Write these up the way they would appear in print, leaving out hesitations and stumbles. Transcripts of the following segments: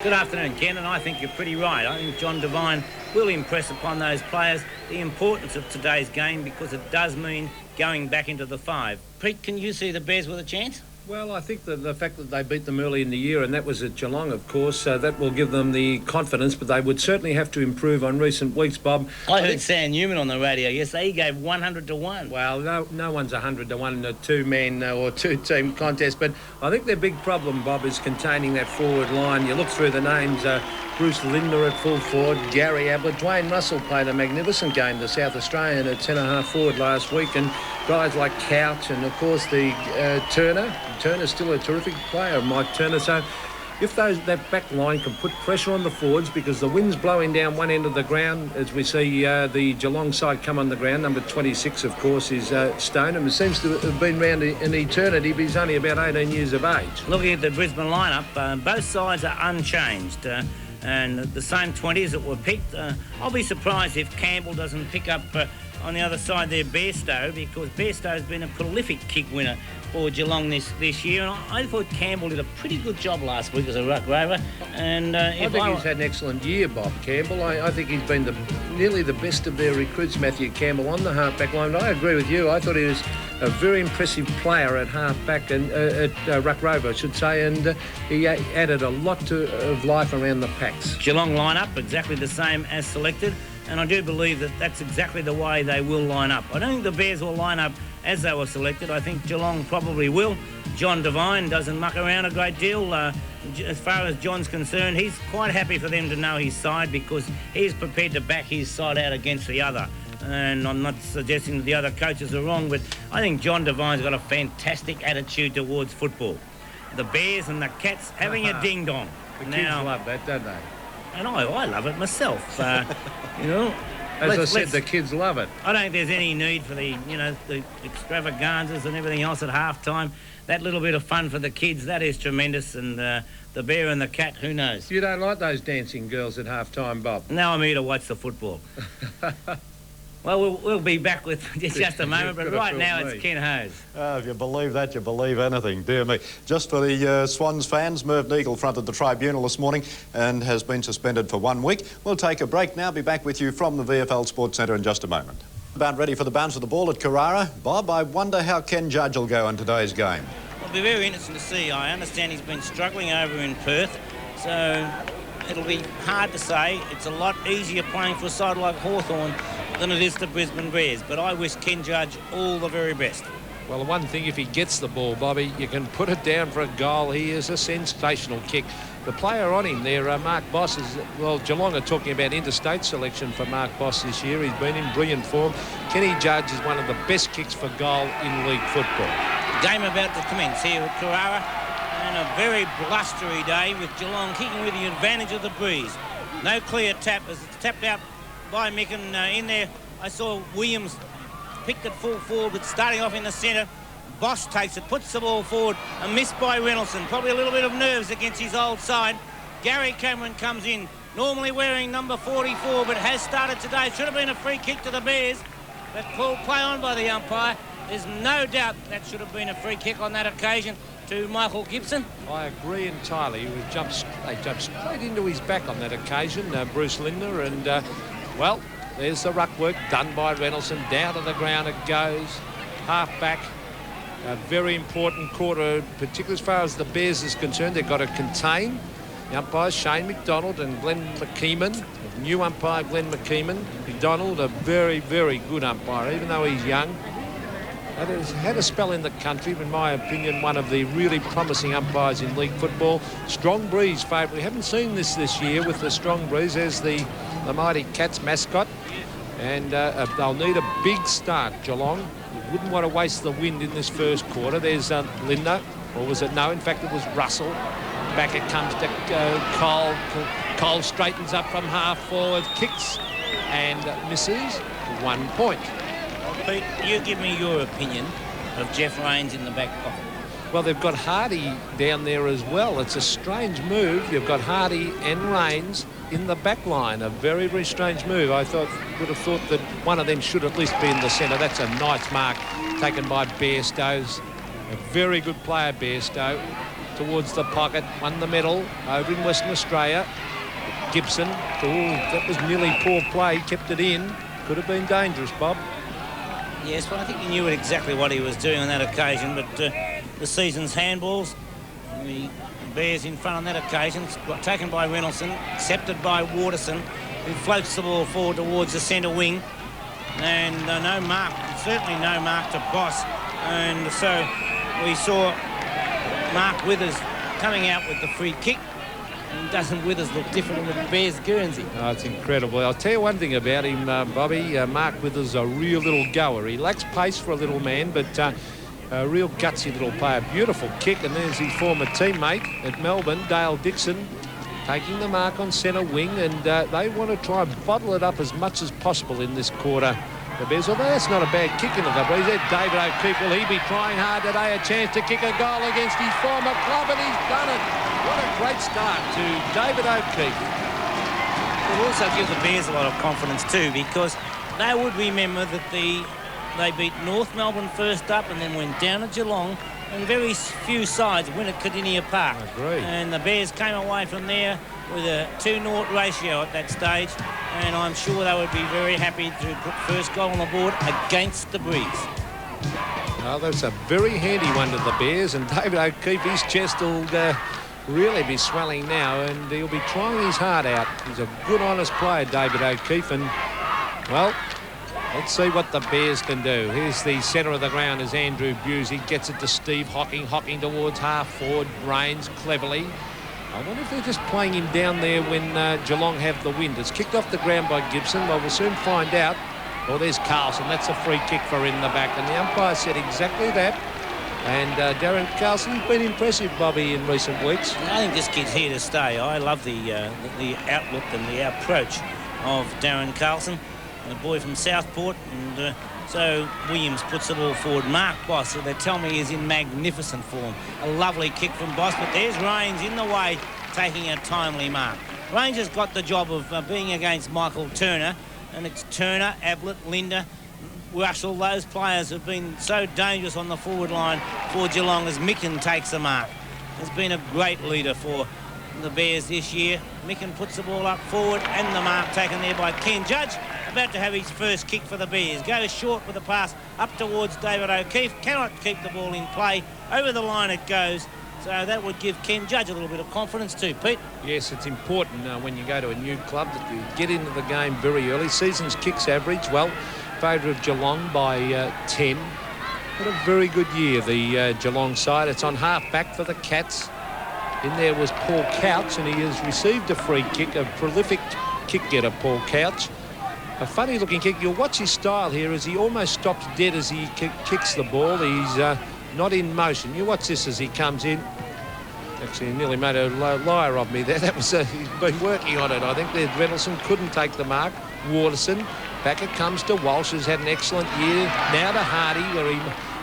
Good afternoon, Ken, and I think you're pretty right. I think John Devine will impress upon those players the importance of today's game because it does mean going back into the five. Pete, can you see the Bears with a chance? Well, I think the fact that they beat them early in the year, and that was at Geelong, of course, that will give them the confidence, but they would certainly have to improve on recent weeks, Bob. I heard Sam Newman on the radio yesterday. He gave 100 to 1. Well, no one's 100 to 1 in a two-man or two-team contest, but I think their big problem, Bob, is containing that forward line. You look through the names, Bruce Lindner at full forward, Gary Ablett, Dwayne Russell played a magnificent game, the South Australian at centre-half forward last week, and guys like Couch and, of course, the Turner. Turner's still a terrific player, Mike Turner. So if that back line can put pressure on the forwards, because the wind's blowing down one end of the ground, as we see the Geelong side come on the ground, number 26, of course, is Stoneham. It seems to have been around an eternity, but he's only about 18 years of age. Looking at the Brisbane lineup, both sides are unchanged. And the same 20s that were picked. I'll be surprised if Campbell doesn't pick up on the other side there Bairstow, because Bairstow's been a prolific kick winner for Geelong this year, and I thought Campbell did a pretty good job last week as a ruck rover. And I think he's had an excellent year, Bob Campbell. I think he's been nearly the best of their recruits, Matthew Campbell, on the half-back line. But I agree with you. I thought he was a very impressive player at half-back and at ruck rover, I should say, and he added a lot of life around the packs. Geelong line-up exactly the same as selected, and I do believe that that's exactly the way they will line up. I don't think the Bears will line up as they were selected. I think Geelong probably will. John Devine doesn't muck around a great deal. As far as John's concerned, he's quite happy for them to know his side because he's prepared to back his side out against the other. And I'm not suggesting that the other coaches are wrong, but I think John Devine's got a fantastic attitude towards football. The Bears and the Cats having a ding-dong. The kids love that, don't they? And I love it myself. You know, as I said, the kids love it. I don't think there's any need for the extravaganzas and everything else at half-time. That little bit of fun for the kids, that is tremendous. And the Bear and the Cat, who knows? You don't like those dancing girls at half-time, Bob? Now I'm here to watch the football. Well, we'll be back with just a moment, but right now it's Ken Hose. If you believe that, you believe anything, dear me. Just for the Swans fans, Merv Neagle fronted the tribunal this morning and has been suspended for 1 week. We'll take a break now, be back with you from the VFL Sports Centre in just a moment. About ready for the bounce of the ball at Carrara. Bob, I wonder how Ken Judge will go in today's game. It'll be very interesting to see. I understand he's been struggling over in Perth, so it'll be hard to say. It's a lot easier playing for a side like Hawthorn than it is the Brisbane Bears, but I wish Ken Judge all the very best. Well, the one thing, if he gets the ball, Bobby, you can put it down for a goal. He is a sensational kick. The player on him there, Mark Boss, Geelong are talking about interstate selection for Mark Boss this year. He's been in brilliant form. Kenny Judge is one of the best kicks for goal in league football. Game about to commence here at Carrara, and a very blustery day with Geelong kicking with the advantage of the breeze. No clear tap as it's tapped out by Micken. In there, I saw Williams picked it full forward, but starting off in the centre. Bosch takes it, puts the ball forward, a miss by Reynoldsson. Probably a little bit of nerves against his old side. Gary Cameron comes in, normally wearing number 44, but has started today. Should have been a free kick to the Bears, but called play on by the umpire. There's no doubt that should have been a free kick on that occasion to Michael Gibson. I agree entirely. They jumped straight into his back on that occasion, Bruce Lindner, and well, there's the ruck work done by Reynoldsson. Down to the ground it goes. Half back. A very important quarter, particularly as far as the Bears is concerned. They've got to contain the umpires, Shane McDonald and Glenn McKeeman. New umpire, Glenn McKeeman. McDonald, a very, very good umpire, even though he's young. Has had a spell in the country, in my opinion, one of the really promising umpires in league football. Strong breeze favourite. We haven't seen this year with the strong breeze. There's the mighty Cats mascot. And they'll need a big start, Geelong. You wouldn't want to waste the wind in this first quarter. There's Lindner, or was it? No, in fact, it was Russell. Back it comes to Cole. Cole straightens up from half forward, kicks and misses. 1 point. Pete, you give me your opinion of Jeff Raines in the back pocket. Well, they've got Hardy down there as well. It's a strange move. You've got Hardy and Raines in the back line. A very, very strange move. I would have thought that one of them should at least be in the centre. That's a nice mark taken by Bairstow. A very good player, Bairstow. towards the pocket, won the medal over in Western Australia. Gibson, that was nearly poor play, kept it in. Could have been dangerous, Bob. Yes, well, I think he knew exactly what he was doing on that occasion, but the season's handballs, the Bears in front on that occasion, got taken by Reynoldsson, accepted by Waterson, who floats the ball forward towards the centre wing, and no mark, certainly no mark to Boss, and so we saw Mark Withers coming out with the free kick. And doesn't Withers look different in the Bears Guernsey? Oh, it's incredible. I'll tell you one thing about him, Bobby. Mark Withers is a real little goer. He lacks pace for a little man, but a real gutsy little player. Beautiful kick, and there's his former teammate at Melbourne, Dale Dixon, taking the mark on centre wing, and they want to try and bottle it up as much as possible in this quarter. The Bears, although that's not a bad kick into the breeze. David O'Keefe, will he be trying hard today? A chance to kick a goal against his former club, and he's done it. What a great start to David O'Keefe. It also gives the Bears a lot of confidence too, because they would remember that they beat North Melbourne first up and then went down to Geelong, and very few sides win at Cardinia Park. I agree. And the Bears came away from there with a 2-0 ratio at that stage, and I'm sure they would be very happy to put first goal on the board against the Breeze. Well, that's a very handy one to the Bears, and David O'Keefe, his chest will really be swelling now, and he'll be trying his heart out. He's a good, honest player, David O'Keefe, and, well, let's see what the Bears can do. Here's the centre of the ground as Andrew Busey gets it to Steve Hocking. Hocking towards half forward. Brains cleverly. I wonder if they're just playing him down there when Geelong have the wind. It's kicked off the ground by Gibson. Well, we'll soon find out. Well, there's Carlson. That's a free kick for in the back. And the umpire said exactly that. And Darren Carlson's been impressive, Bobby, in recent weeks. I think this kid's here to stay. I love the outlook and the approach of Darren Carlson, a boy from Southport, and so Williams puts the ball forward. Mark Boss, who they tell me is in magnificent form. A lovely kick from Boss, but there's Raines in the way, taking a timely mark. Raines has got the job of being against Michael Turner, and it's Turner, Ablett, Linda, Russell. Those players have been so dangerous on the forward line for Geelong as Micken takes the mark. Has been a great leader for the Bears this year. Micken puts the ball up forward, and the mark taken there by Ken Judge, about to have his first kick for the Bears. Goes short with the pass up towards David O'Keefe. Cannot keep the ball in play. Over the line it goes. So that would give Ken Judge a little bit of confidence too, Pete. Yes, it's important when you go to a new club that you get into the game very early. Season's kicks average, well, favour of Geelong by 10. What a very good year, the Geelong side. It's on half-back for the Cats. In there was Paul Couch, and he has received a free kick, a prolific kick-getter, Paul Couch. A funny-looking kick. You'll watch his style here as he almost stops dead as he kicks the ball. He's not in motion. You watch this as he comes in. Actually, he nearly made a liar of me there. That was he's been working on it. I think that Reynoldsson couldn't take the mark. Waterson. Back it comes to Walsh, who's had an excellent year. Now to Hardy, where he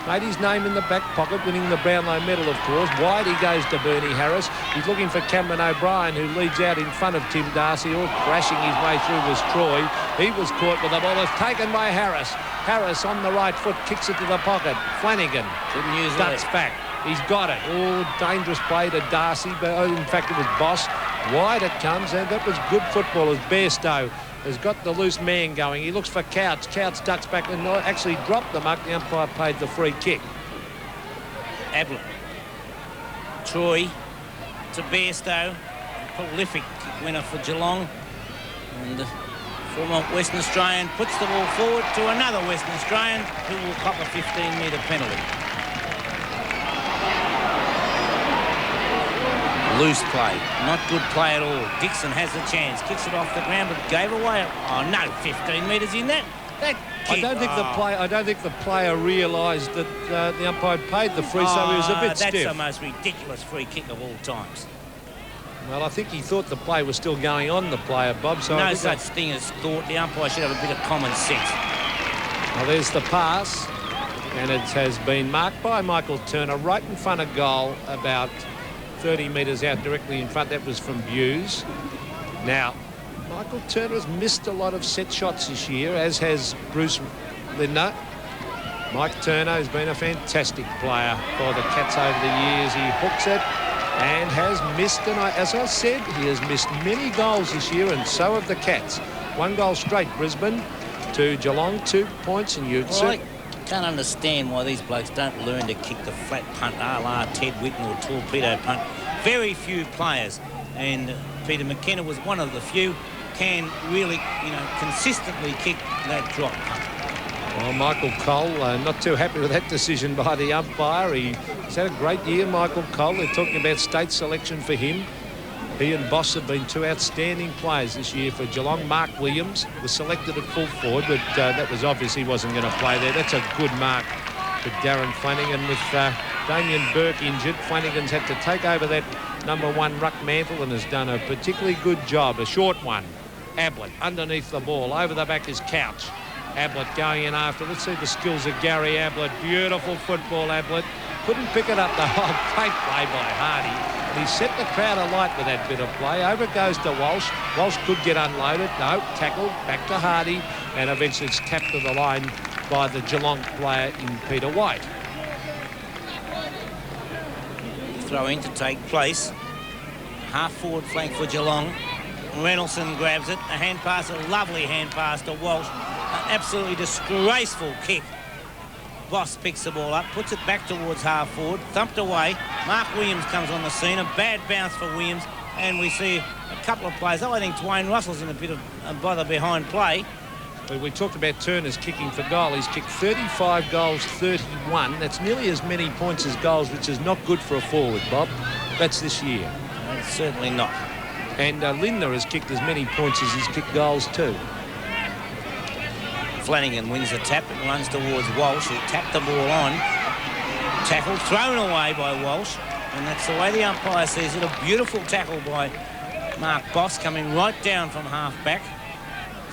made his name in the back pocket, winning the Brownlow medal, of course. Wide he goes to Bernie Harris. He's looking for Cameron O'Brien, who leads out in front of Tim Darcy. All crashing his way through was Troy. He was caught with the ball. It's taken by Harris. Harris on the right foot kicks it to the pocket. Flanagan ducks back. He's got it. Oh, dangerous play to Darcy, but in fact it was Boss. Wide it comes, and that was good football as Bairstow has got the loose man going. He looks for Couch. Couch ducks back and actually dropped the mark. The umpire paid the free kick. Ablett. Troy to Bairstow. Prolific kick winner for Geelong. And the former Western Australian puts the ball forward to another Western Australian who will cop a 15-metre penalty. Loose play, not good play at all. Dixon has the chance, kicks it off the ground, but gave away. Oh no, 15 metres in that. That kick. I don't think the player realised that the umpire paid the free, so he was a bit stiff. That's the most ridiculous free kick of all times. Well, I think he thought the play was still going on, the player, Bob. So no such thing as thought. The umpire should have a bit of common sense. Well, there's the pass, and it has been marked by Michael Turner right in front of goal, about 30 metres out directly in front. That was from Hughes. Now, Michael Turner has missed a lot of set shots this year, as has Bruce Lindner. Mike Turner has been a fantastic player for the Cats over the years. He hooks it, and has missed, and as I said, he has missed many goals this year, and so have the Cats. 1 goal straight, Brisbane, to Geelong, 2 points, and you'd I can't understand why these blokes don't learn to kick the flat punt, a la Ted Whitten or torpedo punt. Very few players, and Peter McKenna was one of the few, can really, consistently kick that drop punt. Well, Michael Cole, not too happy with that decision by the umpire. He's had a great year, Michael Cole. They're talking about state selection for him. He and Boss have been 2 outstanding players this year for Geelong. Mark Williams was selected at full forward, but that was obvious he wasn't going to play there. That's a good mark for Darren Flanagan. With Damien Burke injured, Flanagan's had to take over that number 1 ruck mantle and has done a particularly good job. A short one. Ablett underneath the ball. Over the back is Couch. Ablett going in after. Let's see the skills of Gary Ablett. Beautiful football, Ablett. Couldn't pick it up. The great play by Hardy. He set the crowd alight with that bit of play. Over it goes to Walsh. Walsh could get unloaded. No, tackled. Back to Hardy. And eventually it's tapped to the line by the Geelong player in Peter White. Throw-in to take place. Half-forward flank for Geelong. Reynoldsson grabs it. A hand pass, a lovely hand pass to Walsh. An absolutely disgraceful kick. Boss picks the ball up, puts it back towards half-forward, thumped away. Mark Williams comes on the scene. A bad bounce for Williams. And we see a couple of plays. I think Dwayne Russell's in a bit of a bother behind play. We talked about Turner's kicking for goal. He's kicked 35 goals, 31. That's nearly as many points as goals, which is not good for a forward, Bob. That's this year. Certainly not. And Lindner has kicked as many points as he's kicked goals too. Flanagan wins the tap and runs towards Walsh, who tapped the ball on. Tackle thrown away by Walsh, and that's the way the umpire sees it. A beautiful tackle by Mark Boss, coming right down from half-back.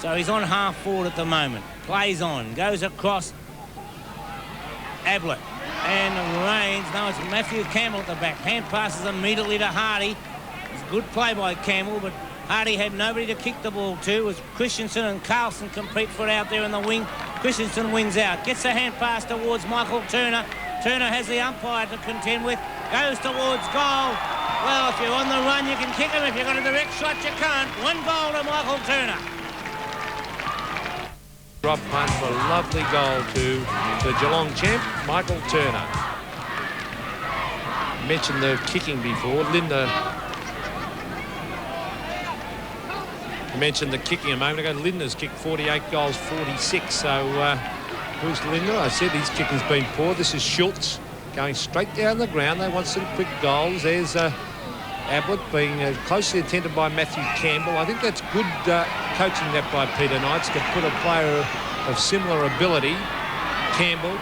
So he's on half-forward at the moment. Plays on, goes across. Ablett and Rains. No, it's Matthew Campbell at the back. Hand passes immediately to Hardy. It's a good play by Campbell, but Hardy had nobody to kick the ball to. As Christensen and Carlson compete for it out there in the wing. Christensen wins out. Gets a hand pass towards Michael Turner. Turner has the umpire to contend with. Goes towards goal. Well, if you're on the run, you can kick him. If you've got a direct shot, you can't. 1 goal to Michael Turner. Drop punt for a lovely goal to the Geelong champ, Michael Turner. Mentioned the kicking before. Linda mentioned the kicking a moment ago. Linda's kicked 48 goals, 46. So who's Linda? I said his kicking's been poor. This is Schultz going straight down the ground. They want some quick goals. There's Ablett being closely attended by Matthew Campbell. I think that's good coaching that by Peter Knights to put a player of similar ability. Campbell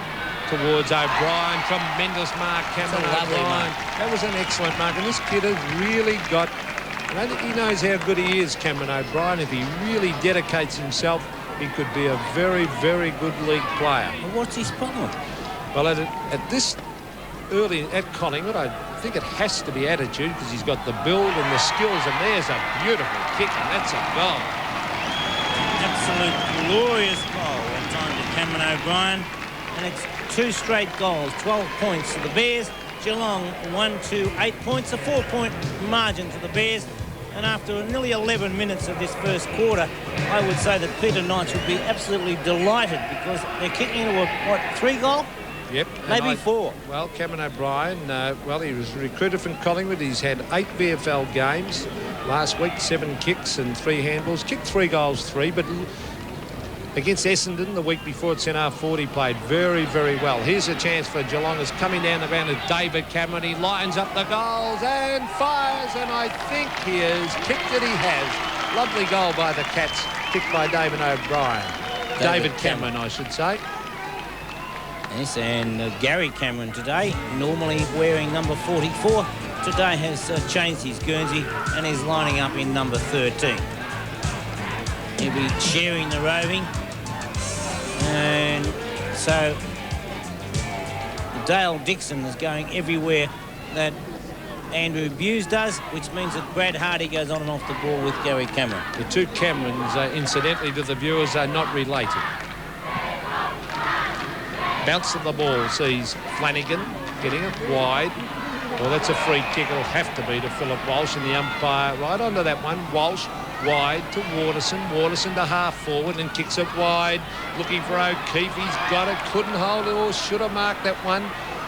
towards O'Brien. Tremendous mark, Cameron O'Brien. That was an excellent mark. And this kid has really got... I think he knows how good he is, Cameron O'Brien. If he really dedicates himself, he could be a very, very good league player. Well, what's his problem? Well, at this early at Collingwood, I think it has to be attitude, because he's got the build and the skills, and there's a beautiful kick, and that's a goal. Absolute glorious goal at time to Cameron O'Brien, and it's 2 straight goals, 12 points to the Bears. Geelong 1-2-8 points, a 4-point margin to the Bears. And after nearly 11 minutes of this first quarter, I would say that Peter Knights would be absolutely delighted, because they're kicking into a, 3-goal? Yep. Maybe 4. Well, Cameron O'Brien, he was recruited from Collingwood. He's had 8 VFL games. Last week, 7 kicks and 3 handballs. Kicked 3 goals, 3, but against Essendon the week before at centre half forward, he played very, very well. Here's a chance for Geelong. Is coming down the ground to David Cameron. He lines up the goals and fires, and I think he has kicked it. He has. Lovely goal by the Cats, kicked by David O'Brien. David Cameron, I should say. Yes, and Gary Cameron today, normally wearing number 44, today has changed his Guernsey and is lining up in number 13. He'll be sharing the roving. And so Dale Dixon is going everywhere that Andrew Buse does, which means that Brad Hardy goes on and off the ball with Gary Cameron. The 2 Camerons, incidentally to the viewers, are not related. Bounce of the ball sees Flanagan getting it wide. Well, that's a free kick. It'll have to be to Philip Walsh, and the umpire right onto that one. Walsh wide to Waterson. Waterson to half forward and kicks it wide. Looking for O'Keefe. He's got it. Couldn't hold it or should have marked that one.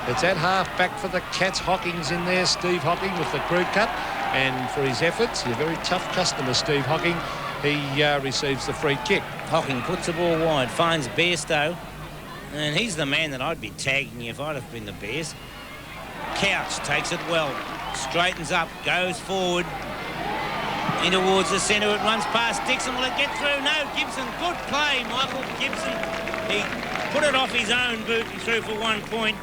It's at half back for the Cats. Hocking's in there. Steve Hocking with the crew cut. And for his efforts, a very tough customer, Steve Hocking. He receives the free kick. Hocking puts the ball wide, finds Bairstow. And he's the man that I'd be tagging if I'd have been the Bears. Couch takes it well, straightens up, goes forward, in towards the centre. It runs past Dixon. Will it get through? No, Gibson. Good play, Michael Gibson. He put it off his own boot and through for 1 point.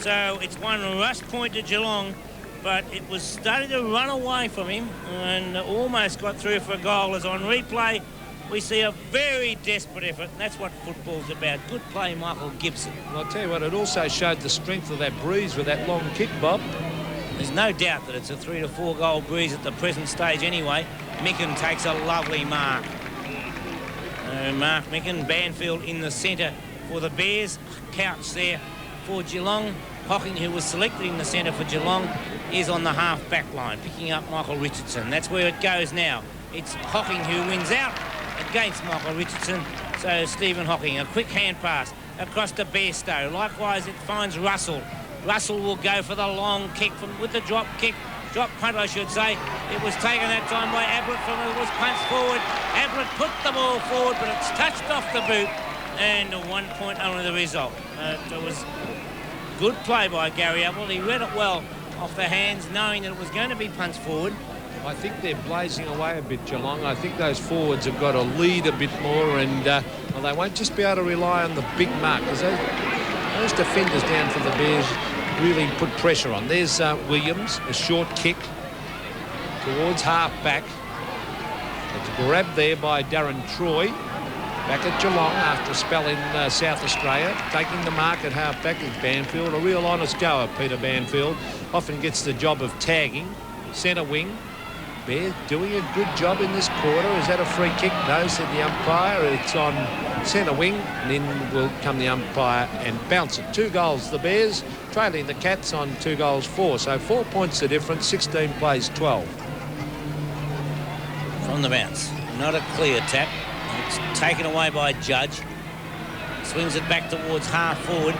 So it's one rush point to Geelong, but it was starting to run away from him and almost got through for a goal. As on replay, we see a very desperate effort, and that's what football's about. Good play, Michael Gibson. Well, I'll tell you what, it also showed the strength of that breeze with that long kick, Bob. There's no doubt that it's a 3 to 4 goal breeze at the present stage anyway. Micken takes a lovely mark. Mark Micken, Banfield in the centre for the Bears. Couch there for Geelong. Hocking, who was selected in the centre for Geelong, is on the half-back line, picking up Michael Richardson. That's where it goes now. It's Hocking who wins out against Michael Richardson. So Stephen Hocking, a quick hand pass across to Bairstow. Likewise, it finds Russell. Russell will go for the long kick with the drop punt, I should say. It was taken that time by Ablett it was punched forward. Ablett put the ball forward, but it's touched off the boot, and a 1 point only the result. It was good play by Gary Ablett. He read it well off the hands, knowing that it was going to be punched forward. I think they're blazing away a bit, Geelong. I think those forwards have got to lead a bit more, and well, they won't just be able to rely on the big mark, because those defenders down for the Bears really put pressure on. There's Williams, a short kick towards half-back. It's grabbed there by Darren Troy. Back at Geelong after a spell in South Australia. Taking the mark at half-back is Banfield. A real honest goer, Peter Banfield. Often gets the job of tagging. Centre wing. Bears doing a good job in this quarter. Is that a free kick? No, said the umpire. It's on centre wing, and in will come the umpire and bounce it. 2 goals the Bears, trailing the Cats on 2 goals 4. So 4 points the difference, 16 plays 12. From the bounce, not a clear tap. It's taken away by Judge. Swings it back towards half forward.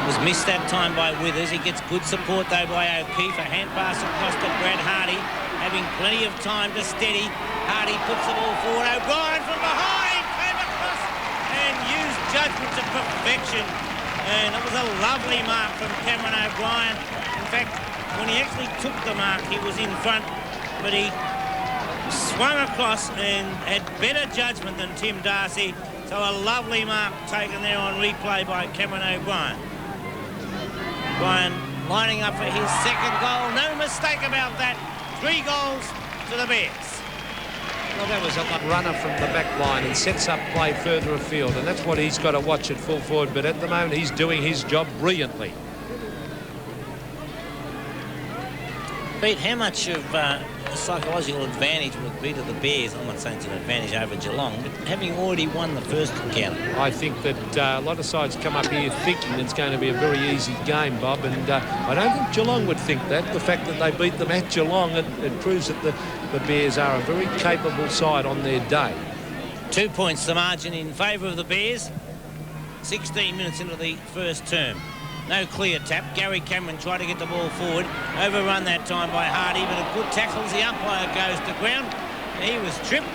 Was missed that time by Withers. He gets good support though by O'Keefe. A hand pass across to Brad Hardy, having plenty of time to steady. Hardy puts the ball forward. O'Brien from behind came across and used judgment to perfection. And it was a lovely mark from Cameron O'Brien. In fact, when he actually took the mark, he was in front, but he swung across and had better judgment than Tim Darcy. So a lovely mark taken there on replay by Cameron O'Brien. O'Brien lining up for his second goal. No mistake about that. 3 goals to the Bears. Well, that was a runner from the back line and sets up play further afield, and that's what he's got to watch at full forward. But at the moment, he's doing his job brilliantly. Pete, how much of a psychological advantage would be to the Bears? I'm not saying it's an advantage over Geelong, but having already won the first encounter. I think that a lot of sides come up here thinking it's going to be a very easy game, Bob, and I don't think Geelong would think that. The fact that they beat them at Geelong, it proves that the Bears are a very capable side on their day. 2 points the margin in favour of the Bears. 16 minutes into the first term. No clear tap. Gary Cameron tried to get the ball forward. Overrun that time by Hardy, but a good tackle as the umpire goes to ground. He was tripped.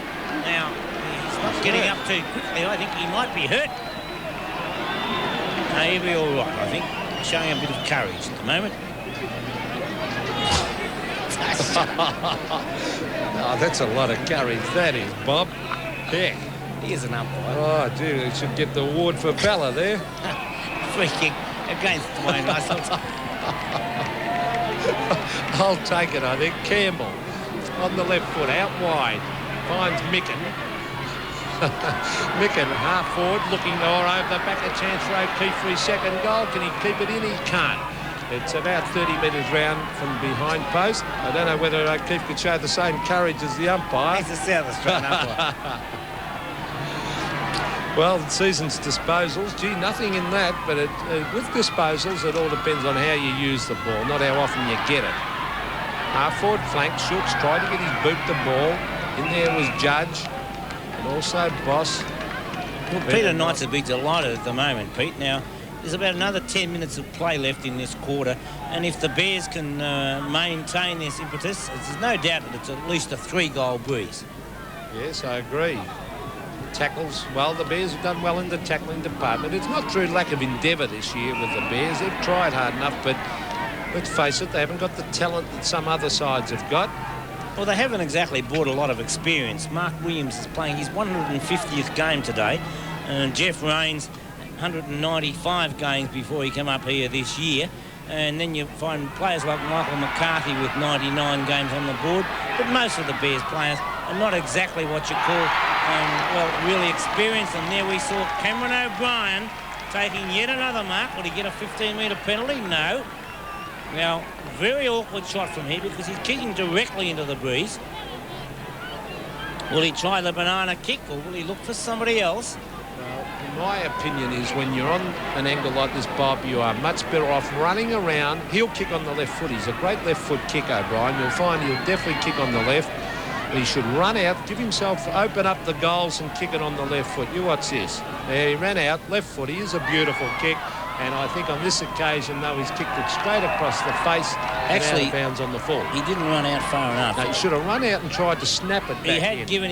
Now, he's not getting up too quickly. I think he might be hurt. No, he'll be all right, I think. Showing a bit of courage at the moment. Oh, that's a lot of courage, that is, Bob. Heck. He is an umpire. Oh, dude, he should get the award for Bella there. Free kick against Dwayne Russell. I'll take it, I think. Campbell on the left foot, out wide. Finds Micken. Micken half forward, looking over the back, a chance for O'Keefe for his second goal. Can he keep it in? He can't. It's about 30 metres round from behind post. I don't know whether O'Keefe could show the same courage as the umpire. He's a South Australian umpire. Well, season's disposals, gee, nothing in that, but with disposals, it all depends on how you use the ball, not how often you get it. Half-forward flank, Schultz tried to get his boot the ball. In there was Judge and also Boss. Well, Peter Knights would be delighted at the moment, Pete. Now, there's about another 10 minutes of play left in this quarter, and if the Bears can maintain this impetus, there's no doubt that it's at least a 3-goal breeze. Yes, I agree. Tackles, well, the Bears have done well in the tackling department. It's not through lack of endeavour this year with the Bears. They've tried hard enough, but let's face it, they haven't got the talent that some other sides have got. Well, they haven't exactly brought a lot of experience. Mark Williams is playing his 150th game today, and Jeff Rains 195 games before he came up here this year. And then you find players like Michael McCarthy with 99 games on the board, but most of the Bears players are not exactly what you call well, really experienced. And there we saw Cameron O'Brien taking yet another mark. Will he get a 15-metre penalty? No. Now, very awkward shot from here because he's kicking directly into the breeze. Will he try the banana kick or will he look for somebody else? Well, my opinion is when you're on an angle like this, Bob, you are much better off running around. He'll kick on the left foot. He's a great left foot kick, O'Brien. You'll find he'll definitely kick on the left. He should run out, give himself, open up the goals and kick it on the left foot. You watch this. There, he ran out, left foot. He is a beautiful kick. And I think on this occasion, though, he's kicked it straight across the face and out of bounds on the full. He didn't run out far enough. No, he should have run out and tried to snap it back He had given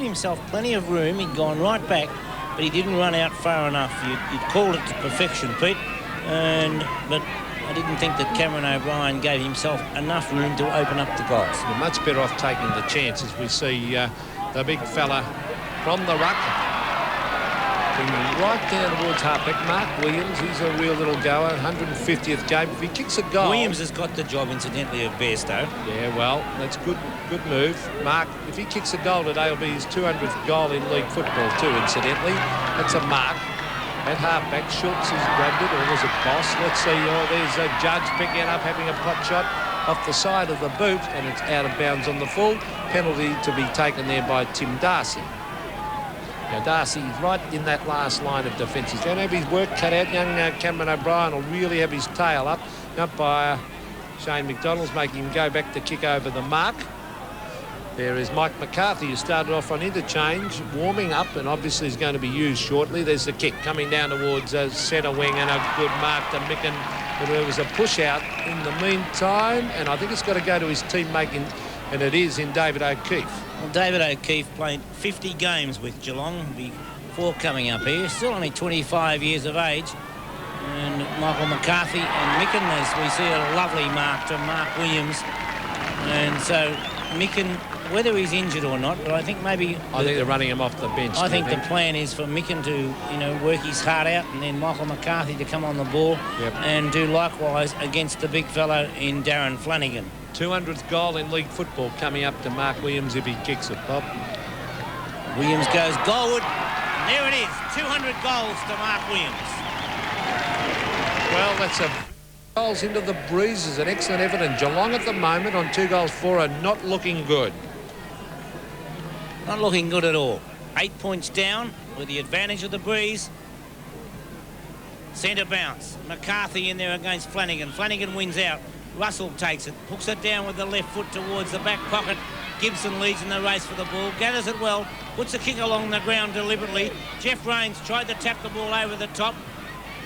himself plenty of room. He'd gone right back, but he didn't run out far enough. You'd called it to perfection, Pete. But I didn't think that Cameron O'Brien gave himself enough room to open up the goals. You're much better off taking the chances. We see the big fella from the ruck. Right down towards halfback, Mark Williams. He's a real little goer, 150th game. If he kicks a goal... Williams has got the job, incidentally, of Bairstow. Yeah, well, that's good move. Mark, if he kicks a goal today, it'll be his 200th goal in league football too, incidentally. That's a mark. At halfback, Schultz has grabbed it, or was it Boss? Let's see. Oh, there's a Judge picking it up, having a pot shot off the side of the boot, and it's out of bounds on the full. Penalty to be taken there by Tim Darcy. Now, Darcy's right in that last line of defence. He's going to have his work cut out. Young Cameron O'Brien will really have his tail up. Umpire Shane McDonald's making him go back to kick over the mark. There is Mike McCarthy, who started off on interchange, warming up, and obviously is going to be used shortly. There's the kick coming down towards centre wing, and a good mark to Micken. But there was a push out in the meantime, and I think it's got to go to his teammate, and it is in David O'Keefe. Well, David O'Keefe played 50 games with Geelong before coming up here. Still only 25 years of age. And Michael McCarthy and Micken, as we see a lovely mark to Mark Williams. And so Micken, whether he's injured or not, but I think maybe... I think they're running him off the bench. I think the plan is for Micken to, work his heart out, and then Michael McCarthy to come on the ball and do likewise against the big fellow in Darren Flanagan. 200th goal in league football coming up to Mark Williams if he kicks it, Bob. Williams goes goalward. And there it is, 200 goals to Mark Williams. Well, that's a... Goals into the breeze is an excellent effort, and Geelong at the moment on 2 goals for are not looking good. Not looking good at all. 8 points down with the advantage of the breeze. Centre bounce. McCarthy in there against Flanagan. Flanagan wins out. Russell takes it, hooks it down with the left foot towards the back pocket. Gibson leads in the race for the ball, gathers it well, puts the kick along the ground deliberately. Jeff Rains tried to tap the ball over the top.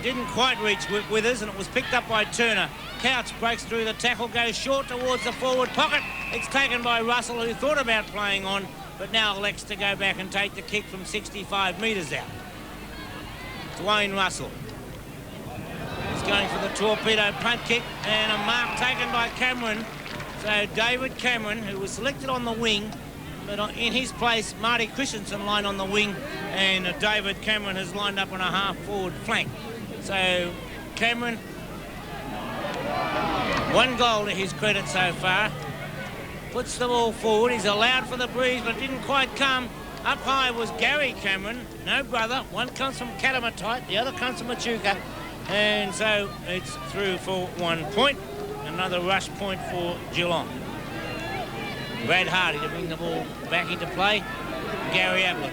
Didn't quite reach Withers, and it was picked up by Turner. Couch breaks through the tackle, goes short towards the forward pocket. It's taken by Russell, who thought about playing on, but now elects to go back and take the kick from 65 metres out. Dwayne Russell. He's going for the torpedo punt kick, and a mark taken by Cameron. So David Cameron, who was selected on the wing, but in his place, Marty Christensen lined on the wing, and David Cameron has lined up on a half-forward flank. So Cameron, 1 goal to his credit so far. Puts the ball forward. He's allowed for the breeze, but it didn't quite come. Up high was Gary Cameron, no brother. One comes from Catamatite, the other comes from Echuca. And so it's through for 1 point. Another rush point for Geelong. Brad Hardy to bring the ball back into play. Gary Ablett.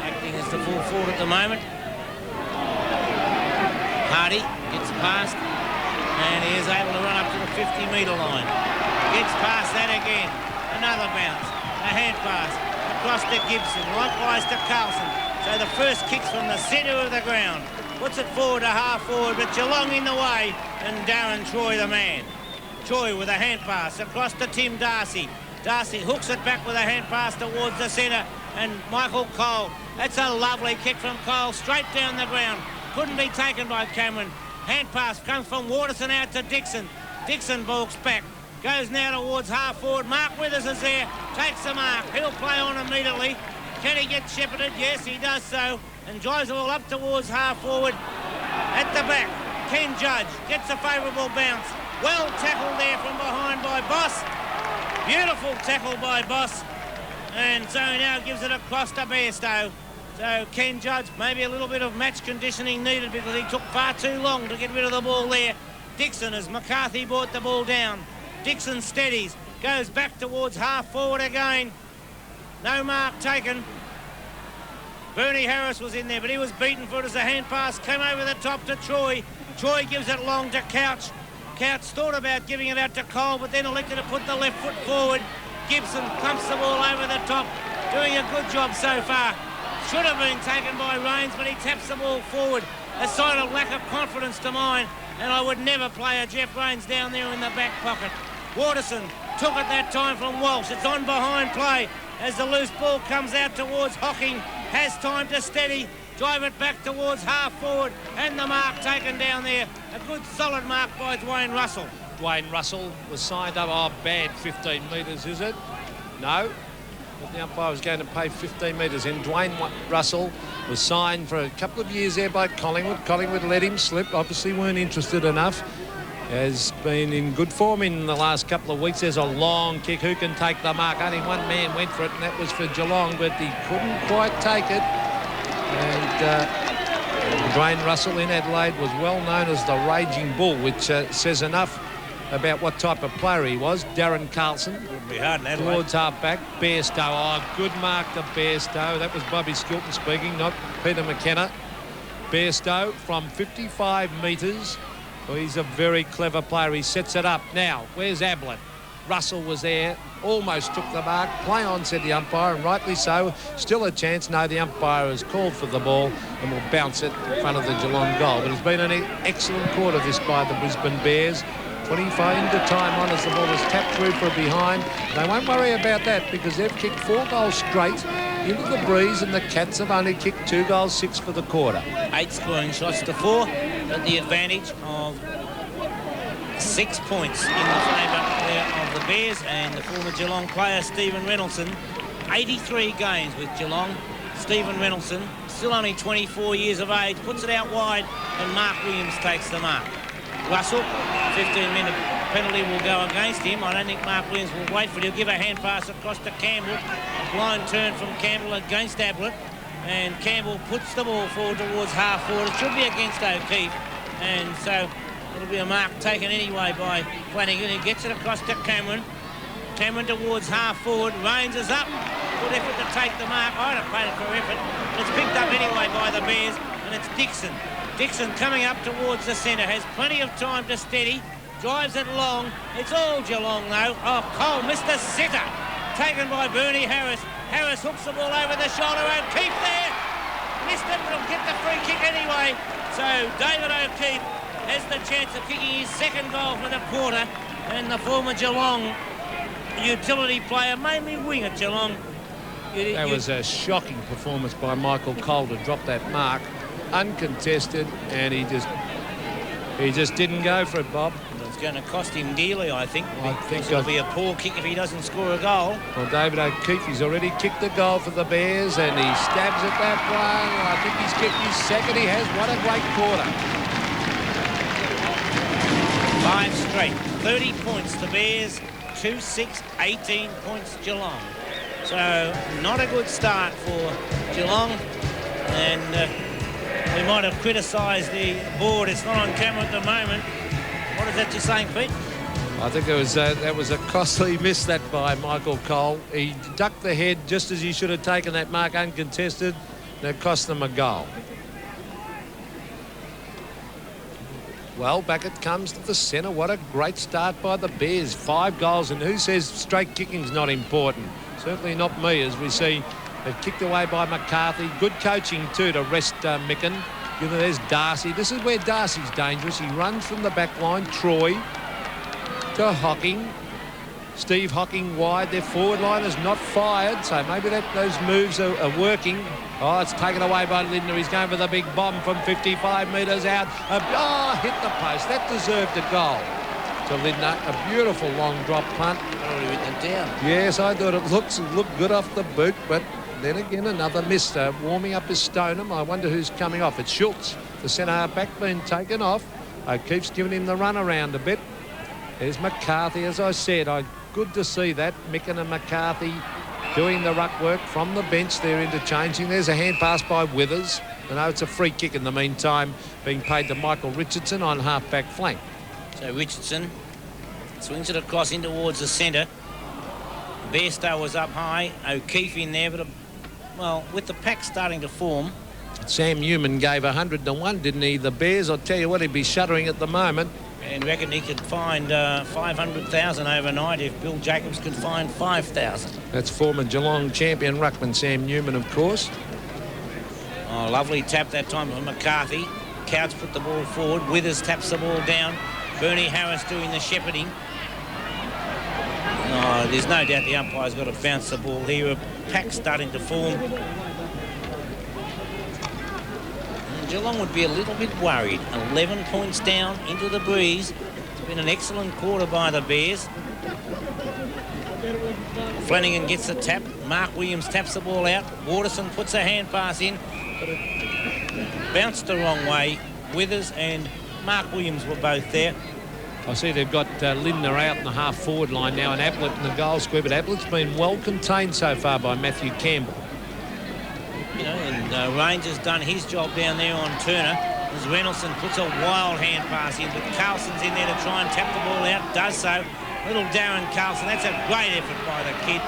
acting as the full forward at the moment. Hardy gets past, and he is able to run up to the 50-metre line. Gets past that again. Another bounce. A hand pass across to Gibson, likewise to Carlson. So the first kick's from the centre of the ground. Puts it forward to half forward, but Geelong in the way, and Darren Troy the man. Troy with a hand pass across to Tim Darcy. Darcy hooks it back with a hand pass towards the centre, and Michael Cole. That's a lovely kick from Cole, straight down the ground. Couldn't be taken by Cameron. Hand pass comes from Waterson out to Dixon. Dixon balks back. Goes now towards half forward. Mark Withers is there. Takes the mark. He'll play on immediately. Can he get shepherded? Yes, he does so. And drives the ball up towards half forward. At the back, Ken Judge gets a favourable bounce. Well tackled there from behind by Boss. Beautiful tackle by Boss. And so now gives it across to Bairstow. So Ken Judge, maybe a little bit of match conditioning needed because he took far too long to get rid of the ball there. Dixon, as McCarthy brought the ball down. Dixon steadies, goes back towards half forward again. No mark taken. Bernie Harris was in there, but he was beaten for it as a hand pass came over the top to Troy. Troy gives it long to Couch. Couch thought about giving it out to Cole, but then elected to put the left foot forward. Gibson pumps the ball over the top, doing a good job so far. Should have been taken by Rains, but he taps the ball forward. A sign of lack of confidence to mine, and I would never play a Jeff Rains down there in the back pocket. Waterson took it that time from Walsh. It's on behind play as the loose ball comes out towards Hocking. Has time to steady, drive it back towards half forward, and the mark taken down there. A good solid mark by Dwayne Russell. Dwayne Russell was signed up. Oh, bad 15 metres, is it? No. But the umpire was going to pay 15 metres in. Dwayne Russell was signed for a couple of years there by Collingwood. Collingwood let him slip. Obviously weren't interested enough. Has been in good form in the last couple of weeks. There's a long kick. Who can take the mark? Only one man went for it, and that was for Geelong, but he couldn't quite take it. And Dwayne Russell in Adelaide was well known as the Raging Bull, which says enough about what type of player he was. Darren Carlson. Wouldn't be hard in Adelaide. Towards half-back. Bairstow. Oh, good mark to Bairstow. That was Bobby Skilton speaking, not Peter McKenna. Bairstow from 55 metres. Well, he's a very clever player. He sets it up. Now, where's Ablett? Russell was there, almost took the mark. Play on, said the umpire, and rightly so. Still a chance. No, the umpire has called for the ball and will bounce it in front of the Geelong goal. But it's been an excellent quarter, this, by the Brisbane Bears. 25 into time on as the ball is tapped through for a behind. They won't worry about that because they've kicked 4 goals straight into the breeze, and the Cats have only kicked 2 goals, 6 for the quarter. 8 scoring shots to 4, but the advantage of 6 points in the favour of the Bears and the former Geelong player Stephen Reynoldsson. 83 games with Geelong. Stephen Reynoldsson, still only 24 years of age, puts it out wide, and Mark Williams takes the mark. Russell, 15-minute penalty will go against him. I don't think Mark Williams will wait for it. He'll give a hand pass across to Campbell. A blind turn from Campbell against Ablett. And Campbell puts the ball forward towards half forward. It should be against O'Keefe. And so it'll be a mark taken anyway by Flanagan. He gets it across to Cameron. Cameron towards half forward. Rains is up. Good effort to take the mark. I'd have paid it for effort. It's picked up anyway by the Bears. And it's Dixon. Dixon coming up towards the centre, has plenty of time to steady, drives it long. It's all Geelong though. Oh, Cole missed a sitter, taken by Bernie Harris. Harris hooks the ball over the shoulder. O'Keefe there, missed it, but he'll get the free kick anyway. So David O'Keefe has the chance of kicking his second goal for the quarter, and the former Geelong utility player, mainly wing at Geelong. That was a shocking performance by Michael Cole to drop that mark. Uncontested, and he just didn't go for it, Bob. It's going to cost him dearly, I think. It'll be a poor kick if he doesn't score a goal. Well, David O'Keefe, he's already kicked the goal for the Bears, and he stabs at that one. I think he's kicked his second. He has. What a great quarter. 5 straight, 30 points to Bears, 2-6, 18 points Geelong. So not a good start for Geelong, and we might have criticised the board. It's not on camera at the moment. What is that you're saying, Pete? I think that was a costly miss, that by Michael Cole. He ducked the head just as he should have taken that mark uncontested. and it cost them a goal. Well, back it comes to the centre. What a great start by the Bears. 5 goals, and who says straight kicking's not important? Certainly not me, as we see they've kicked away by McCarthy. Good coaching too to rest Micken. You know, there's Darcy. This is where Darcy's dangerous. He runs from the back line. Troy to Hocking. Steve Hocking wide. Their forward line is not fired, so maybe those moves are working. Oh, it's taken away by Lindner. He's going for the big bomb from 55 metres out. Hit the post. That deserved a goal to Lindner. A beautiful long drop punt. Oh, he went down. Yes, I thought it looked good off the boot, but then again another miss. Warming up his Stoneham. I wonder who's coming off. It's Schultz, the centre back, being taken off. O'Keefe's giving him the run around a bit. There's McCarthy, as I said. Good to see that. Micken and McCarthy doing the ruck work from the bench. They're interchanging. There's a hand pass by Withers. I know it's a free kick in the meantime, being paid to Michael Richardson on half-back flank. So Richardson swings it across in towards the centre. Bairstow was up high. O'Keefe in there, but well, with the pack starting to form. Sam Newman gave 100 to 1, didn't he? The Bears, I'll tell you what, he'd be shuddering at the moment. And reckon he could find 500,000 overnight if Bill Jacobs could find 5,000. That's former Geelong champion ruckman Sam Newman, of course. Oh, lovely tap that time from McCarthy. Couch put the ball forward. Withers taps the ball down. Bernie Harris doing the shepherding. Oh, there's no doubt the umpire's got to bounce the ball here. A pack starting to form. Geelong would be a little bit worried. 11 points down into the breeze. It's been an excellent quarter by the Bears. Flanagan gets the tap. Mark Williams taps the ball out. Waterson puts a hand pass in, but it bounced the wrong way. Withers and Mark Williams were both there. I see they've got Lindner out in the half-forward line now and Ablett in the goal square, but Ablett's been well contained so far by Matthew Campbell. You know, and Ranger's done his job down there on Turner. As Reynoldsson puts a wild hand pass in, but Carlson's in there to try and tap the ball out. Does so. Little Darren Carlson. That's a great effort by the kid.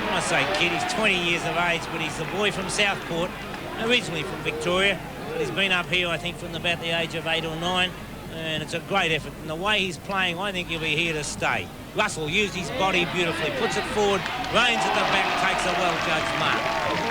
When I say kid, he's 20 years of age, but he's the boy from Southport, originally from Victoria. But he's been up here, I think, from about the age of 8 or 9. And it's a great effort. And the way he's playing, I think he'll be here to stay. Russell used his body beautifully, puts it forward, Rains at the back, takes a well-judged mark.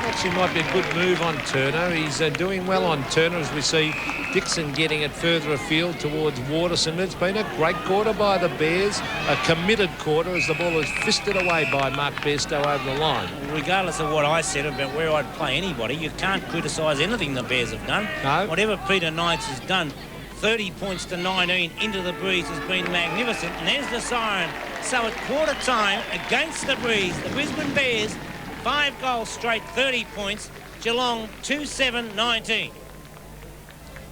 Actually might be a good move on Turner. He's doing well on Turner, as we see Dixon getting it further afield towards Waterson. It's been a great quarter by the Bears, a committed quarter as the ball is fisted away by Mark Bairstow over the line. Regardless of what I said about where I'd play anybody, you can't criticise anything the Bears have done. No. Whatever Peter Knights has done, 30 points to 19 into the breeze has been magnificent. And there's the siren. So at quarter time against the breeze, the Brisbane Bears, 5 goals straight, 30 points. Geelong 2-7-19.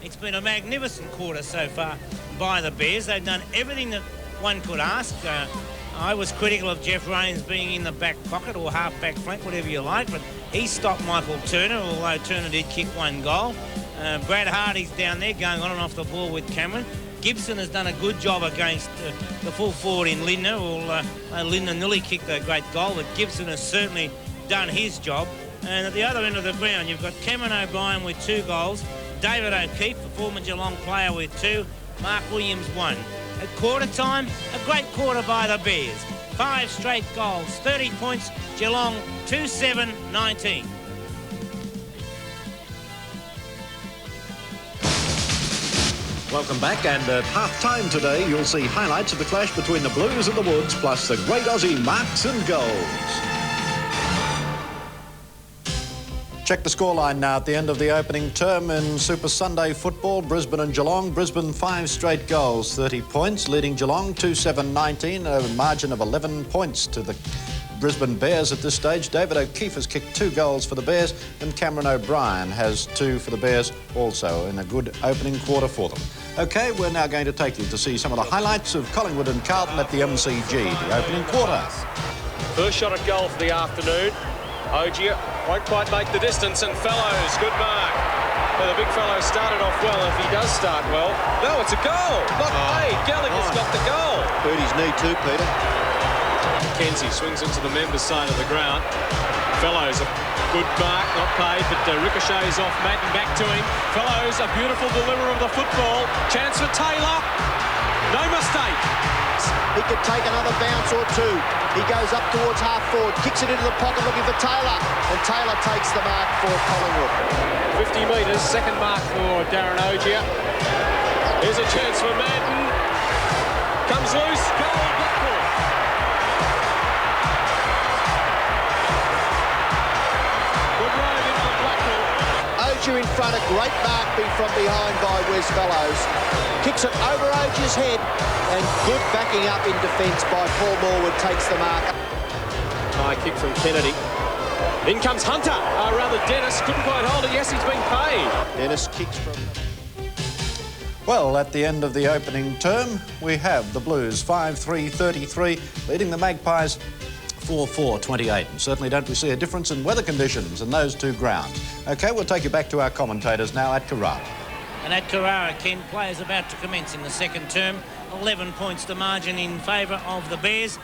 It's been a magnificent quarter so far by the Bears. They've done everything that one could ask. I was critical of Jeff Rains being in the back pocket or half-back flank, whatever you like, but he stopped Michael Turner, although Turner did kick 1 goal. Brad Hardy's down there going on and off the ball with Cameron. Gibson has done a good job against the full forward in Lindner. Lindner nearly kicked a great goal, but Gibson has certainly done his job. And at the other end of the ground, you've got Cameron O'Brien with 2 goals, David O'Keefe, the former Geelong player, with 2, Mark Williams 1. At quarter time, a great quarter by the Bears. 5 straight goals, 30 points, Geelong 2-7-19. Welcome back, and at half-time today you'll see highlights of the clash between the Blues and the Woods, plus the great Aussie marks and goals. Check the scoreline now at the end of the opening term in Super Sunday football. Brisbane and Geelong. Brisbane 5 straight goals, 30 points, leading Geelong 2-7-19, a margin of 11 points to the Brisbane Bears at this stage. David O'Keefe has kicked 2 goals for the Bears, and Cameron O'Brien has 2 for the Bears also, in a good opening quarter for them. OK, we're now going to take you to see some of the highlights of Collingwood and Carlton at the MCG, the opening quarter. First shot at goal for the afternoon. Ogier won't quite make the distance, and Fellows, good mark. Well, the big fellow started off well. If he does start well, no, it's a goal. Not paid. Gallagher's got the goal. Hurt his knee too, Peter. Kenzie swings into the members' side of the ground. Fellows Good mark, not paid, but ricochets off Madden, back to him. Fellows, a beautiful deliverer of the football. Chance for Taylor. No mistake. He could take another bounce or two. He goes up towards half forward, kicks it into the pocket looking for Taylor, and Taylor takes the mark for Collingwood. 50 metres, second mark for Darren Ogier. Here's a chance for Madden. Comes loose, goal, Blackpool. Good road into Blackpool. Ogier in front, a great mark from behind by Wes Fellows. Kicks it over Ogier's head, and good backing up in defence by Paul Morwood takes the mark. High kick from Kennedy. In comes Hunter, rather Dennis, couldn't quite hold it. Yes, he's been paid. Dennis kicks from... Well, at the end of the opening term, we have the Blues 5-3-33, leading the Magpies 4-4-28. And certainly don't we see a difference in weather conditions in those two grounds. OK, we'll take you back to our commentators now at Carrara. And at Carrara, Ken, players about to commence in the second term. 11 points to margin in favour of the Bears.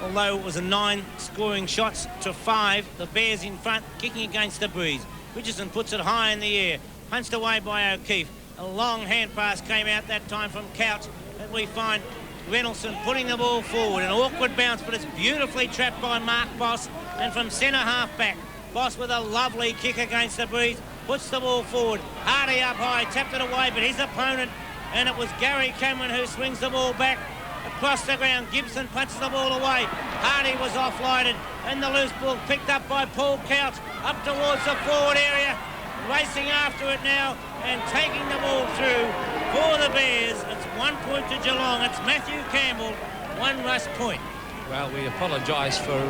Although it was a 9 scoring shots to 5, the Bears in front, kicking against the breeze. Richardson puts it high in the air, punched away by O'Keefe. A long hand pass came out that time from Couch, and we find Reynoldsson putting the ball forward. An awkward bounce, but it's beautifully trapped by Mark Boss. And from centre half back, Boss with a lovely kick against the breeze, puts the ball forward. Hardy up high, tapped it away, but his opponent, and it was Gary Cameron who swings the ball back across the ground. Gibson punches the ball away. Hardy was offloaded, and the loose ball picked up by Paul Couch up towards the forward area. Racing after it now and taking the ball through for the Bears. It's 1 point to Geelong. It's Matthew Campbell, 1 rush point. Well, we apologise for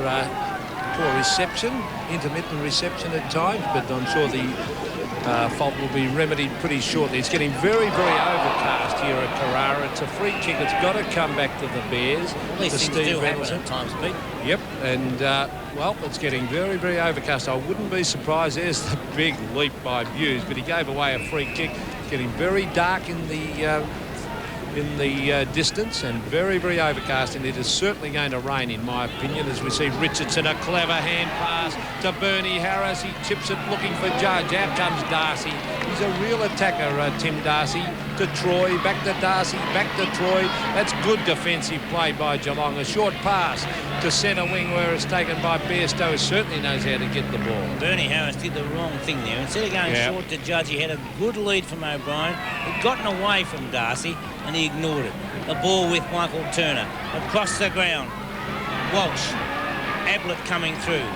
poor reception, intermittent reception at times, but I'm sure the fault will be remedied pretty shortly. It's getting very, very overcast here at Carrara. It's a free kick. It's got to come back to the Bears. At least things do happen at times, Pete. Yep, and well, it's getting very, very overcast. I wouldn't be surprised. There's the big leap by Hughes, but he gave away a free kick. It's getting very dark in the distance and very, very overcast, and it is certainly going to rain, in my opinion, as we see Richardson, a clever hand pass to Bernie Harris. He chips it looking for Judge. Out comes Darcy. He's a real attacker, Tim Darcy. To Troy, back to Darcy, back to Troy. That's good defensive play by Geelong. A short pass to centre wing where it's taken by Bairstow, who certainly knows how to get the ball. Bernie Harris did the wrong thing there. Instead of going short to Judge, he had a good lead from O'Brien. He'd gotten away from Darcy and he ignored it. The ball with Michael Turner. Across the ground. Walsh. Ablett coming through.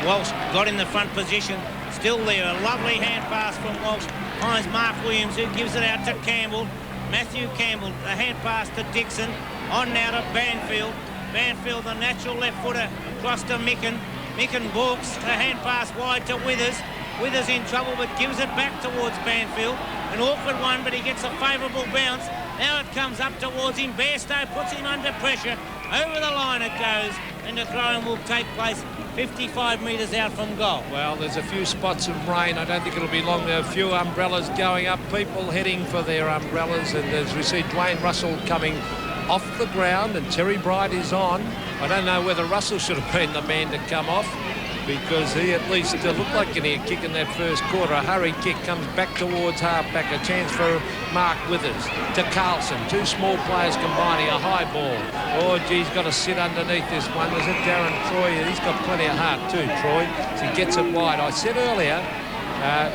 Walsh got in the front position. Still there. A lovely hand pass from Walsh. Finds Mark Williams, who gives it out to Campbell. Matthew Campbell, the hand pass to Dixon. On now to Banfield. Banfield, the natural left footer, across to Micken. Micken balks, the hand pass wide to Withers. Withers in trouble, but gives it back towards Banfield. An awkward one, but he gets a favourable bounce. Now it comes up towards him. Bairstow puts him under pressure. Over the line it goes, and the throw-in will take place 55 metres out from goal. Well, there's a few spots of rain. I don't think it'll be long. There are a few umbrellas going up, people heading for their umbrellas, and as we see Dwayne Russell coming off the ground and Terry Bright is on. I don't know whether Russell should have been the man to come off, because he at least looked like getting a kick in that first quarter. A hurry kick comes back towards half-back. A chance for Mark Withers to Carlson. Two small players combining a high ball. Oh, geez, got to sit underneath this one. Was it Darren Troy? He's got plenty of heart too, Troy. So he gets it wide. I said earlier,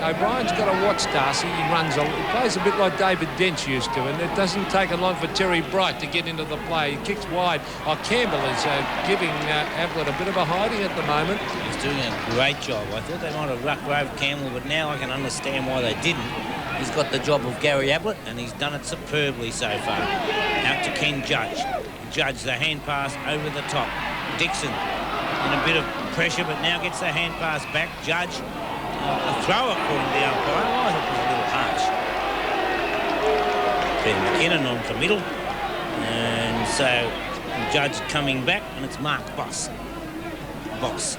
O'Brien's got to watch Darcy. He plays a bit like David Dench used to, and it doesn't take long for Terry Bright to get into the play. He kicks wide. Campbell is giving Ablett a bit of a hiding at the moment. He's doing a great job. I thought they might have rucked over Campbell, but now I can understand why they didn't. He's got the job of Gary Ablett, and he's done it superbly so far. Out to Ken Judge. Judge, the hand pass over the top. Dixon in a bit of pressure, but now gets the hand pass back. Judge, a throw according to the umpire. I thought it was a little harsh. Peter McKinnon on the middle. And so Judge coming back, and it's Mark Boss. Boss.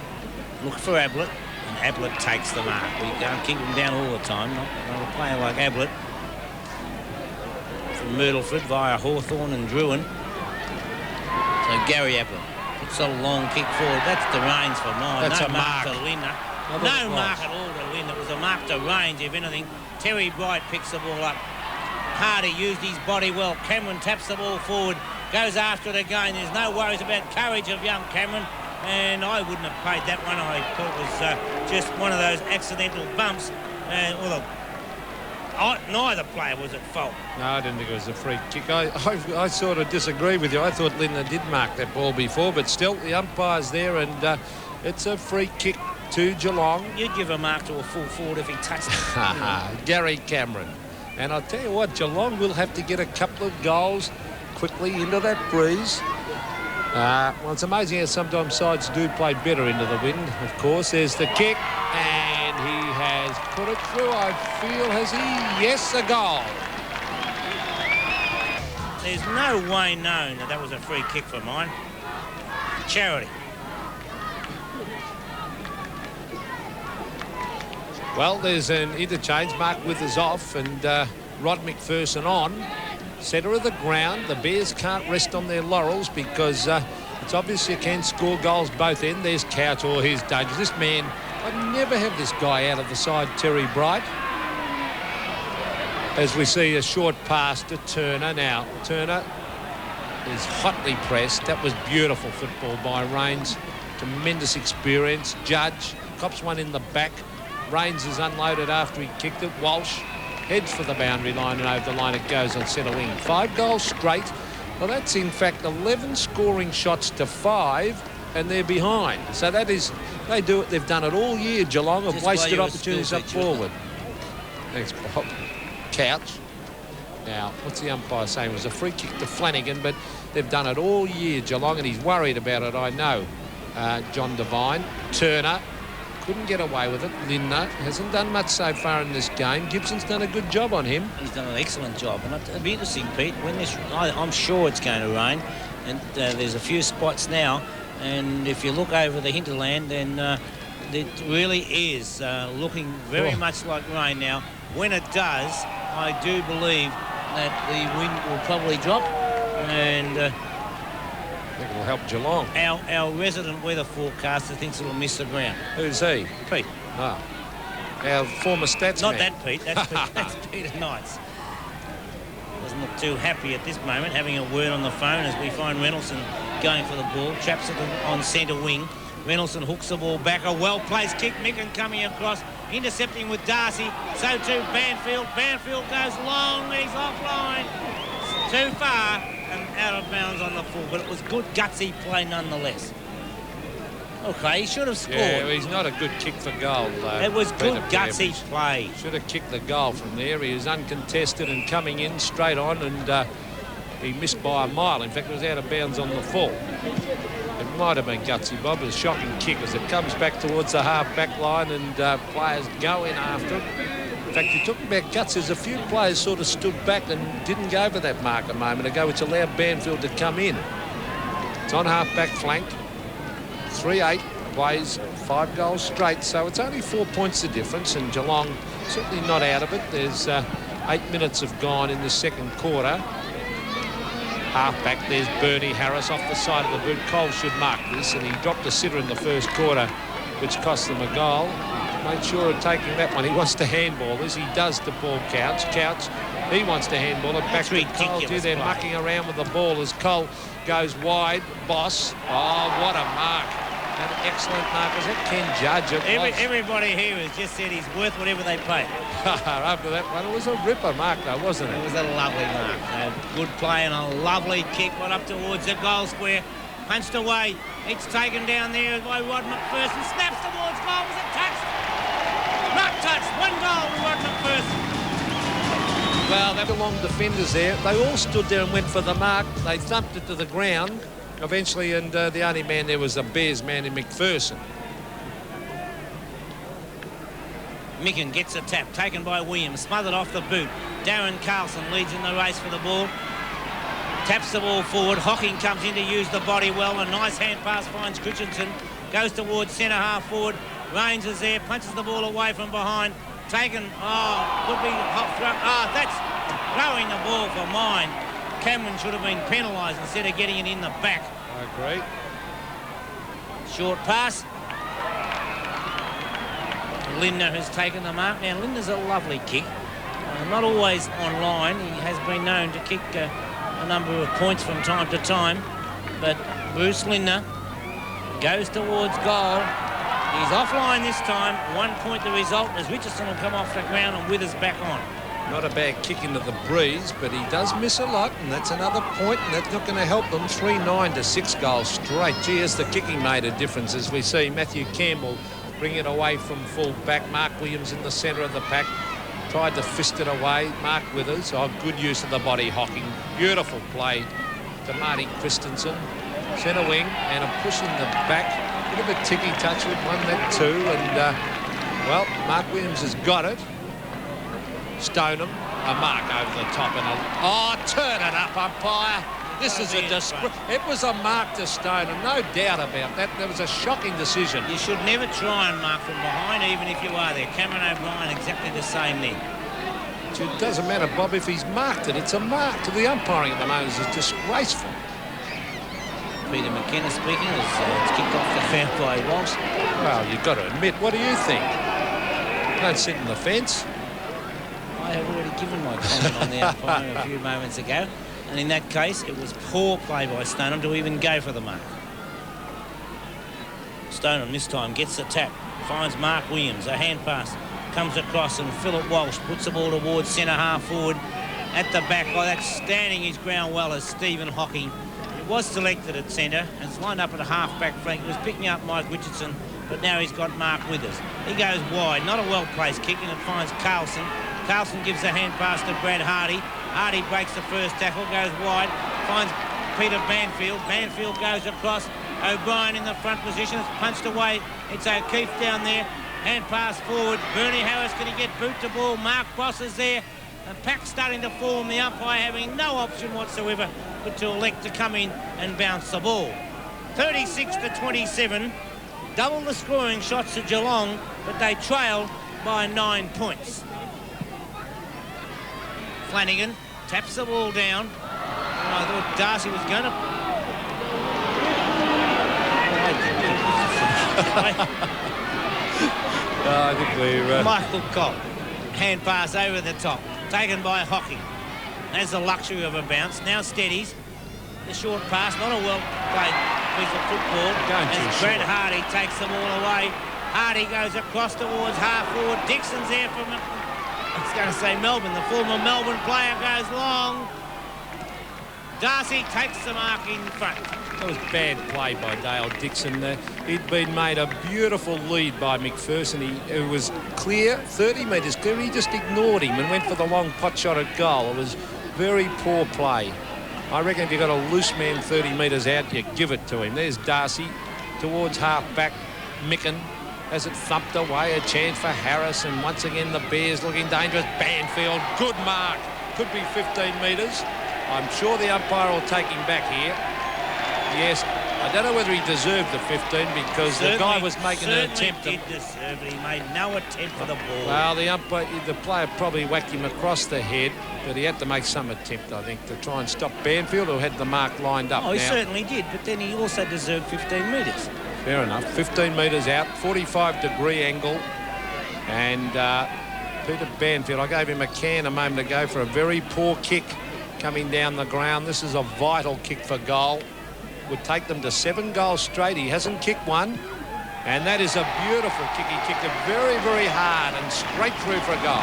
Look for Ablett, and Ablett takes the mark. We can't keep him down all the time. Not a player like Ablett. From Myrtleford via Hawthorn and Druin. So Gary Ablett puts a long kick forward. That's the reins for mine. That's no a mark mark. to Linner. No mark at all to Lynn. It was a mark to range, if anything. Terry Bright picks the ball up. Hardy used his body well. Cameron taps the ball forward, goes after it again. There's no worries about courage of young Cameron, and I wouldn't have paid that one. I thought it was just one of those accidental bumps. Neither player was at fault. No, I didn't think it was a free kick. I sort of disagree with you. I thought Lindner did mark that ball before, but still, the umpire's there, and it's a free kick to Geelong. You'd give a mark to a full forward if he touched it. Gary Cameron. And I'll tell you what, Geelong will have to get a couple of goals quickly into that breeze. Well, it's amazing how sometimes sides do play better into the wind, of course. There's the kick, and he has put it through, I feel, has he? Yes, a goal. There's no way known that was a free kick for mine. Charity. Well, there's an interchange. Mark Withers off and Rod McPherson on. Centre of the ground. The Bears can't rest on their laurels because it's obvious you can score goals both ends. There's Couch. Oh, he's dangerous. This man, I'd never have this guy out of the side, Terry Bright. As we see a short pass to Turner now. Turner is hotly pressed. That was beautiful football by Rains. Tremendous experience. Judge cops one in the back. Rains is unloaded after he kicked it. Walsh heads for the boundary line, and over the line it goes on centre wing. 5 goals straight. Well, that's in fact 11 scoring shots to 5, and they're behind. So that is, they do it. They've done it all year. Geelong have wasted opportunities up forward. Thanks, Bob. Couch. Now, what's the umpire saying? It was a free kick to Flanagan, but they've done it all year, Geelong, and he's worried about it, I know. John Devine. Turner. Couldn't get away with it. Lindner hasn't done much so far in this game. Gibson's done a good job on him. He's done an excellent job. And it'll be interesting, Pete, when this... I'm sure it's going to rain. And there's a few spots now. And if you look over the hinterland, then it really is looking very much like rain now. When it does, I do believe that the wind will probably drop. And... I think it'll help Geelong. Our resident weather forecaster thinks it'll miss the ground. Who's he? Pete. Ah. Our former stats Not man. that Pete. That's Peter Knights. Doesn't look too happy at this moment, having a word on the phone as we find Reynolds going for the ball. Traps it on centre wing. Reynolds hooks the ball back. A well-placed kick. Micken coming across. Intercepting with Darcy. So too Banfield. Banfield goes long. He's offline. It's too far. And out of bounds on the full, but it was good gutsy play nonetheless. Okay, he should have scored. Yeah, he's not a good kick for goal, though. It was good gutsy play. Should have kicked the goal from there. He was uncontested and coming in straight on, and he missed by a mile. In fact, it was out of bounds on the full. It might have been gutsy, Bob. It was a shocking kick as it comes back towards the half-back line, and players go in after it. In fact, you talking about guts. There's a few players sort of stood back and didn't go for that mark a moment ago, which allowed Banfield to come in. It's on half-back flank. 3-8 plays 5 goals straight, so it's only 4 points the difference, and Geelong certainly not out of it. There's 8 minutes have gone in the second quarter. Half-back, there's Bernie Harris off the side of the boot. Cole should mark this, and he dropped a sitter in the first quarter, which cost them a goal. Made sure of taking that one. He wants to handball this. He does to Paul Couch. Couch, he wants to handball it back to Cole too. They're mucking around with the ball as Cole goes wide. Boss. Oh, what a mark. An excellent mark. Is that Ken Judge? Everybody here has just said he's worth whatever they pay. After that one, it was a ripper mark though, wasn't it? It was a lovely mark. A good play and a lovely kick right up towards the goal square. Punched away. It's taken down there by Rod McPherson. Snaps towards goal. Was it touched? Not touched. 1 goal for Rod McPherson. Well, they were long defenders there. They all stood there and went for the mark. They thumped it to the ground eventually, and the only man there was the Bears man in McPherson. Micken gets a tap, taken by Williams, smothered off the boot. Darren Carlson leads in the race for the ball. Taps the ball forward. Hocking comes in to use the body well. A nice hand pass finds Christensen. Goes towards centre half forward. Rains is there, punches the ball away from behind. Taken, could be hot throw. That's throwing the ball for mine. Cameron should have been penalised instead of getting it in the back. I agree. Short pass. Lindner has taken the mark. Now, Lindner's a lovely kick. Not always online. He has been known to kick a number of points from time to time. But Bruce Lindner goes towards goal. He's offline this time. 1 point the result as Richardson will come off the ground and Withers back on. Not a bad kick into the breeze, but he does miss a lot, and that's another point, and that's not going to help them. 3-9 to 6 goals straight. Gee, as the kicking made a difference, as we see Matthew Campbell bring it away from full back. Mark Williams in the centre of the pack. Tried to fist it away. Mark Withers. Oh, good use of the body hocking. Beautiful play to Marty Christensen. Centre wing, and a push in the back. Bit of a ticky touch with one, that two, and, well, Mark Williams has got it. Stoneham, a mark over the top, and turn it up, umpire. This is a it was a mark to Stoneham, no doubt about that. There was a shocking decision. You should never try and mark from behind, even if you are there. Cameron O'Brien exactly the same there. It doesn't matter, Bob, if he's marked it. It's a mark to the umpiring at the moment. It's disgraceful. Peter McKenna speaking as it's kicked off the fair play, Walsh. Well, you've got to admit, what do you think? Don't sit in the fence. I have already given my comment on the umpiring a few moments ago, and in that case it was poor play by Stoneham to even go for the mark. Stoneham this time gets the tap, finds Mark Williams, a hand pass comes across, and Philip Walsh puts the ball towards centre half forward at the back. Oh, that's standing his ground well as Stephen Hocking. It was selected at centre and it's lined up at a half-back flank. He was picking up Mike Richardson, but now he's got Mark Withers. He goes wide, not a well-placed kick, and it finds Carlson. Carlson gives a hand pass to Brad Hardy. Hardy breaks the first tackle, goes wide, finds Peter Banfield. Banfield goes across. O'Brien in the front position. It's punched away. It's O'Keefe down there. Hand pass forward. Bernie Harris, can he get boot to ball? Mark Boss is there. The pack starting to form. The umpire having no option whatsoever but to elect to come in and bounce the ball. 36 to 27. Double the scoring shots to Geelong, but they trailed by 9 points. Flanagan taps the ball down. I thought Darcy was going to... I think we're... Michael Cobb. Hand pass over the top. Taken by Hocking. Has the luxury of a bounce. Now steadies. The short pass. Not a well-played piece of football. As Brad Hardy takes the ball away. Hardy goes across towards half forward. Dixon's there from... I was going to say Melbourne. The former Melbourne player goes long. Darcy takes the mark in front. That was bad play by Dale Dixon. He'd been made a beautiful lead by McPherson. It was clear, 30 metres clear. He just ignored him and went for the long pot shot at goal. It was very poor play. I reckon if you've got a loose man 30 metres out, you give it to him. There's Darcy towards half-back. Micken has it thumped away. A chance for Harris, and once again the Bears looking dangerous. Banfield, good mark. Could be 15 metres. I'm sure the umpire will take him back here. Yes, I don't know whether he deserved the 15 because the guy was making an attempt. He did deserve it. He made no attempt for the ball. Well, the player probably whacked him across the head, but he had to make some attempt, I think, to try and stop Banfield, who had the mark lined up. Oh, he certainly did, but then he also deserved 15 metres. Fair enough. 15 metres out, 45-degree angle, and Peter Banfield, I gave him a can a moment ago for a very poor kick coming down the ground. This is a vital kick for goal. Would take them to 7 goals straight. He hasn't kicked one, and that is a beautiful kick. He kicked it very, very hard and straight through for a goal.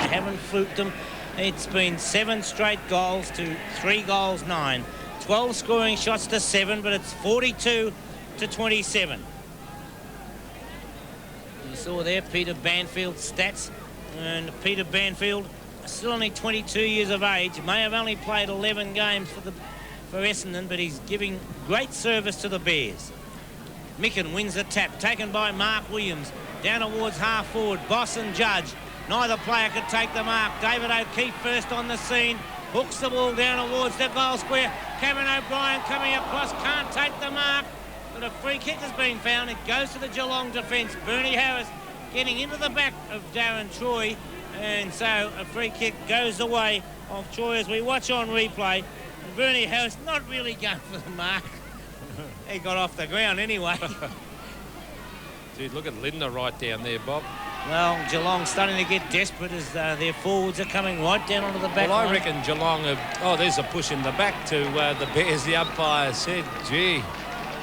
They haven't fluked them. It's been 7 straight goals to 3 goals 9. 12 scoring shots to 7, but it's 42 to 27. You saw there Peter Banfield's stats, and Peter Banfield, still only 22 years of age, may have only played 11 games for Essendon, but he's giving great service to the Bears. Micken wins the tap, taken by Mark Williams. Down towards half forward, Boss and Judge. Neither player could take the mark. David O'Keefe first on the scene. Hooks the ball down towards the goal square. Cameron O'Brien coming across, can't take the mark. But a free kick has been found. It goes to the Geelong defence. Bernie Harris getting into the back of Darren Troy. And so a free kick goes the way of Troy as we watch on replay. And Bernie Harris not really going for the mark. He got off the ground anyway. Dude, look at Lindner right down there, Bob. Well, Geelong starting to get desperate as their forwards are coming right down onto the back Well, I line. reckon Geelong have... Oh, there's a push in the back to the Bears. The umpire said, gee,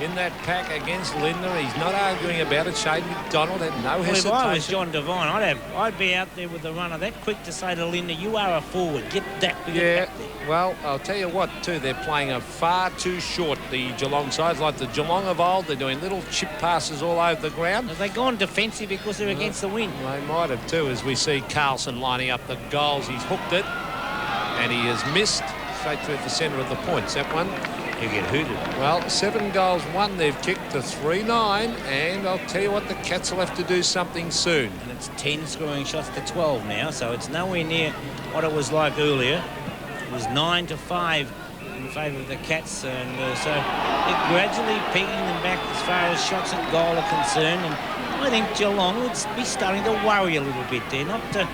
in that pack against Lindner, he's not arguing about it. Shane McDonald had no hesitation. If I was John Devine, I'd be out there with the runner that quick to say to Lindner, you are a forward. Get that back there. Well, I'll tell you what, too, they're playing a far too short, the Geelong side. Like the Geelong of old, they're doing little chip passes all over the ground. Have they gone defensive because they're against the wind? They might have, too, as we see Carlson lining up the goals. He's hooked it, and he has missed straight through the centre of the points. That one... You get hooted. Well, 7 goals, 1 they've kicked to 3-9, and I'll tell you what, the Cats will have to do something soon. And it's 10 scoring shots to 12 now, so it's nowhere near what it was like earlier. It was 9-5 in favour of the Cats, and so they're gradually pegging them back as far as shots at goal are concerned. And I think Geelong would be starting to worry a little bit there, not to,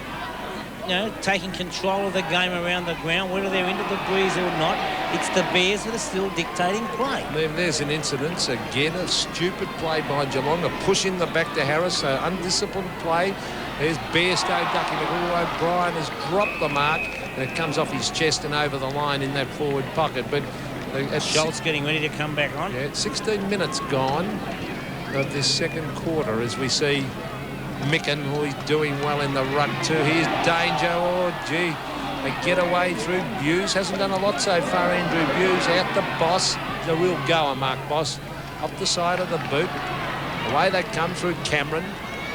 taking control of the game around the ground, whether they're into the breeze or not. It's the Bears that are still dictating play. There's an incident. Again, a stupid play by Geelong. A push in the back to Harris. Undisciplined play. There's Bairstow ducking it. O'Brien has dropped the mark, and it comes off his chest and over the line in that forward pocket. But Schultz getting ready to come back on. Yeah, 16 minutes gone of this second quarter as we see Micken, who is doing well in the ruck too. Here's danger. Oh, gee. They get away through Buse. Hasn't done a lot so far, Andrew Buse. Out the Boss. He's a real goer, Mark Boss. Up the side of the boot. Away they come through Cameron.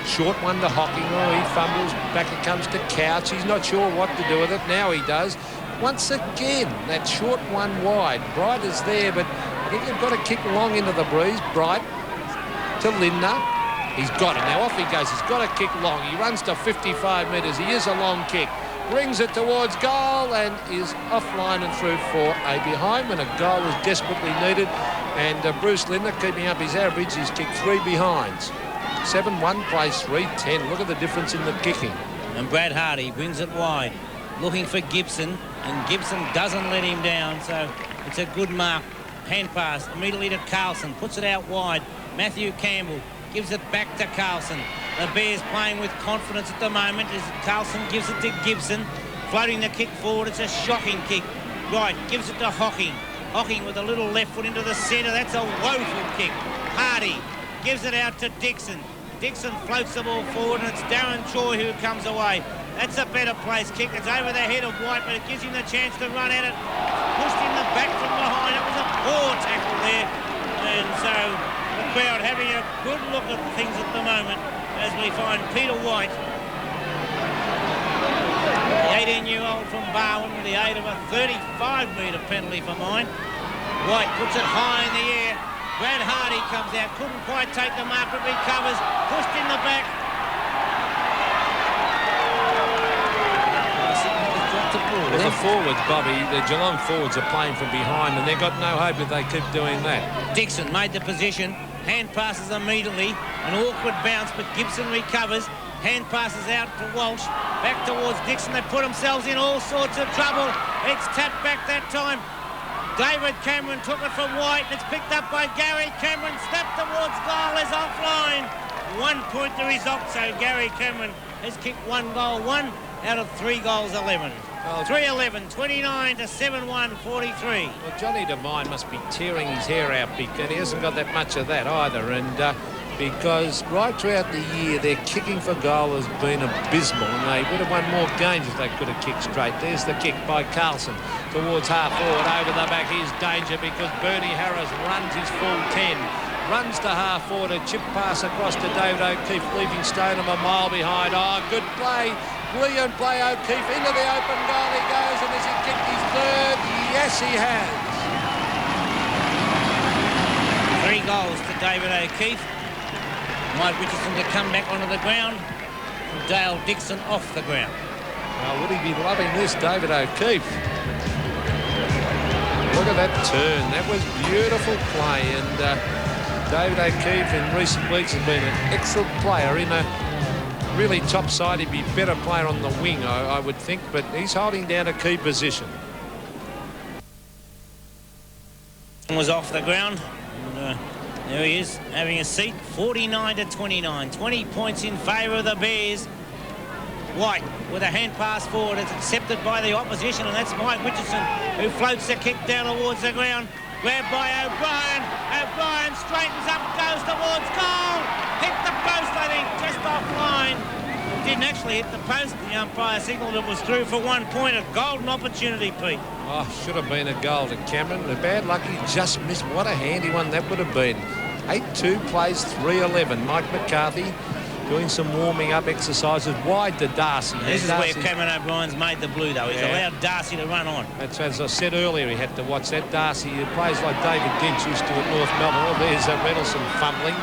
Short one to Hocking. Oh, he fumbles. Back it comes to Couch. He's not sure what to do with it. Now he does. Once again, that short one wide. Bright is there, but I think you've got to kick long into the breeze. Bright to Lindner. He's got it. Now off he goes. He's got to kick long. He runs to 55 metres. He is a long kick. Brings it towards goal and is offline and through for a behind when a goal was desperately needed. And Bruce Lindner keeping up his average. He's kicked 3 behinds. 7-1 plays 3-10. Look at the difference in the kicking. And Brad Hardy brings it wide, looking for Gibson, and Gibson doesn't let him down, so it's a good mark. Hand pass immediately to Carlson, puts it out wide. Matthew Campbell gives it back to Carlson. The Bears playing with confidence at the moment as Carlson gives it to Gibson, floating the kick forward. It's a shocking kick. Right, gives it to Hocking. Hocking with a little left foot into the centre. That's a woeful kick. Hardy gives it out to Dixon. Dixon floats the ball forward, and it's Darren Choi who comes away. That's a better place kick. It's over the head of White, but it gives him the chance to run at it. Pushed in the back from behind. It was a poor tackle there. And so the crowd having a good look at things at the moment as we find Peter White, the 18-year-old from Barwon, with the aid of a 35-metre penalty for mine. White puts it high in the air. Brad Hardy comes out, couldn't quite take the mark, but recovers, pushed in the back. Well, the forwards, Bobby, the Geelong forwards are playing from behind, and they've got no hope if they keep doing that. Dixon made the position, hand passes immediately, an awkward bounce, but Gibson recovers. Hand passes out to Walsh, back towards Dixon. They put themselves in all sorts of trouble. It's tapped back that time. David Cameron took it from White. It's picked up by Gary Cameron. Snapped towards goal, is offline. 1 point the result, so Gary Cameron has kicked 1 goal, 1 out of 3 goals, 11. 3-11, 29 to 7-1, 43. Well, Johnny Devine must be tearing his hair out because he hasn't got that much of that either. And because right throughout the year, their kicking for goal has been abysmal, and they would have won more games if they could have kicked straight. There's the kick by Carlson towards half forward. Over the back, here's danger because Bernie Harris runs his full 10. Runs to half forward, a chip pass across to David O'Keefe, leaving Stoneham a mile behind. Oh, good play. Brilliant play, O'Keefe. Into the open goal he goes, and has he kicked his third? Yes, he has. 3 goals to David O'Keefe. Mike Richardson to come back onto the ground. And Dale Dixon off the ground. Well, would he be loving this, David O'Keefe? Look at that turn. That was beautiful play. And David O'Keefe in recent weeks has been an excellent player in a really top side. He'd be a better player on the wing, I would think, but he's holding down a key position. Was off the ground. And, There he is, having a seat. 49-29. 20 points in favour of the Bears. White with a hand pass forward. It's accepted by the opposition, and that's Mike Richardson, who floats the kick down towards the ground. Grabbed by O'Brien. O'Brien straightens up, goes towards goal. Hit the post, I think, just offline. Didn't actually hit the post. The umpire signalled it was through for 1 point. A golden opportunity, Pete. Oh, should have been a goal to Cameron. The bad luck, he just missed. What a handy one that would have been. 8-2 plays 3-11. Mike McCarthy doing some warming up exercises wide to Darcy. This is where Cameron O'Brien's made the blue, though. He's allowed Darcy to run on. That's, as I said earlier, he had to watch that. Darcy, who plays like David Dinch used to at North Melbourne. Oh, there's Reynolds fumbling.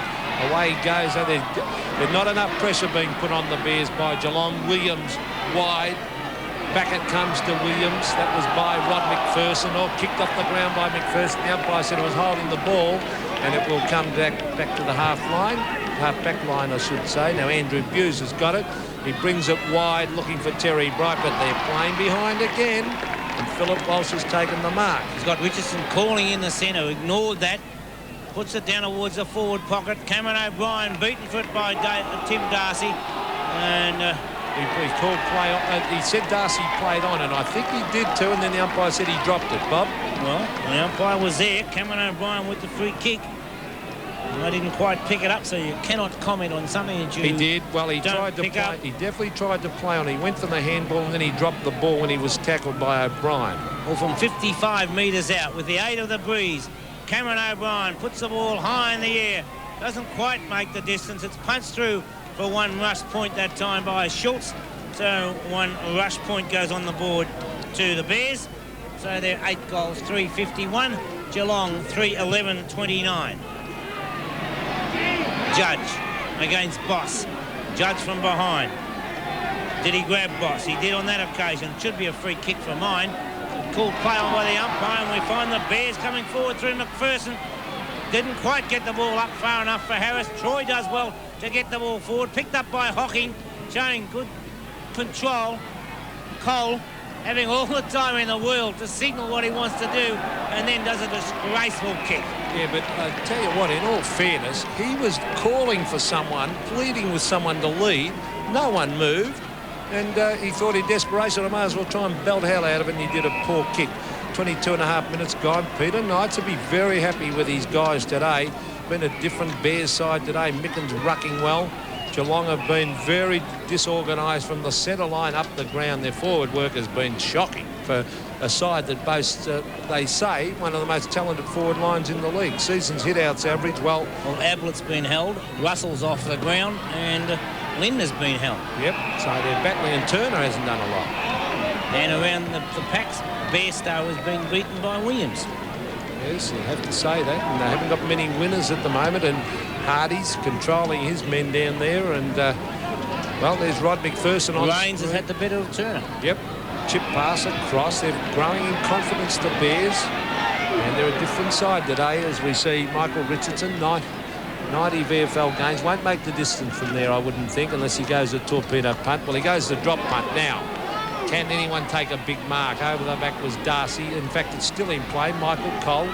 Away he goes. Oh, there's not enough pressure being put on the Bears by Geelong. Williams wide. Back it comes to Williams. That was by Rod McPherson. Oh, kicked off the ground by McPherson. The umpire said it was holding the ball, and it will come back to the half-back line, I should say. Now Andrew Buse has got it. He brings it wide, looking for Terry Bright, but they're playing behind again, and Philip Walsh has taken the mark. He's got Richardson calling in the centre. Ignored that. Puts it down towards the forward pocket. Cameron O'Brien beaten for it by Tim Darcy, and he called play on. He said Darcy played on, and I think he did too, and then the umpire said he dropped it. Bob? Well, the umpire was there. Cameron O'Brien with the free kick. I didn't quite pick it up, so you cannot comment on something that you He did. Well, he tried to play. He definitely tried to play on. He went for the handball, and then he dropped the ball when he was tackled by O'Brien. Well, from 55 metres out, with the aid of the breeze, Cameron O'Brien puts the ball high in the air. Doesn't quite make the distance. It's punched through for one rush point that time by Schultz. So one rush point goes on the board to the Bears. So they're 8 goals, 351. Geelong, 3-11-29. Judge against Boss. Judge from behind. Did he grab Boss? He did on that occasion. It should be a free kick for mine. Called play on by the umpire, and we find the Bears coming forward through McPherson. Didn't quite get the ball up far enough for Harris. Troy does well to get the ball forward. Picked up by Hocking, showing good control. Cole having all the time in the world to signal what he wants to do, and then does a disgraceful kick. Yeah, but I tell you what, in all fairness, he was calling for someone, pleading with someone to lead. No one moved. And he thought in desperation, I might as well try and belt hell out of it, and he did a poor kick. 22.5 minutes gone. Peter Knights will be very happy with his guys today. Been a different Bears side today. Micken's rucking well. Geelong have been very disorganised from the centre line up the ground. Their forward work has been shocking for a side that boasts, they say, one of the most talented forward lines in the league. Season's hit-outs average, well, Ablett's been held. Russell's off the ground, and Linda's been held. Yep, so they're battling, and Turner hasn't done a lot. And around the packs, Bairstow has been beaten by Williams. Yes, you have to say that. And they haven't got many winners at the moment, and Hardy's controlling his men down there. And, well, there's Rod McPherson on. Rains has had the better of Turner. Yep, chip pass across. They're growing in confidence, the Bears. And they're a different side today, as we see Michael Richardson, 90 VFL games. Won't make the distance from there, I wouldn't think, unless he goes to torpedo punt. Well, he goes to drop punt now. Can anyone take a big mark? Over the back was Darcy. In fact, it's still in play. Michael Cole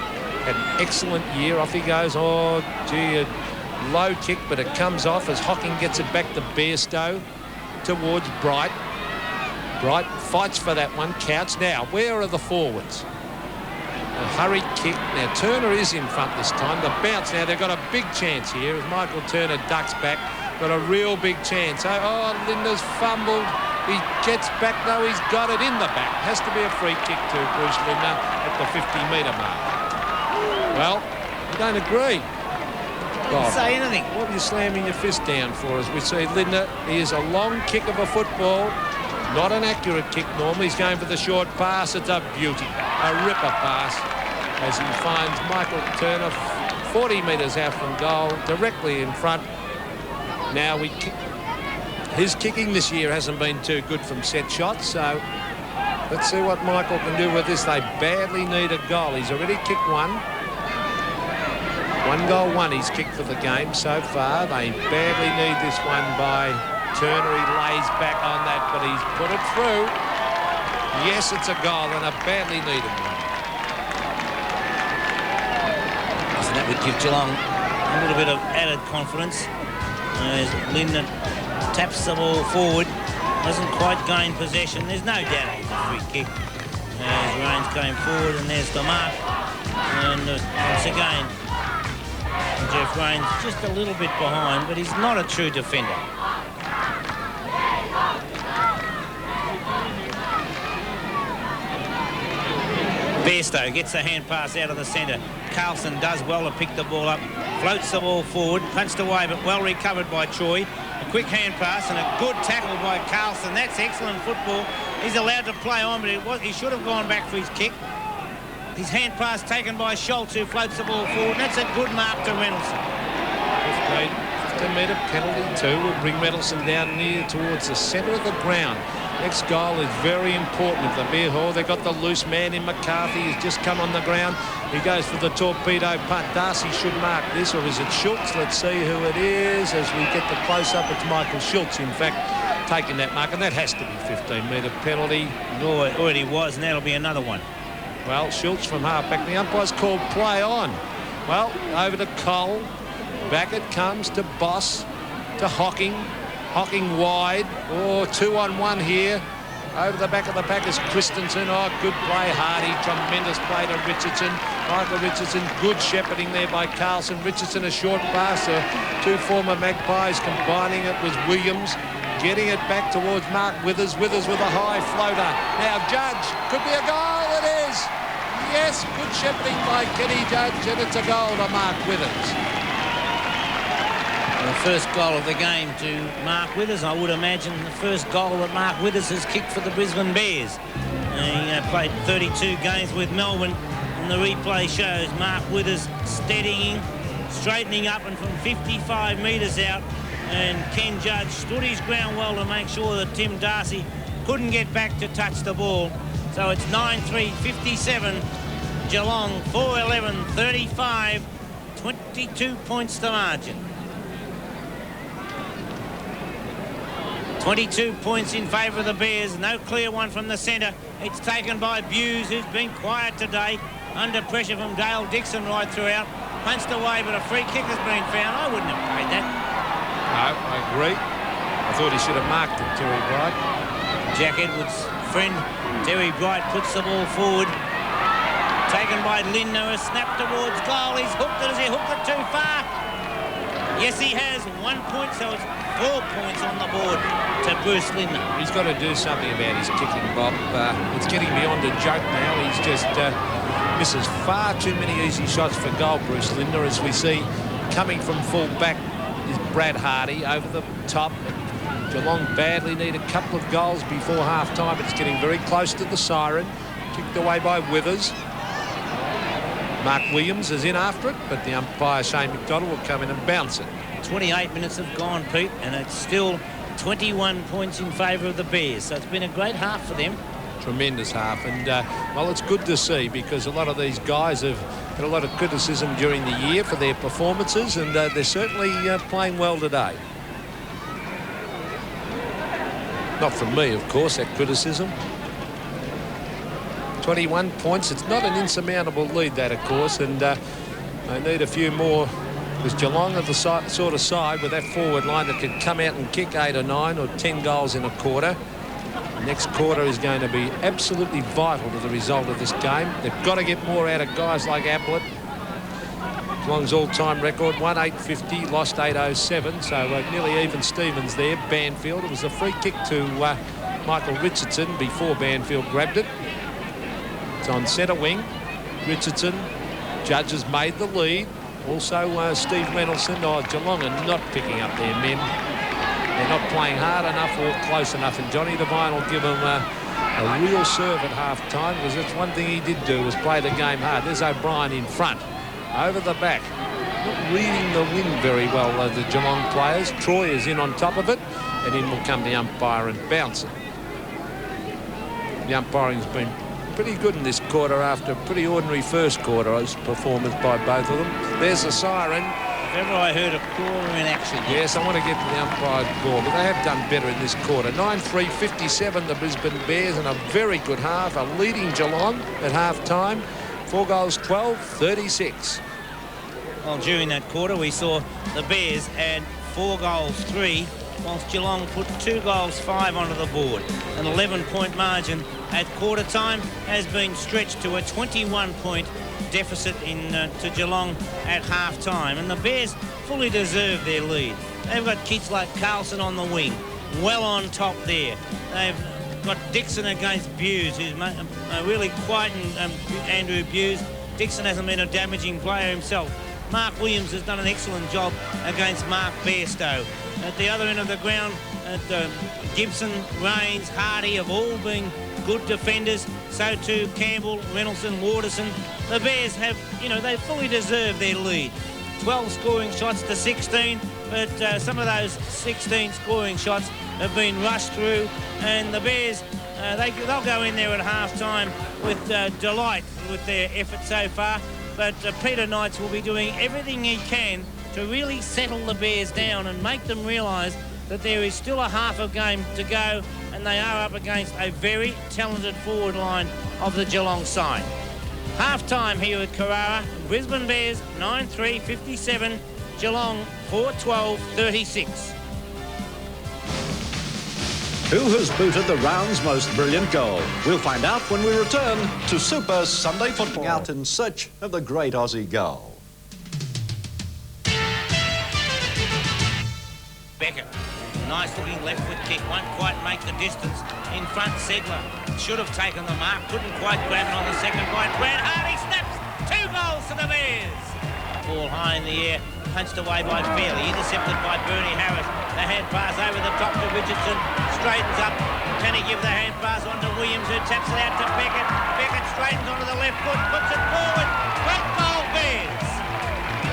had an excellent year. Off he goes. Oh, gee, a low kick, but it comes off as Hocking gets it back to Bairstow towards Bright. Bright fights for that one. Counts. Now, where are the forwards? A hurried kick. Now, Turner is in front this time. The bounce. Now, they've got a big chance here as Michael Turner ducks back. Got a real big chance. Oh, Linda's fumbled. He gets back, though. He's got it in the back. Has to be a free kick to Bruce Linda at the 50-metre mark. Well, you don't agree. Didn't say anything. What are you slamming your fist down for? As we see Linda, he is a long kick of a football. Not an accurate kick normally. He's going for the short pass. It's a beauty. A ripper pass as he finds Michael Turner 40 metres out from goal, directly in front. Now we kick. His kicking this year hasn't been too good from set shots, so let's see what Michael can do with this. They badly need a goal. He's already kicked one. 1 goal, 1 he's kicked for the game so far. They badly need this one by Turner. He lays back on that, but he's put it through. Yes, it's a goal and a badly needed one. So that would give Geelong a little bit of added confidence. As Linder taps the ball forward, doesn't quite gain possession. There's no doubt it's a free kick. As Rains came forward, and there's the mark. And once again, Jeff Rains just a little bit behind, but he's not a true defender. Bairstow gets a hand pass out of the centre. Carlson does well to pick the ball up, floats the ball forward, punched away, but well recovered by Troy. A quick hand pass and a good tackle by Carlson. That's excellent football. He's allowed to play on, but he should have gone back for his kick. His hand pass taken by Schultz, who floats the ball forward. That's a good mark to Reynolds. 15-metre penalty too will bring Reynolds down near towards the centre of the ground. Next goal is very important. If the Bear Hall, they've got the loose man in McCarthy. He's just come on the ground. He goes for the torpedo punt. Darcy should mark this, or is it Schultz? Let's see who it is. As we get the close-up, it's Michael Schultz, in fact, taking that mark, and that has to be 15-metre penalty. No, it already was, and that'll be another one. Well, Schultz from half-back. The umpire's called play on. Well, over to Cole. Back it comes to Boss, to Hocking. Hocking wide. Oh, 2-on-1 here. Over the back of the pack is Christensen. Oh, good play, Hardy. Tremendous play to Richardson. Michael Richardson, good shepherding there by Carlson. Richardson, a short pass. Two former Magpies combining it with Williams. Getting it back towards Mark Withers. Withers with a high floater. Now, Judge, could be a goal. It is. Yes, good shepherding by Kenny Judge, and it's a goal to Mark Withers. The first goal of the game to Mark Withers. I would imagine the first goal that Mark Withers has kicked for the Brisbane Bears. He played 32 games with Melbourne, and the replay shows Mark Withers steadying, straightening up, and from 55 metres out, and Ken Judge stood his ground well to make sure that Tim Darcy couldn't get back to touch the ball. So it's 9-3-57. Geelong 4-11-35. 22 points to margin. 22 points in favour of the Bears. No clear one from the centre. It's taken by Buse, who's been quiet today. Under pressure from Dale Dixon right throughout. Punched away, but a free kick has been found. I wouldn't have paid that. No, I agree. I thought he should have marked it, Terry Bright. Jack Edwards' friend, Terry Bright, puts the ball forward. Taken by Lindner, a snap towards goal. He's hooked it. Has he hooked it too far? Yes, he has. 1 point, so it's 4 points on the board to Bruce Lindner. He's got to do something about his kicking, Bob. It's getting beyond a joke now. He's just misses far too many easy shots for goal, Bruce Lindner, as we see coming from full back is Brad Hardy over the top. Geelong badly need a couple of goals before half-time, but it's getting very close to the siren. Kicked away by Withers. Mark Williams is in after it, but the umpire, Shane McDonald, will come in and bounce it. 28 minutes have gone, Pete, and it's still 21 points in favour of the Bears. So it's been a great half for them. Tremendous half, and well, it's good to see, because a lot of these guys have had a lot of criticism during the year for their performances, and they're certainly playing well today. Not from me, of course, that criticism. 21 points. It's not an insurmountable lead, that, of course, and they need a few more, because Geelong are the sort of side with that forward line that could come out and kick 8 or 9 or 10 goals in a quarter. The next quarter is going to be absolutely vital to the result of this game. They've got to get more out of guys like Ablett. Geelong's all-time record, 1-8-50, lost 8-07, so nearly even Stevens there. Banfield, it was a free kick to Michael Richardson before Banfield grabbed it. It's on centre wing. Richardson, Judge has made the lead. Also Steve Reynolson. Oh, Geelong are not picking up their men. They're not playing hard enough or close enough, and Johnny Devine will give them a real serve at half-time, because that's one thing he did do, was play the game hard. There's O'Brien in front. Over the back. Not reading the wind very well, the Geelong players. Troy is in on top of it, and in will come the umpire and bounce it. The umpiring's been pretty good in this quarter after a pretty ordinary first quarter performance by both of them. There's a siren. If ever I heard a caller in action. Yes, I want to get to the umpire's call, but they have done better in this quarter. 9-3-57, the Brisbane Bears, and a very good half. A leading Geelong at half-time. 4 goals, 12-36. Well, during that quarter, we saw the Bears add 4 goals, 3, whilst Geelong put 2 goals, 5 onto the board. An 11-point margin at quarter time has been stretched to a 21-point deficit to Geelong at half time, and the Bears fully deserve their lead. They've got kids like Carlson on the wing, well on top there. They've got Dixon against Buse, who's really quietened Andrew Buse. Dixon hasn't been a damaging player himself. Mark Williams has done an excellent job against Mark Bairstow. At the other end of the ground, Gibson, Rains, Hardy have all been good defenders. So too Campbell, Reynolds-son, Waterson. The Bears have, they fully deserve their lead. 12 scoring shots to 16, but some of those 16 scoring shots have been rushed through, and the Bears, they'll go in there at half-time with delight with their effort so far, but Peter Knights will be doing everything he can to really settle the Bears down and make them realise that there is still a half a game to go, and they are up against a very talented forward line of the Geelong side. Half-time here at Carrara. Brisbane Bears 9-3-57. Geelong 4-12-36. Who has booted the round's most brilliant goal? We'll find out when we return to Super Sunday Football. Out in search of the great Aussie goal. Beckett, nice looking left foot kick, won't quite make the distance. In front, Segler should have taken the mark, couldn't quite grab it on the second bite. Brad Hardy snaps, 2 goals to the Bears. Ball high in the air, punched away by Fairley, intercepted by Bernie Harris. The hand pass over the top to Richardson, straightens up. Can he give the hand pass on to Williams, who taps it out to Beckett. Beckett straightens onto the left foot, puts it forward. Great goal, Bears.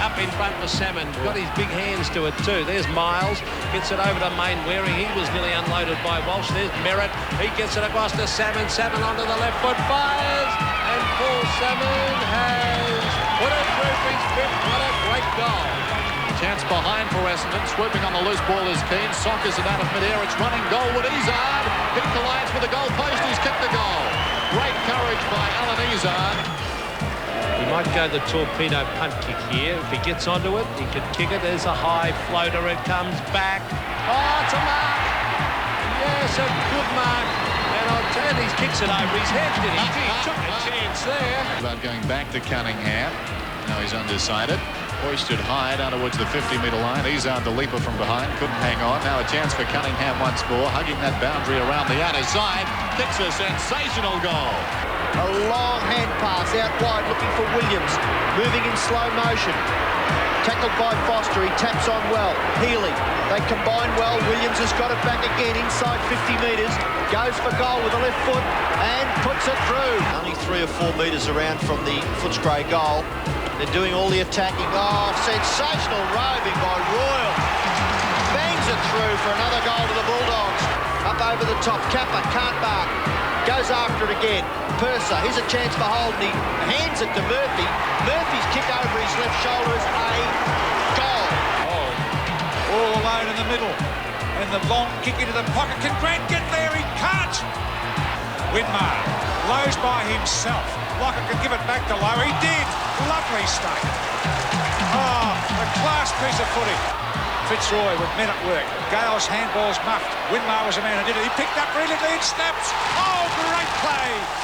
Up in front for Salmon, got his big hands to it too. There's Miles, gets it over to Main Waring. He was nearly unloaded by Walsh. There's Merritt, he gets it across to Salmon. Salmon onto the left foot, fires, and Paul Salmon has put it through for his 5th. What a great goal. Chance behind for Essendon, swooping on the loose ball is Keane. Sockers it out of mid-air, it's running goal with Izzard. Hit the lines with the goal post, he's kicked the goal. Great courage by Alan Izzard. He might go the torpedo punt kick here. If he gets onto it, he could kick it. There's a high floater. It comes back. Oh, it's a mark. Yes, a good mark. And I'll tell you, he kicks it over his head, did he? He took a chance there. About going back to Cunningham. Now he's undecided. Hoisted high down towards the 50-metre line. Izzard, the leaper from behind, couldn't hang on. Now a chance for Cunningham once more, hugging that boundary around the outer side. Kicks a sensational goal. A long hand pass out wide, looking for Williams. Moving in slow motion. Tackled by Foster, he taps on well. Healy, they combine well. Williams has got it back again inside 50 metres. Goes for goal with the left foot and puts it through. Only 3 or 4 metres around from the Footscray goal. They're doing all the attacking. Oh, sensational roving by Royal. Bangs it through for another goal to the Bulldogs. Up over the top, Kappa can't mark. Goes after it again. Purser, here's a chance for Holden. He hands it to Murphy. Murphy's kick over his left shoulder is a goal. Oh, all alone in the middle. And the long kick into the pocket. Can Grant get there? He can't. Whitmar, Lowe's by himself. Lockett can give it back to Lowe. He did. Lovely stuff. Oh, a class piece of footy. Fitzroy with men at work. Gale's handball's muffed. Whitmar was the man who did it. He picked up brilliantly and snaps. Oh, great play.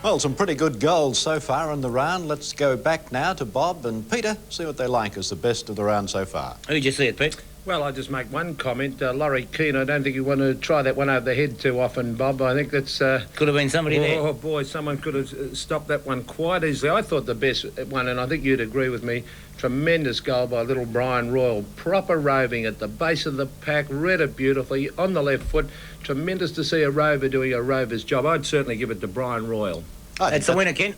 Well, some pretty good goals so far in the round. Let's go back now to Bob and Peter, see what they like as the best of the round so far. Who did you see it, Pete? Well, I'll just make one comment. Laurie Keane, I don't think you want to try that one over the head too often, Bob. I think that's... Could have been somebody there. Oh, boy, someone could have stopped that one quite easily. I thought the best one, and I think you'd agree with me, tremendous goal by little Brian Royal. Proper roving at the base of the pack, read it beautifully, on the left foot. Tremendous to see a rover doing a rover's job. I'd certainly give it to Brian Royal. That's the winner, Ken.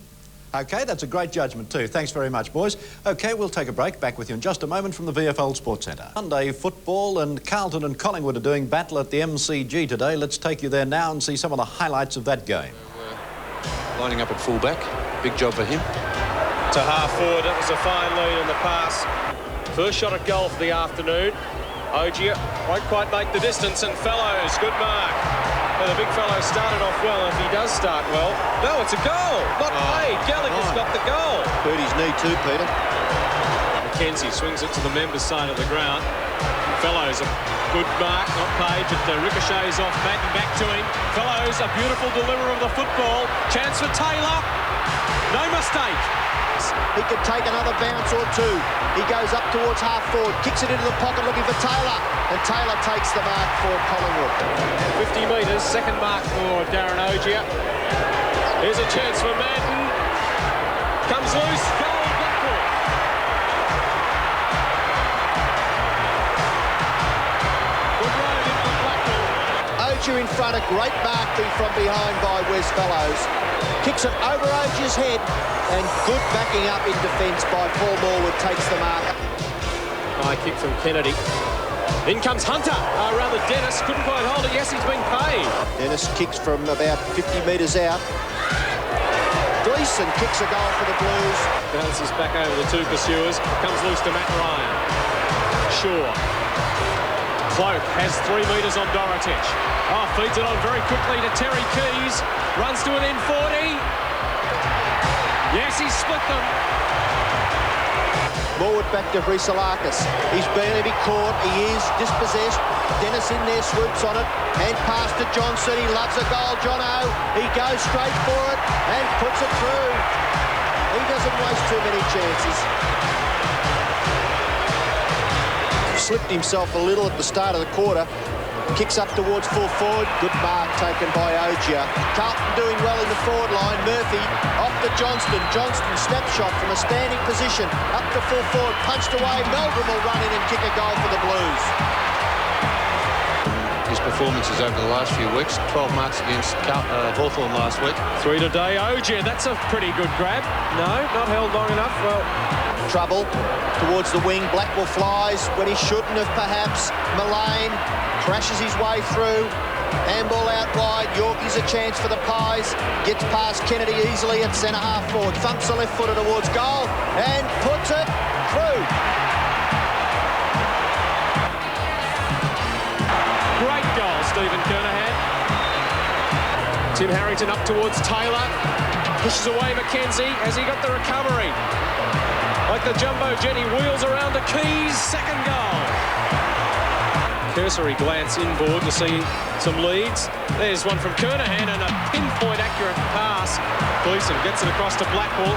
OK, that's a great judgment too. Thanks very much, boys. OK, we'll take a break. Back with you in just a moment from the VFL Sports Centre. Sunday football, and Carlton and Collingwood are doing battle at the MCG today. Let's take you there now and see some of the highlights of that game. Lining up at fullback. Big job for him. To half forward, that was a fine lead in the pass. First shot at goal for the afternoon. Ogier won't quite make the distance, and Fellows, good mark. The big fellow started off well, and if he does start well... No, it's a goal! Not played. Gallagher's got the goal. Hurt his knee too, Peter. Mackenzie swings it to the members' side of the ground. Fellows, a good mark, not paid, but ricochets off Madden back to him. Fellows, a beautiful deliverer of the football. Chance for Taylor. No mistake. He could take another bounce or two. He goes up towards half forward, kicks it into the pocket looking for Taylor, and Taylor takes the mark for Collingwood. 50 metres, second mark for Darren Ogier. Here's a chance for Madden. Comes loose, goal, Blackpool. Good run in for Blackpool. Ogier in front, a great marking from behind by Wes Fellows. Kicks it over Ogier's head, and good backing up in defence by Paul Morwood takes the mark. High kick from Kennedy. In comes Hunter, rather Dennis, couldn't quite hold it. Yes, he's been paid. Dennis kicks from about 50 metres out. Gleeson kicks a goal for the Blues. Bounces back over the two pursuers. Comes loose to Matt Ryan. Shaw. Cloak has 3 metres on Dorotich. Oh, feeds it on very quickly to Terry Keys. Runs to within 40. Yes, he's split them. Morwood back to Hrisalakis. He's barely be caught. He is dispossessed. Dennis in there, swoops on it. Hand pass to Johnson. He loves a goal, Jono. He goes straight for it and puts it through. He doesn't waste too many chances. Slipped himself a little at the start of the quarter. Kicks up towards full forward. Good mark taken by Ogier. Carlton doing well in the forward line. Murphy off to Johnston. Johnston snapshot from a standing position. Up to full forward. Punched away. Meldrum will run in and kick a goal for the Blues. His performances over the last few weeks. 12 marks against Hawthorn last week. 3 today. Ogier, that's a pretty good grab. No, not held long enough. Well, trouble towards the wing. Blackwell flies when he shouldn't have perhaps. Mullane crashes his way through. Handball out wide. Yorkie's a chance for the Pies. Gets past Kennedy easily at centre half forward. Thumps the left footer towards goal and puts it through. Great goal, Stephen Kernahan. Tim Harrington up towards Taylor. Pushes away Mackenzie. Has he got the recovery? Like the jumbo jet, he wheels around to Keys. Second goal. Cursory glance inboard to see some leads. There's one from Kernahan and a pinpoint accurate pass. Gleeson gets it across to Blackwell.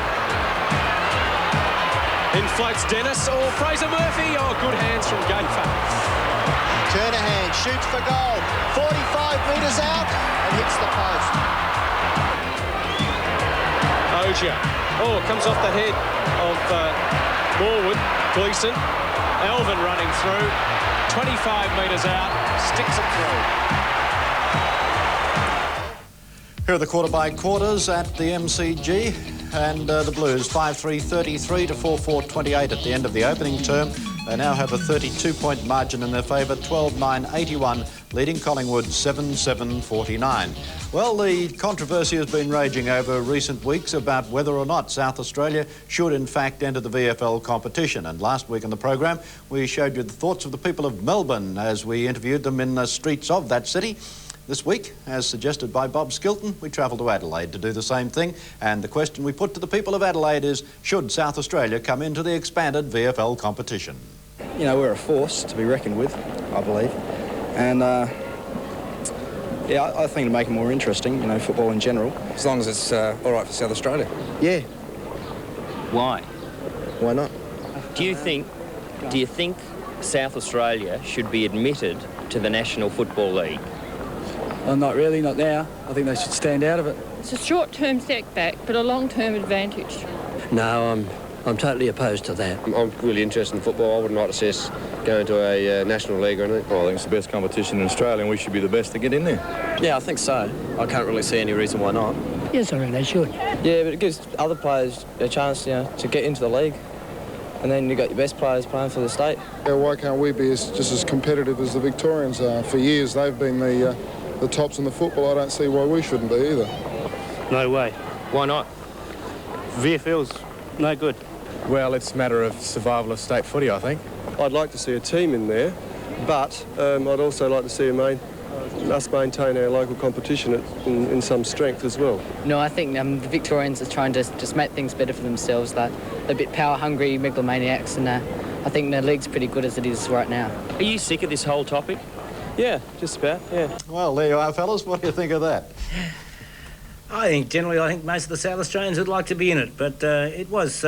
In floats Dennis or Fraser Murphy. Oh, good hands from Gafer. Kernahan shoots for goal. 45 metres out and hits the post. Ogier. Oh, comes off the head of Morwood. Gleeson. Alvin running through. 25 metres out. Sticks it through. Here are the quarter-by-quarters at the MCG, and the Blues 5-3-33 to 4-4-28 at the end of the opening term. They now have a 32-point margin in their favour, 12-9-81, leading Collingwood 7-7-49. Well, the controversy has been raging over recent weeks about whether or not South Australia should in fact enter the VFL competition. And last week on the program, we showed you the thoughts of the people of Melbourne as we interviewed them in the streets of that city. This week, as suggested by Bob Skilton, we travel to Adelaide to do the same thing. And the question we put to the people of Adelaide is, should South Australia come into the expanded VFL competition? You know, we're a force to be reckoned with, I believe. And, yeah, I think it'll make it more interesting, you know, football in general. As long as it's all right for South Australia. Yeah. Why? Why not? Do you think South Australia should be admitted to the National Football League? Well, not really, not now. I think they should stand out of it. It's a short-term setback, but a long-term advantage. No, I'm totally opposed to that. I'm really interested in football. I wouldn't like to see us go into a national league or anything. Well, I think it's the best competition in Australia and we should be the best to get in there. Yeah, I think so. I can't really see any reason why not. Yes, I think they should. Yeah, but it gives other players a chance, you know, to get into the league. And then you've got your best players playing for the state. Yeah, why can't we be just as competitive as the Victorians are? For years, they've been the tops in the football. I don't see why we shouldn't be either. No way. Why not? VFL's no good. Well, it's a matter of survival of state footy, I think. I'd like to see a team in there, but I'd also like to see a us maintain our local competition in some strength as well. No, I think the Victorians are trying to just make things better for themselves. Like, they're a bit power-hungry megalomaniacs, and I think the league's pretty good as it is right now. Are you sick of this whole topic? Yeah, just about, yeah. Well, there you are, fellas. What do you think of that? I think most of the South Australians would like to be in it, but it was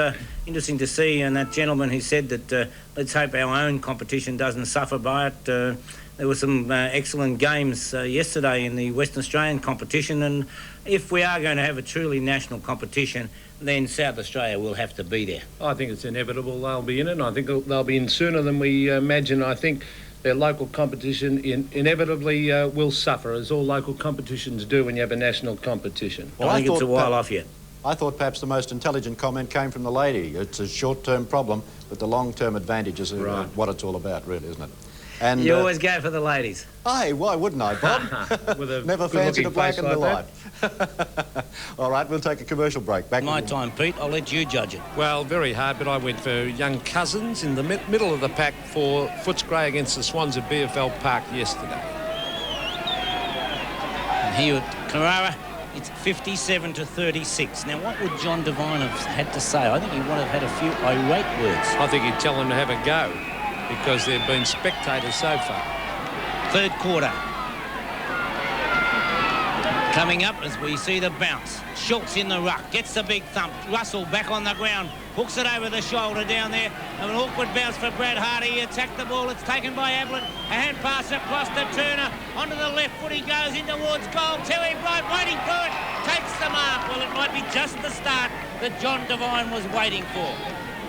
interesting to see, and that gentleman who said that let's hope our own competition doesn't suffer by it. There were some excellent games yesterday in the Western Australian competition, and if we are going to have a truly national competition, then South Australia will have to be there. I think it's inevitable they'll be in it, and I think they'll be in sooner than we imagine. I think their local competition inevitably will suffer, as all local competitions do when you have a national competition. Well, I think it's a while off yet. I thought perhaps the most intelligent comment came from the lady. It's a short-term problem, but the long-term advantages are what it's all about, really, isn't it? And you always go for the ladies. Aye, why wouldn't I, Bob? With a Never fancied a bloke in the like life. All right, we'll take a commercial break. Back My time, Pete. I'll let you judge it. Well, very hard, but I went for young Cousins in the middle of the pack for Footscray against the Swans at VFL Park yesterday. And here at Carrara, it's 57-36. Now, what would John Devine have had to say? I think he would have had a few irate words. I think he'd tell them to have a go, because they've been spectators so far. Third quarter. Coming up as we see the bounce. Schultz in the ruck, gets the big thump. Russell back on the ground, hooks it over the shoulder down there. An awkward bounce for Brad Hardy. He attacked the ball. It's taken by Ablett. A hand pass across to Turner. Onto the left foot he goes in towards goal. Terry Bright waiting for it. Takes the mark. Well, it might be just the start that John Devine was waiting for.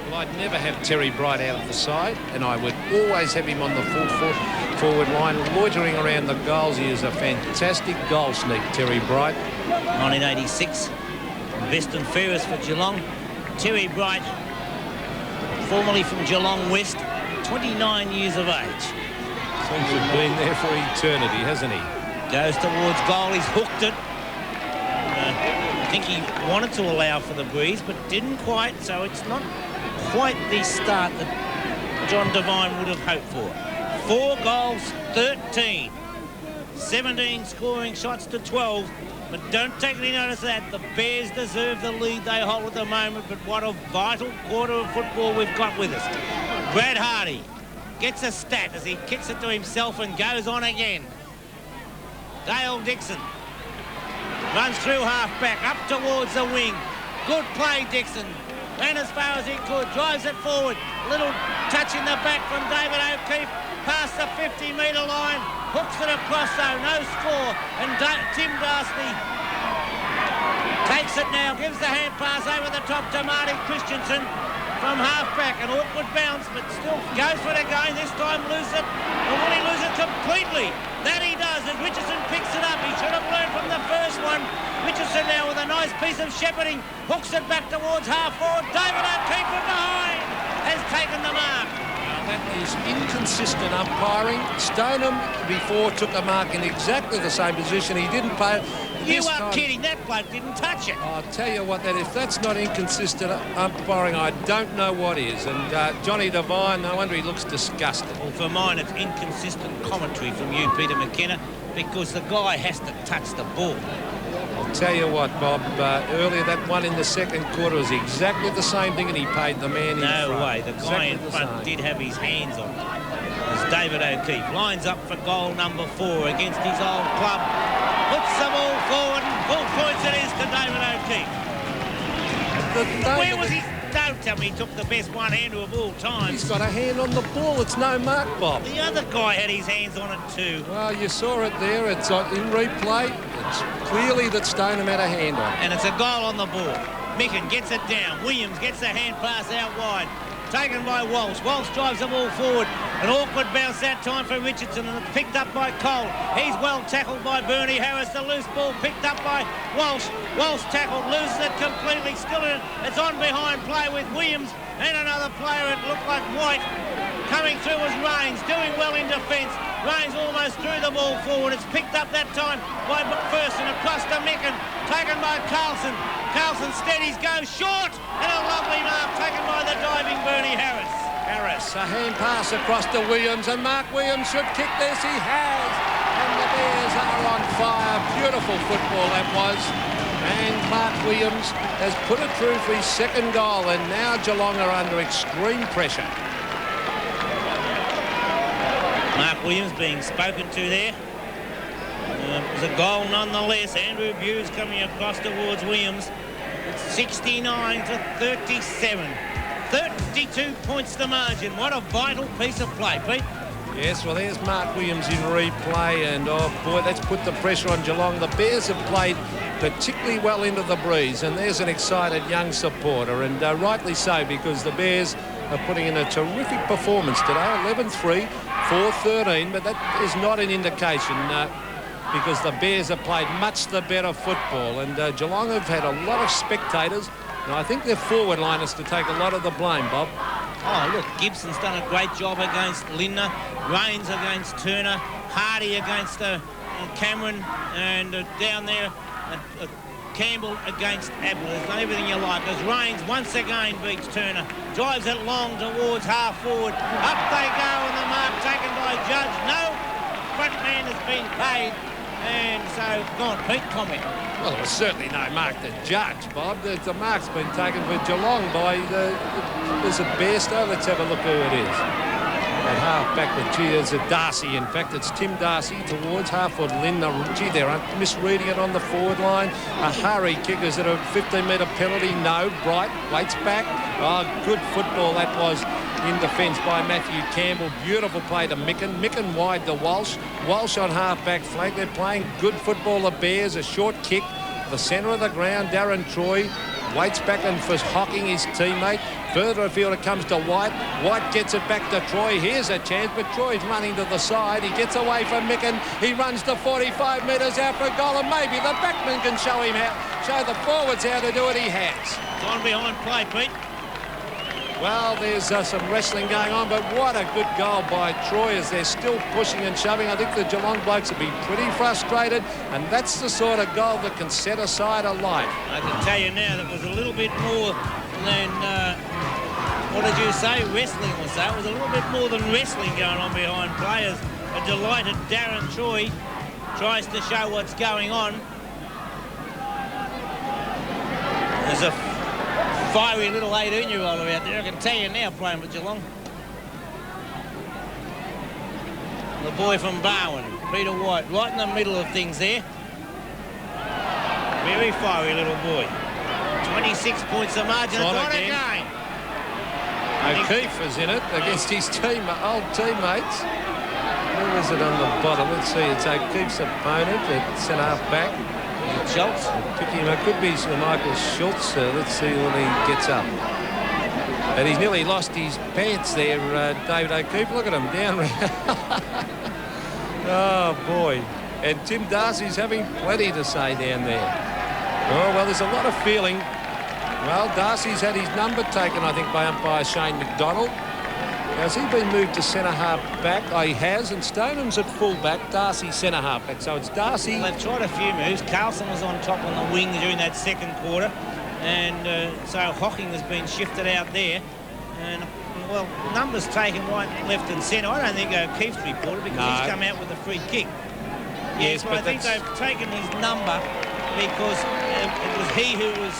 Well, I'd never have Terry Bright out of the side, and I would always have him on the full forward line, loitering around the goals. He is a fantastic goal sneak, Terry Bright. 1986, best and fairest for Geelong. Terry Bright, formerly from Geelong West, 29 years of age. Seems to have been there for eternity, hasn't he? Goes towards goal. He's hooked it. I think he wanted to allow for the breeze, but didn't quite, so it's not quite the start that John Devine would have hoped for. 4 goals, 13. 17 scoring shots to 12. But don't take any notice of that. The Bears deserve the lead they hold at the moment, but what a vital quarter of football we've got with us. Brad Hardy gets a stat as he kicks it to himself and goes on again. Dale Dixon runs through half-back, up towards the wing. Good play, Dixon. Ran as far as he could, drives it forward. Little touch in the back from David O'Keefe, past the 50-metre line. Hooks it across, though, no score. And Tim Darcy takes it now, gives the hand pass over the top to Marty Christensen from half-back. An awkward bounce, but still goes for it again. This time lose it. Or will he lose it completely? That he does, as Richardson picks it up. He should have learned from the first one. Richardson now with a nice piece of shepherding. Hooks it back towards half-forward. David O'Keefe from behind has taken the mark. That is inconsistent umpiring. Stoneham before took a mark in exactly the same position. He didn't play it. You are kidding. That bloke didn't touch it. I'll tell you what, that if that's not inconsistent umpiring, I don't know what is. And Johnny Devine, no wonder he looks disgusted. Well, for mine, it's inconsistent commentary from you, Peter McKenna, because the guy has to touch the ball. I'll tell you what, Bob, earlier that one in the second quarter was exactly the same thing, and he paid the man in front. No way. The guy in front did have his hands on it. As David O'Keefe lines up for goal number 4 against his old club. Puts the ball forward and full points it is to David O'Keefe. Where was he? Don't tell me he took the best one-hander of all time. He's got a hand on the ball. It's no mark, Bob. The other guy had his hands on it too. Well, you saw it there. It's in replay. It's clearly that Stoneham had a hand on it. And it's a goal on the ball. Micken gets it down. Williams gets the hand pass out wide. Taken by Walsh. Walsh drives the ball forward. An awkward bounce that time for Richardson, and it's picked up by Cole. He's well tackled by Bernie Harris. The loose ball picked up by Walsh. Walsh tackled, loses it completely. Still in it. It's on behind play with Williams and another player. It looked like White. Coming through was Rains, doing well in defence. Rains almost threw the ball forward. It's picked up that time by McPherson across to Micken. Taken by Carlson. Carlson steadies, goes short, and a lovely mark taken by the diving Bernie Harris. A hand pass across to Williams, and Mark Williams should kick this. He has. And the Bears Bears are on fire. Beautiful football that was. And Mark Williams has put it through for his second goal, and now Geelong are under extreme pressure. Mark Williams being spoken to there. It was a goal nonetheless. Andrew Buse coming across towards Williams. It's 69 to 37. 32 points the margin. What a vital piece of play, Pete. Yes, well, there's Mark Williams in replay, and oh boy, that's put the pressure on Geelong. The Bears have played particularly well into the breeze, and there's an excited young supporter, and rightly so, because the Bears are putting in a terrific performance today. 11-3, 4-13, but that is not an indication because the Bears have played much the better football, and Geelong have had a lot of spectators, and I think their forward line is to take a lot of the blame, Bob. Oh, look, Gibson's done a great job against Lindner, Rains against Turner, Hardy against Cameron, and down there, Campbell against Abel. There's everything you like. As Rains once again beats Turner, drives it long towards half forward. Up they go, and the mark taken by Judge. No front man has been paid, and so, go on, Pete, comment. Well, there's certainly no mark to Judge, Bob. The mark's been taken for Geelong by is it Bairstow? Let's have a look who it is. At half-back with there's a Darcy. In fact, it's Tim Darcy towards half-forward Lindner. Gee, they're misreading it on the forward line. A hurry kick. Is it a 15-metre penalty? No. Bright waits back. Oh, good football that was in defence by Matthew Campbell. Beautiful play to Micken. Micken wide to Walsh. Walsh on half-back flank. They're playing good football, the Bears. A short kick. The centre of the ground, Darren Troy waits back and for Hocking, his teammate. Further afield it comes to White. White gets it back to Troy. Here's a chance, but Troy's running to the side. He gets away from Micken. He runs to 45 metres out for a goal, and maybe the backman can show the forwards how to do it. He has. Gone behind play, Pete. Well, there's some wrestling going on, but what a good goal by Troy as they're still pushing and shoving. I think the Geelong blokes will be pretty frustrated, and that's the sort of goal that can set aside a life. I can tell you now that was a little bit more than, what did you say, wrestling or so. It was a little bit more than wrestling going on behind players. A delighted Darren Troy tries to show what's going on. There's a fiery little 18-year-old out there, I can tell you now, playing with Geelong. The boy from Barwon, Peter White, right in the middle of things there. Very fiery little boy. 26 points a margin. On What again. again? O'Keefe is in it against his old teammates. Where is it on the bottom? Let's see, it's O'Keefe's opponent at centre-half back. Schultz. It could be Michael Schultz. Let's see when he gets up. And he's nearly lost his pants there, David O'Keefe. Look at him down there. Oh, boy. And Tim Darcy's having plenty to say down there. Oh, well, there's a lot of feeling. Well, Darcy's had his number taken, I think, by umpire Shane McDonald. Has he been moved to centre-half back? Oh, he has, and Stoneham's at full-back, Darcy centre-half back. So it's Darcy. Well, they've tried a few moves. Carlson was on top on the wing during that second quarter, and so Hocking has been shifted out there. And, well, numbers taken right, left and centre. I don't think O'Keefe's reported because he's come out with a free kick. Yes, but I think they've taken his number because it was he who was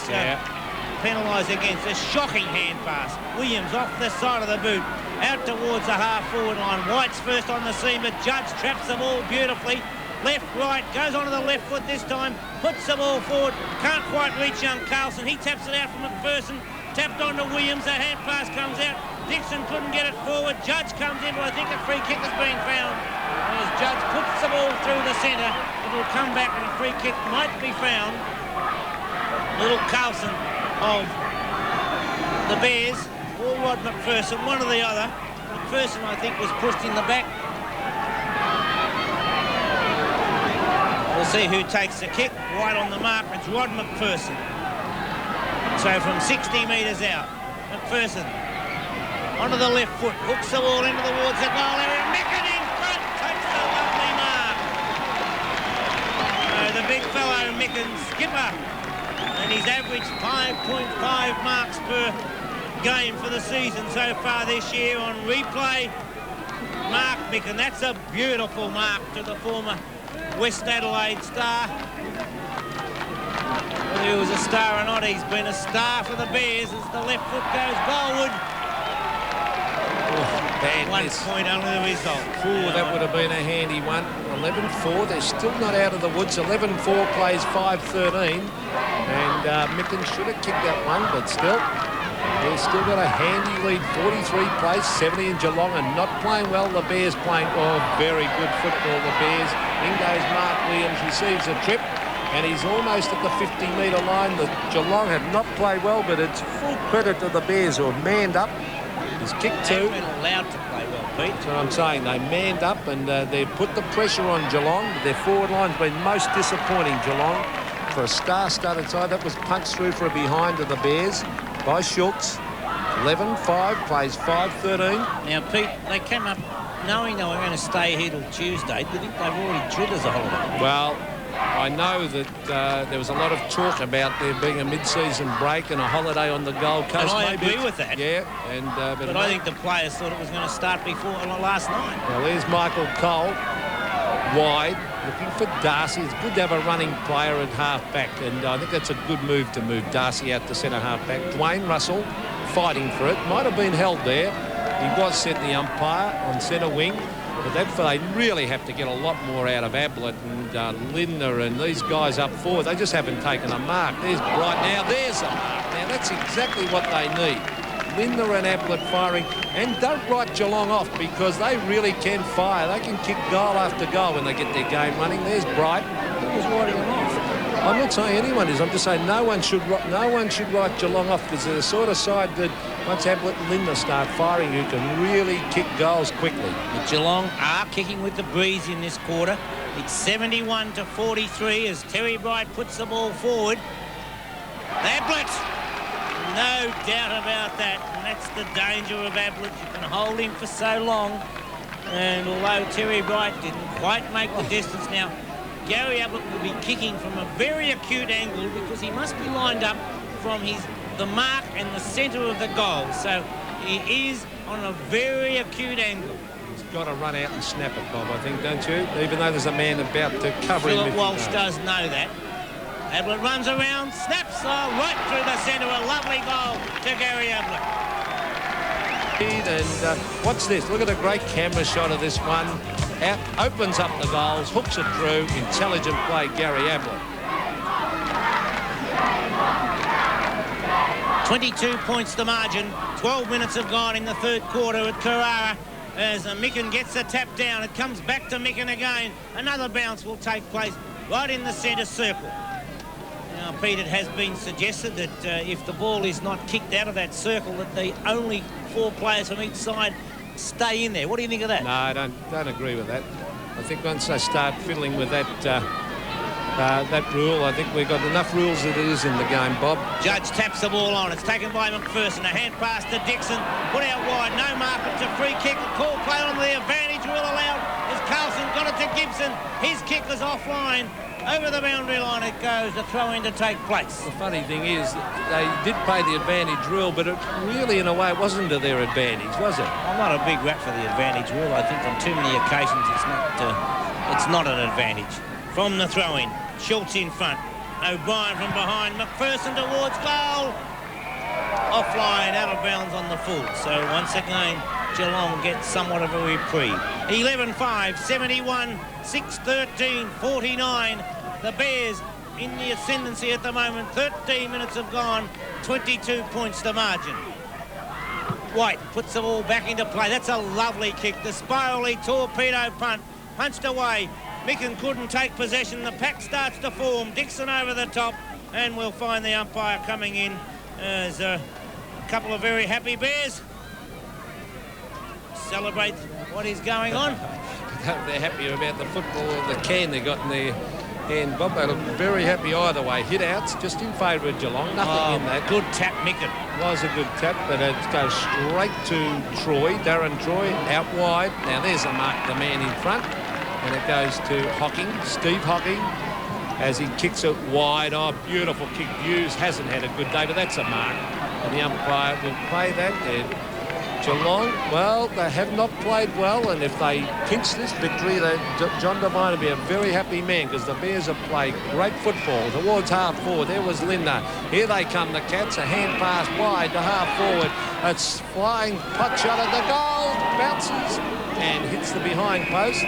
penalised against a shocking hand pass. Williams off the side of the boot. Out towards the half-forward line. White's first on the scene, but Judge traps the ball beautifully. Left, right, goes onto the left foot this time, puts the ball forward, can't quite reach young Carlson. He taps it out from McPherson, tapped onto Williams, the hand pass comes out. Dixon couldn't get it forward. Judge comes in, but I think a free kick has been found. As Judge puts the ball through the centre, it will come back and a free kick might be found. Little Carlson of the Bears, or Rod McPherson, one or the other. McPherson, I think, was pushed in the back. We'll see who takes the kick. Right on the mark, it's Rod McPherson. So from 60 metres out, McPherson onto the left foot, hooks the ball into towards the goal area. Micken in front, takes the lovely mark. The big fellow, Micken, skipper, and he's averaged 5.5 marks per game for the season so far this year on replay. Mark Micken, that's a beautiful mark to the former West Adelaide star. Whether he was a star or not, he's been a star for the Bears as the left foot goes goalward. Bad 1 miss. point only the result. That would have been a handy one. 11-4. They're still not out of the woods. 11-4 plays 5-13. And Micken should have kicked that one, but still, they've still got a handy lead. 43 plays, 70 in Geelong, and not playing well. The Bears playing, very good football, the Bears. In goes Mark Williams, receives a trip, and he's almost at the 50-metre line. The Geelong have not played well, but it's full credit to the Bears who have manned up. He's kicked two. They've been allowed to play well, Pete. That's what I'm saying. They manned up and they've put the pressure on Geelong. Their forward line's been most disappointing, Geelong. For a star-studded side, that was punched through for a behind to the Bears by Schultz. 11-5, plays 5-13. Now, Pete, they came up knowing they were going to stay here till Tuesday. Do you think they've already treated us a holiday? Well, I know that there was a lot of talk about there being a mid-season break and a holiday on the Gold Coast. And I agree with that. Yeah, and but I think the players thought it was going to start before last night. Well, there's Michael Cole, wide, looking for Darcy. It's good to have a running player at half-back, and I think that's a good move to move Darcy out to centre half-back. Dwayne Russell fighting for it. Might have been held there. He was sent the umpire on centre wing. But they really have to get a lot more out of Ablett and Lindner and these guys up forward. They just haven't taken a mark. There's Bright. Now there's a mark. Now that's exactly what they need. Lindner and Ablett firing. And don't write Geelong off because they really can fire. They can kick goal after goal when they get their game running. There's Bright. Who's writing them off? I'm not saying anyone is. I'm just saying no one should write Geelong off because they're the sort of side that once Ablett and Lindner start firing, you can really kick goals quickly. The Geelong are kicking with the breeze in this quarter. It's 71-43 as Terry Bright puts the ball forward. Ablett, no doubt about that. And that's the danger of Ablett. You can hold him for so long. And although Terry Bright didn't quite make the distance now, Gary Ablett will be kicking from a very acute angle because he must be lined up from the mark and the centre of the goal. So he is on a very acute angle. He's got to run out and snap it, Bob, I think, don't you? Even though there's a man about to cover him. Philip Walsh does know that. Ablett runs around, snaps right through the centre. A lovely goal to Gary Ablett. And what's this? Look at the great camera shot of this one. Out, opens up the goals, hooks it through. Intelligent play, Gary Ablett. 22 points the margin. 12 minutes have gone in the third quarter at Carrara as Micken gets the tap down. It comes back to Micken again. Another bounce will take place right in the centre circle. Now, Pete, it has been suggested that if the ball is not kicked out of that circle, that the only 4 players from each side stay in there. What do you think of that? No, I don't agree with that. I think once they start fiddling with that rule, I think we've got enough rules as it is in the game, Bob. Judge taps the ball on. It's taken by McPherson. A hand pass to Dixon. Put out wide. No mark. It's a free kick. A call play on the advantage rule allowed as Carlson got it to Gibson. His kick was offline. Over the boundary line it goes. The throw-in to take place. The funny thing is, they did play the advantage rule, but it really, in a way, it wasn't to their advantage, was it? I'm not a big rap for the advantage rule. I think on too many occasions it's not an advantage. From the throw-in, Schultz in front. O'Brien from behind. McPherson towards goal. Offline, out of bounds on the full. So once again, Geelong gets somewhat of a reprieve. 11-5, 71, 6-13, 49. The Bears in the ascendancy at the moment. 13 minutes have gone. 22 points the margin. White puts the ball back into play. That's a lovely kick. The spirally torpedo punt. Punched away. Micken couldn't take possession. The pack starts to form. Dixon over the top. And we'll find the umpire coming in as a couple of very happy Bears celebrate what is going on. They're happy about the football, the can they got in their hand, Bob. They look very happy either way. Hit outs just in favour of Geelong. Nothing in that. Good tap, Micken. Was a good tap, but it goes straight to Troy. Darren Troy out wide. Now there's a mark, the man in front. And it goes to Hocking, Steve Hocking, as he kicks it wide. Oh, beautiful kick. Hughes hasn't had a good day, but that's a mark. And the umpire will play that. Geelong, well, they have not played well, and if they pinch this victory, John Devine will be a very happy man, because the Bears have played great football towards half forward. There was Linda. Here they come, the Cats. A hand pass wide to half forward. It's flying putt shot at the goal, bounces and hits the behind post.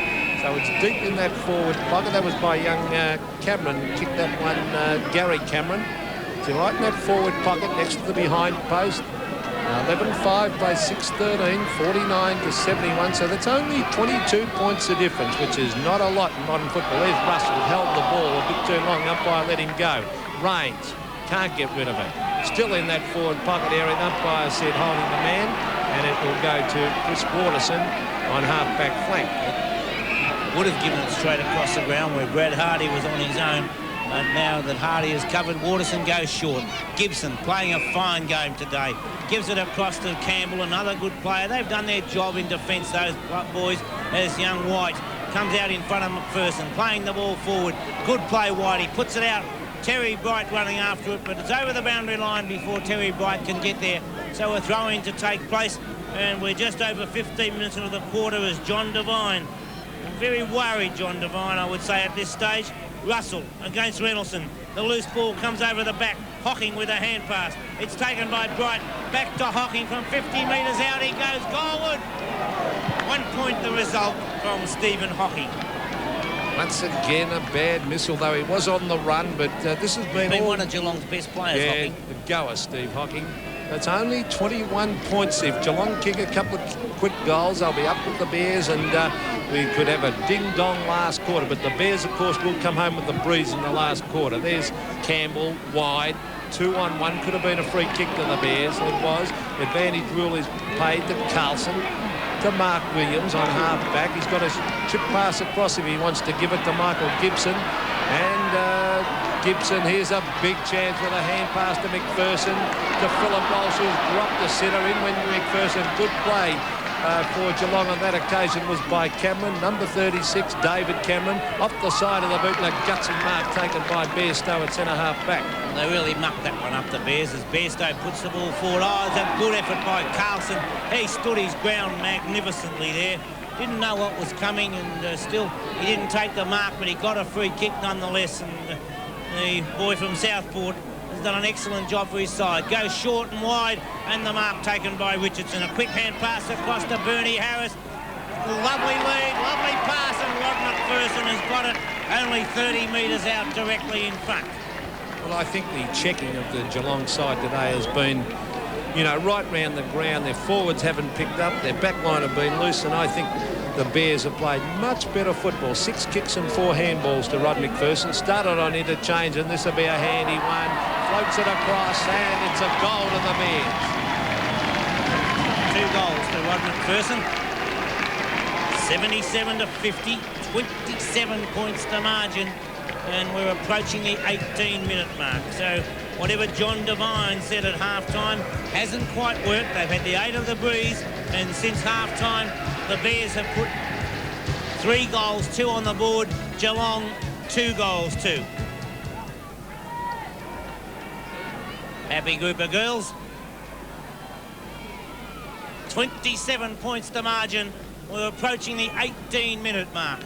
So it's deep in that forward pocket. That was by young Cameron. Kicked that one, Gary Cameron. If you like, in that forward pocket next to the behind post. 11-5 by 6-13, 49-71. So that's only 22 points of difference, which is not a lot in modern football. There's Russell, held the ball a bit too long. Umpire let him go. Rains, can't get rid of it. Still in that forward pocket area. The umpire said holding the man, and it will go to Chris Waterson on half-back flank. Would have given it straight across the ground where Brad Hardy was on his own. But now that Hardy is covered, Waterson goes short. Gibson playing a fine game today. Gives it across to Campbell, another good player. They've done their job in defence, those boys, as young White comes out in front of McPherson, playing the ball forward. Good play, White. He puts it out. Terry Bright running after it, but it's over the boundary line before Terry Bright can get there. So a throw-in to take place, and we're just over 15 minutes into the quarter as John Devine. Very worried, John Devine, I would say, at this stage. Russell against Reynoldsson. The loose ball comes over the back. Hocking with a hand pass. It's taken by Bright. Back to Hocking from 50 metres out. He goes goalward. 1 point the result from Stephen Hocking. Once again, a bad miss, although he was on the run, but this has been one of Geelong's best players, yeah, Hocking. The goer, Steve Hocking. That's only 21 points. If Geelong kick a couple of quick goals, they'll be up with the Bears, and we could have a ding-dong last quarter. But the Bears, of course, will come home with the breeze in the last quarter. There's Campbell, wide, 2-on-1. Could have been a free kick to the Bears. It was. Advantage rule is paid to Carlson, to Mark Williams on half-back. He's got a chip pass across if he wants to give it to Michael Gibson. And Gibson, here's a big chance with a hand pass to McPherson, to Philip Walsh, who's dropped the centre in when McPherson. Good play for Geelong on that occasion was by Cameron. Number 36, David Cameron, off the side of the boot, and a gutsy mark taken by Bairstow at centre-half back. They really mucked that one up, the Bears, as Bairstow puts the ball forward. Oh, it's a good effort by Carlson. He stood his ground magnificently there. Didn't know what was coming, and still he didn't take the mark, but he got a free kick nonetheless. And the boy from Southport has done an excellent job for his side. Goes short and wide, and the mark taken by Richardson. A quick hand pass across to Bernie Harris. Lovely lead, lovely pass, and Rod McPherson has got it only 30 metres out directly in front. Well, I think the checking of the Geelong side today has been, you know, right round the ground. Their forwards haven't picked up, their back line have been loose, and I think the Bears have played much better football. 6 kicks and 4 handballs to Rod McPherson. Started on interchange, and this will be a handy one. Floats it across, and it's a goal to the Bears. 2 goals to Rod McPherson. 77-50, 27 points to margin, and we're approaching the 18-minute mark. So whatever John Devine said at half-time hasn't quite worked. They've had the 8 of the breeze, and since half-time, the Bears have put 3 goals, 2 on the board. Geelong, 2 goals, 2. Happy group of girls. 27 points to margin. We're approaching the 18-minute mark.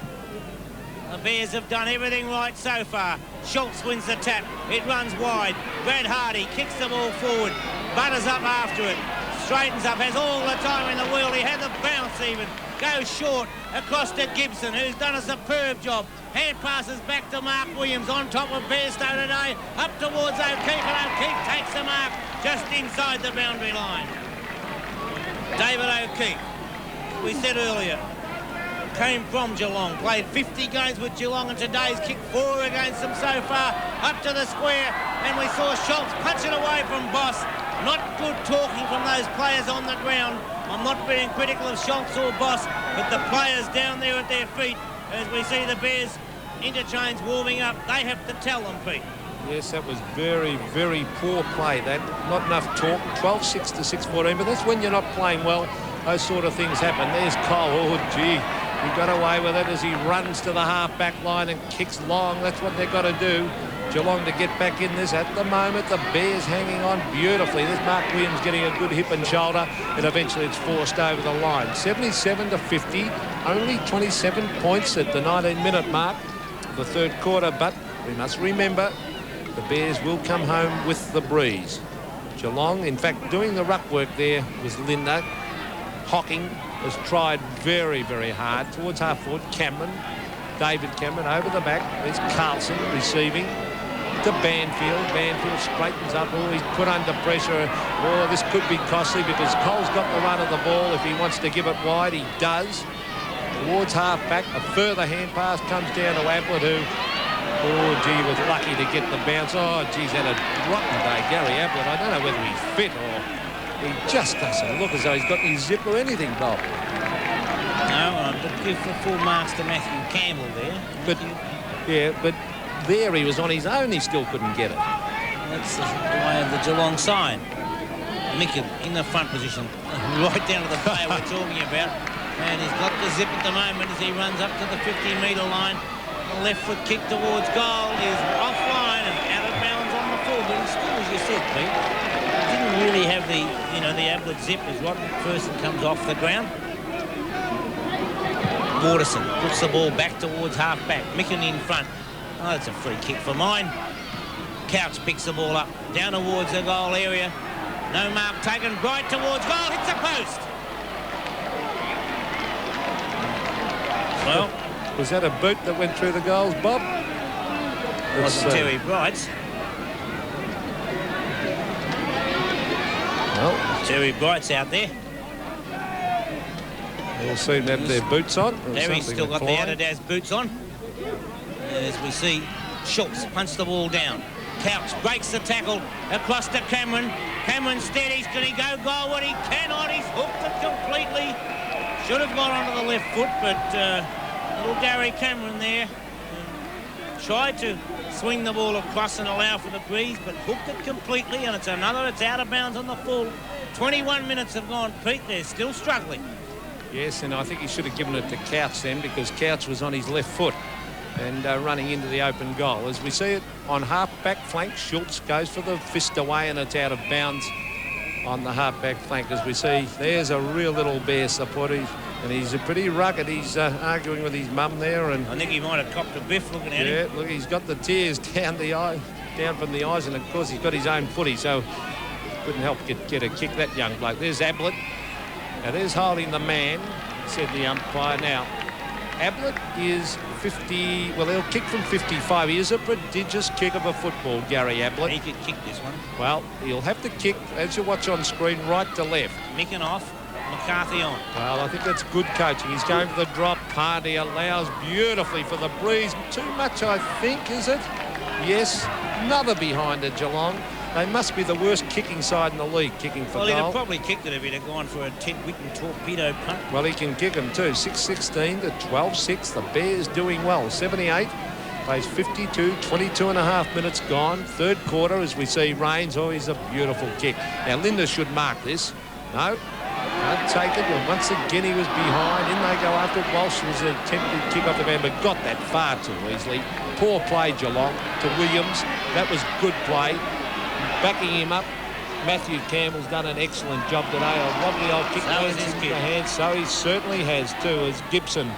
The Bears have done everything right so far. Schultz wins the tap. It runs wide. Brad Hardy kicks the ball forward. Butters up after it. Straightens up. Has all the time in the world. He had the bounce even. Goes short across to Gibson, who's done a superb job. Hand passes back to Mark Williams on top of Bairstow today. Up towards O'Keefe, and O'Keefe takes the mark just inside the boundary line. David O'Keefe, we said earlier, came from Geelong, played 50 games with Geelong, and today's kicked 4 against them so far, up to the square, and we saw Schultz punch it away from Boss. Not good talking from those players on the ground. I'm not being critical of Schultz or Boss, but the players down there at their feet, as we see the Bears interchange warming up, they have to tell them, Pete. Yes, that was very, very poor play. That not enough talk. 12-6 to 6-14, but that's when you're not playing well. Those sort of things happen. There's Cole. Oh, gee. He got away with it as he runs to the half-back line and kicks long. That's what they've got to do. Geelong to get back in this. At the moment, the Bears hanging on beautifully. There's Mark Williams getting a good hip and shoulder, and eventually it's forced over the line. 77-50, only 27 points at the 19-minute mark of the third quarter, but we must remember the Bears will come home with the breeze. Geelong, in fact, doing the ruck work there was Linda. Hocking has tried very, very hard towards half forward. David Cameron over the back. There's Carlson receiving to Banfield. Banfield straightens up. Oh, he's put under pressure. Oh, this could be costly because Cole's got the run of the ball. If he wants to give it wide, he does. Towards half back, a further hand pass comes down to Ablett, who, oh, gee, was lucky to get the bounce. Oh, geez, had a rotten day, Gary Ablett. I don't know whether he's fit or he just doesn't look as though he's got any zip or anything, Bob. No, but give the full marks to Matthew Campbell there. But there he was on his own. He still couldn't get it. That's the way of the Geelong side. Micken in the front position, right down to the player we're talking about. And he's got the zip at the moment as he runs up to the 50-metre line. The left foot kick towards goal is offline and out of bounds on the full. But still, as you said, Pete, didn't really have the, the Ablett zip as Rod McPherson comes off the ground. Waterson puts the ball back towards half-back. Micken in front. Oh, that's a free kick for mine. Couch picks the ball up, down towards the goal area. No mark taken, right towards goal, hits the post. Well, was that a boot that went through the goals, Bob? It wasn't Terry Bright's. Well, Terry Bright's out there. They all seem to have their boots on. Terry's still got the Adidas boots on. As we see, Schultz punch the ball down. Couch breaks the tackle across to Cameron. Cameron steadies. Can he go goal? What he cannot. He's hooked it completely. Should have gone onto the left foot, but little Gary Cameron there tried to swing the ball across and allow for the breeze, but hooked it completely, and it's out of bounds on the full. 21 minutes have gone, Pete. They're still struggling. Yes, and I think he should have given it to Couch then, because Couch was on his left foot and running into the open goal. As we see it on half-back flank, Schultz goes for the fist away, and it's out of bounds on the half-back flank. As we see, there's a real little Bear supporter, and he's a pretty rugged. He's arguing with his mum there, and I think he might have copped a biff looking at him. Yeah, look, he's got the tears down from the eyes, and of course he's got his own footy, so couldn't help get a kick, that young bloke. There's Ablett. Now there's holding the man, said the umpire. Now Ablett is 50, well, he'll kick from 55. He is a prodigious kick of a football, Gary Ablett. He could kick this one. Well, he'll have to kick, as you watch on screen, right to left. Micken off, McCarthy on. Well, I think that's good coaching. He's going for the drop. Hardy allows beautifully for the breeze. Too much, I think, is it? Yes, another behind at Geelong. They must be the worst kicking side in the league, kicking for goal. Well, he'd have probably kicked it if he'd have gone for a Ted Whitten torpedo punt. Well, he can kick them too. 6-16 to 12-6. The Bears doing well. 78. Plays 52, 22 and a half minutes gone. Third quarter, as we see Rains. Oh, he's a beautiful kick. Now, Linda should mark this. No, can't take it. And once again, he was behind. In they go after it. Walsh was attempting to kick off the man, but got that far too easily. Poor play, Geelong, to Williams. That was good play. Backing him up, Matthew Campbell's done an excellent job today. A lovely old kick goes into the hands. So he certainly has too, as Gibson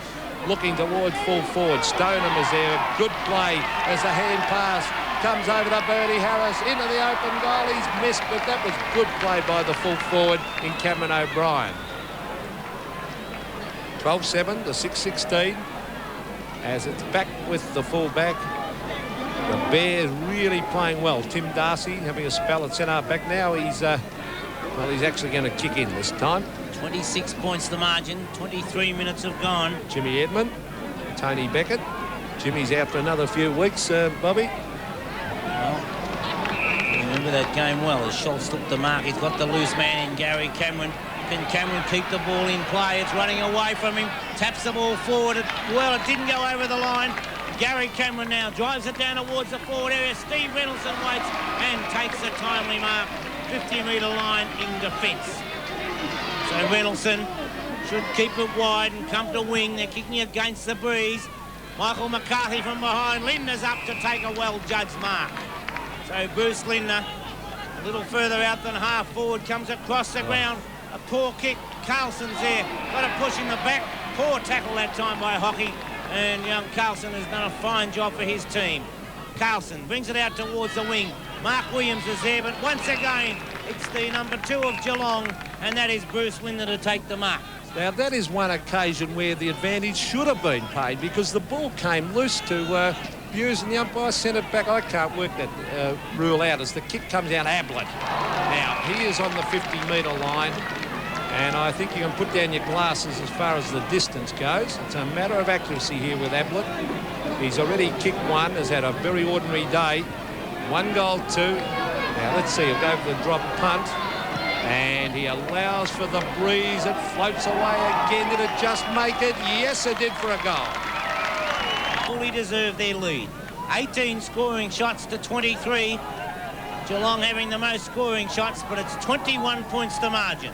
looking toward full forward. Stoneham is there. Good play as the hand pass comes over to Bertie Harris into the open goal. He's missed, but that was good play by the full forward in Cameron O'Brien. 12-7 to 6-16 as it's back with the full back. The Bears really playing well. Tim Darcy having a spell at centre back now. He's actually going to kick in this time. 26 points the margin. 23 minutes have gone. Jimmy Edmund, Tony Beckett. Jimmy's out for another few weeks, Bobby. Well, remember that game well as Schultz took the mark. He's got the loose man in Gary Cameron. Can Cameron keep the ball in play? It's running away from him. Taps the ball forward. Well, it didn't go over the line. Gary Cameron now drives it down towards the forward area. Steve Reynoldsson waits and takes a timely mark. 50-metre line in defence. So Reynoldsson should keep it wide and come to wing. They're kicking against the breeze. Michael McCarthy from behind. Linder's up to take a well-judged mark. So Bruce Linder, a little further out than half forward, comes across the ground. A poor kick. Carlson's there. Got a push in the back. Poor tackle that time by Hockey. And young Carlson has done a fine job for his team. Carlson brings it out towards the wing. Mark Williams is there, but once again, it's the number 2 of Geelong, and that is Bruce Linder to take the mark. Now, that is one occasion where the advantage should have been paid because the ball came loose to Hughes and the umpire sent it back. I can't work that rule out as the kick comes out Ablett. Now, he is on the 50-metre line, and I think you can put down your glasses as far as the distance goes. It's a matter of accuracy here with Ablett. He's already kicked one, has had a very ordinary day. 1 goal, 2. Now, let's see, he'll go for the drop punt. And he allows for the breeze. It floats away again. Did it just make it? Yes, it did for a goal. Fully deserve their lead. 18 scoring shots to 23. Geelong having the most scoring shots, but it's 21 points to margin.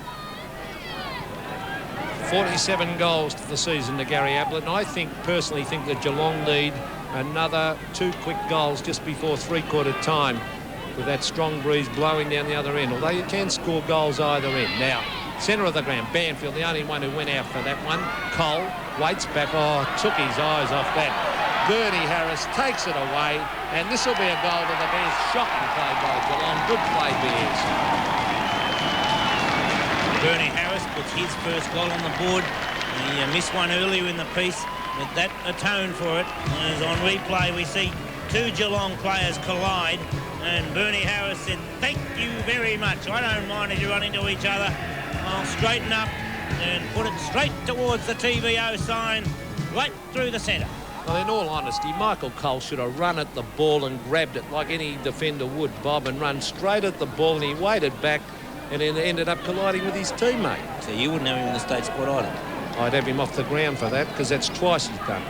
47 goals to the season to Gary Ablett. And I personally think that Geelong need another 2 quick goals just before three-quarter time, with that strong breeze blowing down the other end, although you can score goals either end. Now, centre of the ground, Banfield, the only one who went out for that one. Cole waits back. Oh, took his eyes off that. Bernie Harris takes it away, and this will be a goal to the Bears. Shocking play by Geelong. Good play, Bears. Bernie Harris puts his first goal on the board. He missed one earlier in the piece, but that atoned for it. As on replay, we see 2 Geelong players collide. And Bernie Harris said, thank you very much. I don't mind if you run into each other. I'll straighten up and put it straight towards the TVO sign, right through the centre. Well, in all honesty, Michael Cole should have run at the ball and grabbed it like any defender would, Bob, and run straight at the ball, and he waited back and then ended up colliding with his teammate. So you wouldn't have him in the state squad either? I'd have him off the ground for that, because that's twice he's done.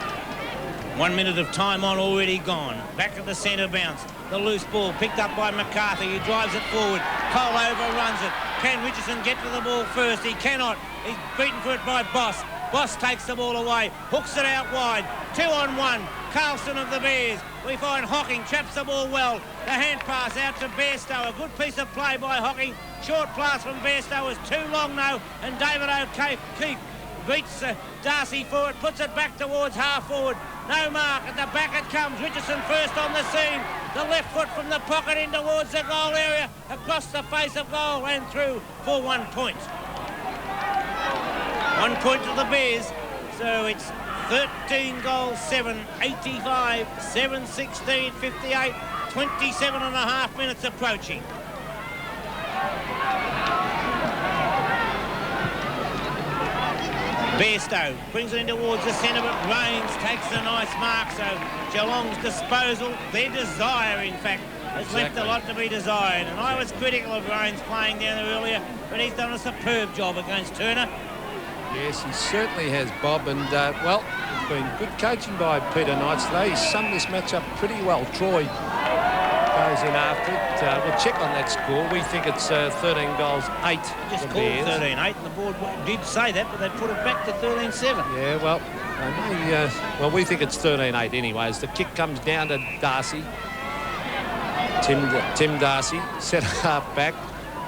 1 minute of time on, already gone. Back at the centre bounce. The loose ball picked up by McCarthy. He drives it forward. Cole overruns it. Can Richardson get to the ball first? He cannot. He's beaten for it by Boss. Boss takes the ball away. Hooks it out wide. 2-on-1. Carlson of the Bears. We find Hocking traps the ball well. The hand pass out to Bairstow. A good piece of play by Hocking. Short pass from Bairstow is too long though. And David O'Keefe beats Darcy forward. Puts it back towards half forward. No mark. At the back it comes. Richardson first on the scene. The left foot from the pocket in towards the goal area. Across the face of goal and through for 1 point. 1 point to the Bears. So it's 13 goals, 7, 85, 7, 16, 58, 27 and a half minutes approaching. Bairstow brings it in towards the centre, but Rains takes a nice mark. So Geelong's disposal, their desire, in fact, has left a lot to be desired. And I was critical of Rains playing down there earlier, but he's done a superb job against Turner. Yes, he certainly has, Bob. And, well, it's been good coaching by Peter Knights today. He's summed this match up pretty well. Troy goes in after it. We'll check on that score. We think it's 13 goals, 8. Just called 13-8, and the board did say that, but they put it back to 13-7. Yeah, well, well, we think it's 13-8 anyway. As the kick comes down to Darcy. Tim Darcy, set half back.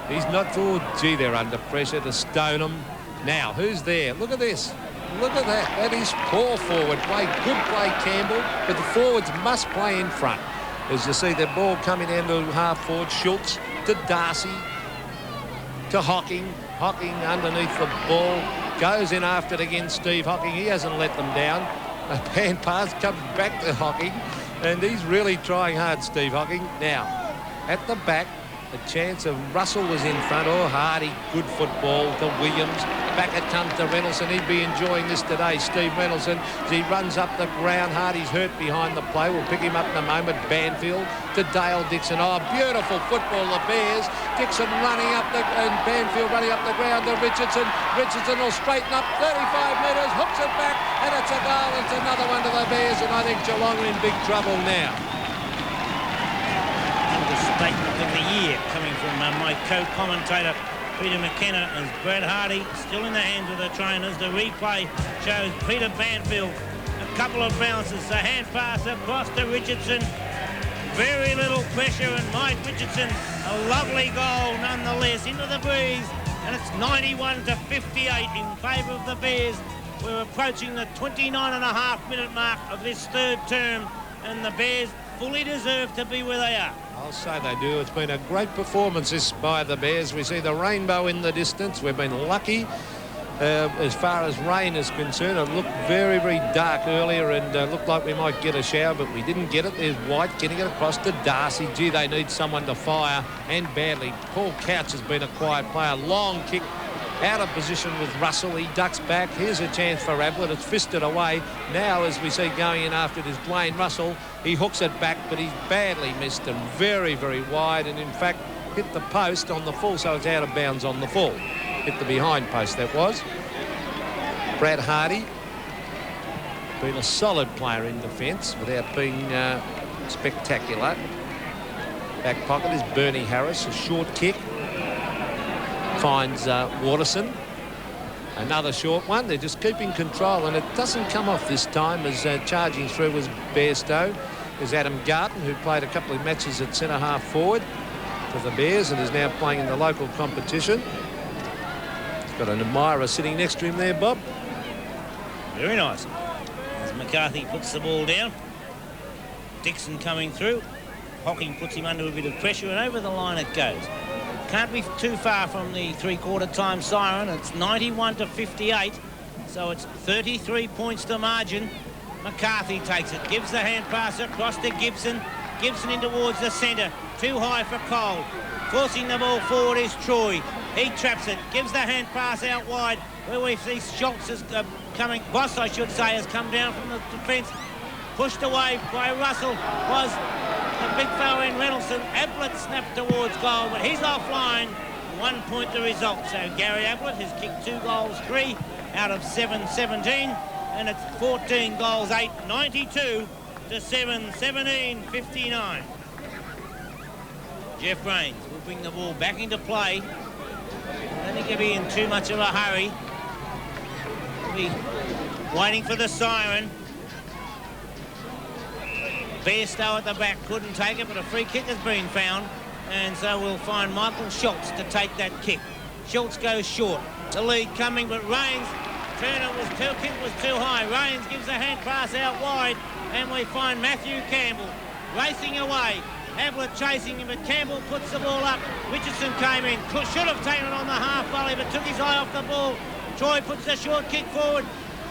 He's not forward. Gee, they're under pressure to stone him. Now, who's there? Look at this. Look at that. That is poor forward play. Good play, Campbell, but the forwards must play in front. As you see the ball coming down to half forward, Schultz to Darcy, to Hocking. Hocking underneath the ball, goes in after it again, Steve Hocking. He hasn't let them down. A hand pass comes back to Hocking, and he's really trying hard, Steve Hocking. Now, at the back, a chance of Russell was in front. Oh, Hardy, good football to Williams. Back it comes to Reynoldsson. He'd be enjoying this today, Steve Reynoldsson. As he runs up the ground, Hardy's hurt behind the play. We'll pick him up in a moment. Banfield to Dale Dixon. Oh, beautiful football, the Bears. Dixon running up and Banfield running up the ground to Richardson. Richardson will straighten up 35 metres, hooks it back, and it's a goal. It's another one to the Bears, and I think Geelong are in big trouble now. Statement of the year coming from my co-commentator Peter McKenna, as Brad Hardy still in the hands of the trainers. The replay shows Peter Banfield couple of bounces. The hand pass across to Richardson. Very little pressure, and Mike Richardson, a lovely goal nonetheless, into the breeze, and it's 91-58 in favour of the Bears. We're approaching the 29.5-minute mark of this third term, and the Bears fully deserve to be where they are. I'll say they do. It's been a great performance this by the Bears. We see the rainbow in the distance. We've been lucky. As far as rain is concerned, it looked very, very dark earlier and looked like we might get a shower, but we didn't get it. There's White getting it across to Darcy. Gee, they need someone to fire, and badly. Paul Couch has been a quiet player. Long kick out of position with Russell. He ducks back. Here's a chance for Ablett. It's fisted away. Now, as we see going in after it is Blaine Russell, he hooks it back, but he's badly missed and very, very wide, and in fact hit the post on the full, so it's out of bounds on the full. Hit the behind post, that was. Brad Hardy, been a solid player in defence without being spectacular. Back pocket is Bernie Harris, a short kick. Finds Waterson. Another short one. They're just keeping control, and it doesn't come off this time as charging through was Bairstow. There's Adam Garton, who played a couple of matches at centre-half forward for the Bears and is now playing in the local competition. Got an admirer sitting next to him there, Bob. Very nice. As McCarthy puts the ball down. Dixon coming through. Hocking puts him under a bit of pressure, and over the line it goes. Can't be too far from the three-quarter time siren. It's 91-58, so it's 33 points to margin. McCarthy takes it, gives the hand pass across to Gibson. Gibson in towards the centre. Too high for Cole. Forcing the ball forward is Troy. He traps it, gives the hand pass out wide, where we see Schultz is coming. Boss, I should say, has come down from the defence. Pushed away by Russell. Was a big foul in Reynoldsson. Ablett snapped towards goal, but he's offline. 1 point the result. So Gary Ablett has kicked 2 goals, 3 out of 7-17, and it's 14 goals, 8, 92-7, 17-59. Jeff Rains will bring the ball back into play. I don't think he'll be in too much of a hurry. He'll be waiting for the siren. Bairstow at the back couldn't take it, but a free kick has been found, and so we'll find Michael Schultz to take that kick. Schultz goes short. The lead coming, but Rains, Turner was too high. Rains gives a hand pass out wide, and we find Matthew Campbell racing away. Ablett chasing him, but Campbell puts the ball up. Richardson came in, should have taken it on the half volley, but took his eye off the ball. Troy puts a short kick forward.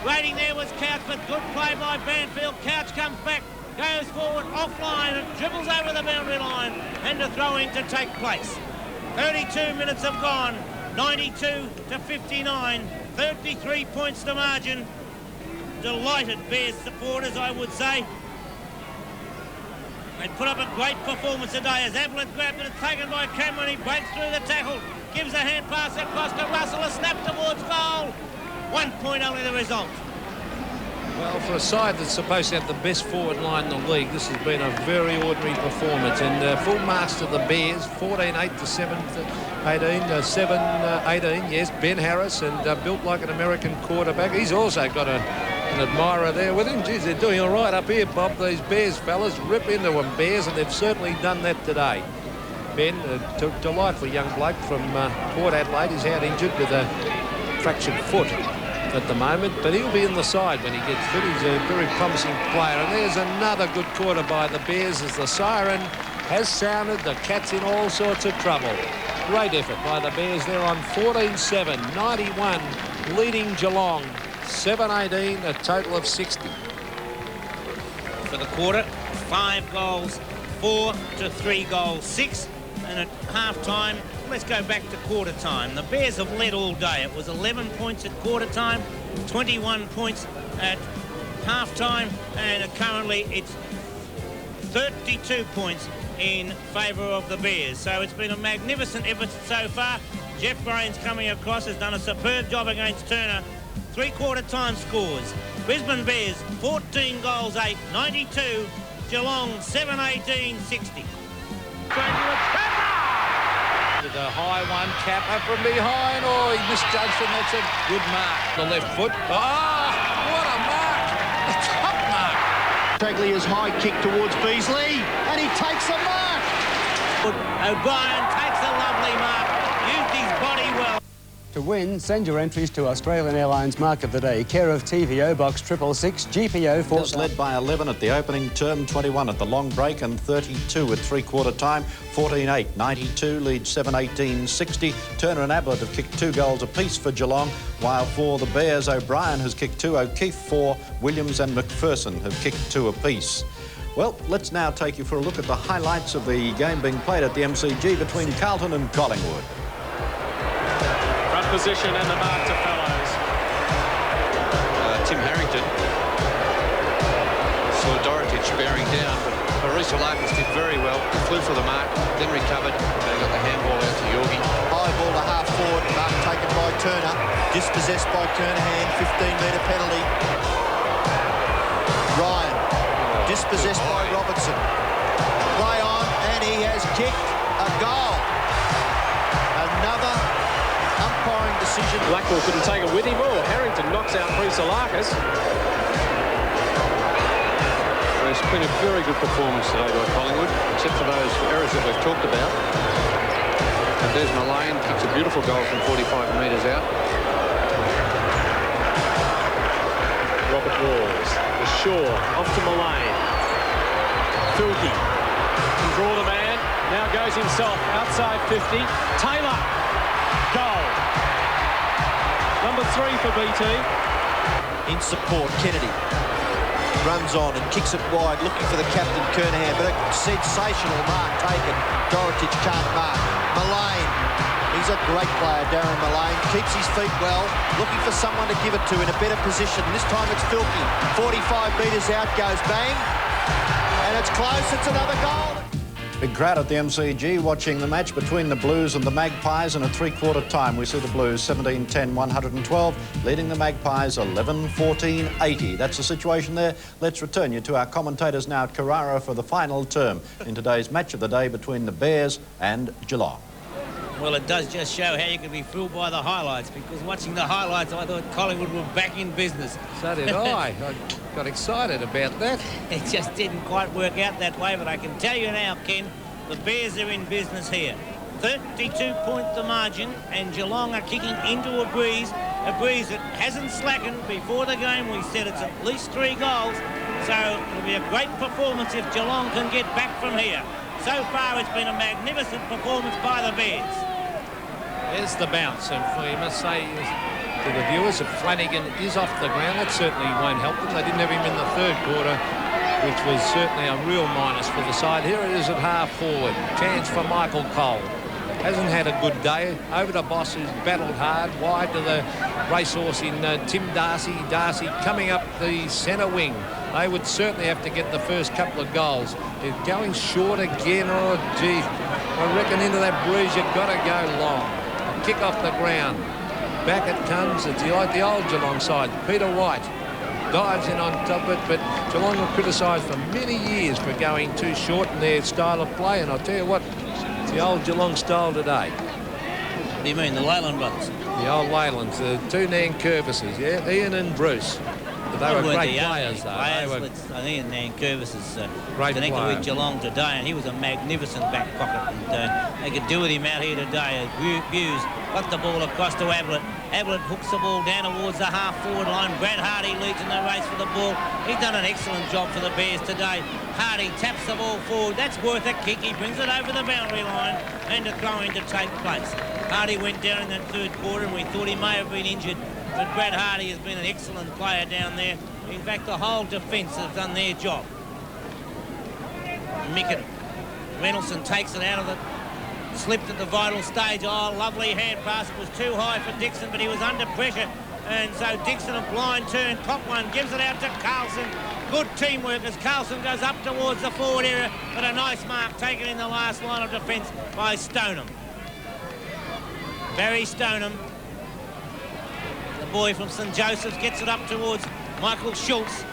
Waiting there was Couch, but good play by Banfield. Couch comes back, goes forward, offline, and dribbles over the boundary line, and a throw-in to take place. 32 minutes have gone, 92-59, 33 points to margin. Delighted Bears supporters, I would say. They put up a great performance today as Ablett grabbed it. It's taken by Cameron. He breaks through the tackle, gives a hand pass across to Russell, a snap towards goal. 1 point only the result. Well, for a side that's supposed to have the best forward line in the league, this has been a very ordinary performance. And full marks to the Bears, 14-8 to 7-18, 7-18, yes, Ben Harris, and built like an American quarterback. He's also got an admirer there with him. Geez, they're doing all right up here, Bob. These Bears fellas rip into them, Bears, and they've certainly done that today. Ben, a delightful young bloke from Port Adelaide. He's out injured with a fractured foot at the moment, but he'll be in the side when he gets fit. He's a very promising player. And there's another good quarter by the Bears as the siren has sounded. The Cats in all sorts of trouble. Great effort by the Bears. They're on 14-7, 91, leading Geelong. 7-18, a total of 60. For the quarter, 5 goals, 4 to 3 goals, 6. And at half-time, let's go back to quarter time. The Bears have led all day. It was 11 points at quarter time, 21 points at half-time, and currently it's 32 points in favour of the Bears. So it's been a magnificent effort so far. Jeff Rains coming across has done a superb job against Turner. Three-quarter time scores. Brisbane Bears, 14 goals, 8, 92. Geelong, 7-18, 60. To the high one, Kappa from behind. Oh, he misjudged him. That's a good mark. The left foot. Oh, what a mark. Taglia's high kick towards Beasley, and he takes a mark. O'Brien takes a lovely mark, used his body well. To win, send your entries to Australian Airlines Mark of the Day, care of TVO Box 666 GPO 4. Was led by 11 at the opening term, 21 at the long break, and 32 at three-quarter time. 14-8, 92 leads 7-18, 60. Turner and Ablett have kicked 2 goals apiece for Geelong, while for the Bears, O'Brien has kicked 2, O'Keefe 4, Williams and McPherson have kicked 2 apiece. Well, let's now take you for a look at the highlights of the game being played at the MCG between Carlton and Collingwood. Front position and the mark to Fellows. Tim Harrington saw Dorotich bearing down, but Parisa-Larkins did very well. He flew for the mark, then recovered, and got the handball out to Yorgie. High ball to half forward, mark taken by Turner, dispossessed by Kernahan, 15-metre penalty. Ryan, dispossessed by Robertson. Play on, and he has kicked a goal. Another umpiring decision. Blackwell couldn't take it with him. Oh, Harrington knocks out Parisa-Larkins. It's been a very good performance today by Collingwood, except for those errors that we've talked about. And there's Mullane, kicks a beautiful goal from 45 metres out. Robert Walls, Shaw, off to Mullane. Filkey can draw the man, now goes himself, outside 50. Taylor, goal. Number 3 for BT. In support, Kennedy runs on and kicks it wide, looking for the captain, Kernahan, but a sensational mark taken. Dorotich can't mark. Mullane, he's a great player, Darren Mullane, keeps his feet well, looking for someone to give it to in a better position. This time it's Filkey. 45 metres out goes bang, and it's close, it's another goal. Big crowd at the MCG watching the match between the Blues and the Magpies, and at three-quarter time we see the Blues 17-10, 112, leading the Magpies 11-14, 80. That's the situation there. Let's return you to our commentators now at Carrara for the final term in today's match of the day between the Bears and Geelong. Well, it does just show how you can be fooled by the highlights, because watching the highlights, I thought Collingwood were back in business. So did I. I got excited about that. It just didn't quite work out that way, but I can tell you now, Ken, the Bears are in business here. 32-point the margin, and Geelong are kicking into a breeze that hasn't slackened. Before the game, we said it's at least 3 goals, so it'll be a great performance if Geelong can get back from here. So far, it's been a magnificent performance by the Bears. There's the bounce, and we must say to the viewers, if Flanagan is off the ground, that certainly won't help them. They didn't have him in the third quarter, which was certainly a real minus for the side. Here it is at half forward. Chance for Michael Cole. Hasn't had a good day. Over to Boss, who's battled hard. Wide to the racehorse in Tim Darcy. Darcy coming up the centre wing. They would certainly have to get the first couple of goals. They're going short again. Oh, gee. I reckon into that breeze, you've got to go long. Kick off the ground. Back it comes. It's like the old Geelong side. Peter White dives in on top of it, but Geelong were criticised for many years for going too short in their style of play, and I'll tell you what, it's the old Geelong style today. What do you mean, the Leyland brothers? The old Leylands, the 2 Nankervises, yeah, Ian and Bruce. But they were great players, though. Ian Nankervis is great connected player with Geelong today, and he was a magnificent back pocket, and they could do with him out here today. Hughes got the ball across to Ablett. Ablett hooks the ball down towards the half-forward line. Brad Hardy leads in the race for the ball. He's done an excellent job for the Bears today. Hardy taps the ball forward. That's worth a kick. He brings it over the boundary line, and a throw-in to take place. Hardy went down in that third quarter, and we thought he may have been injured, but Brad Hardy has been an excellent player down there. In fact, the whole defence has done their job. Micken. Reynoldsson takes it out of the... Slipped at the vital stage. Oh, lovely hand pass. It was too high for Dixon, but he was under pressure. And so Dixon, a blind turn. Cop one, gives it out to Carlson. Good teamwork as Carlson goes up towards the forward area. But a nice mark taken in the last line of defence by Stoneham. Barry Stoneham, the boy from St Joseph's, gets it up towards Michael Schultz.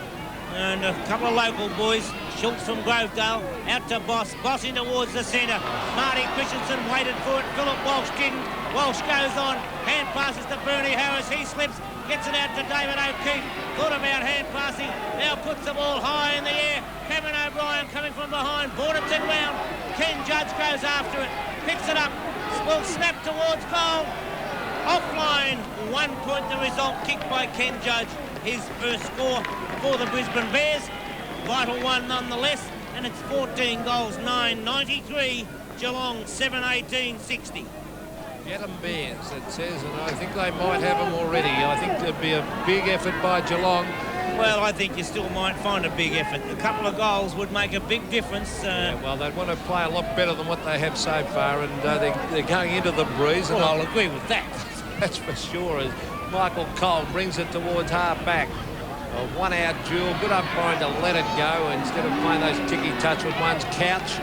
And a couple of local boys. Schultz from Grovedale, out to Boss. Boss in towards the centre. Marty Christensen waited for it. Philip Walsh didn't. Walsh goes on. Hand passes to Bernie Harris. He slips. Gets it out to David O'Keefe. Thought about hand passing. Now puts the ball high in the air. Cameron O'Brien coming from behind. Brought it to ground. Ken Judge goes after it. Picks it up. Will snap towards goal. Offline. 1 point the result. Kicked by Ken Judge. His first score for the Brisbane Bears. Vital one nonetheless. And it's 14 goals. 9-93. Geelong 7-18-60. Get them Bears, it says, and I think they might have them already. I think there'd be a big effort by Geelong. Well, I think you still might find a big effort. A couple of goals would make a big difference. Yeah, well, they'd want to play a lot better than what they have so far, and they're going into the breeze. Well, I'll agree with that. That's for sure, as Michael Cole brings it towards half-back. A one-out duel, good umpiring to let it go instead of playing those ticky-touch with one's couch.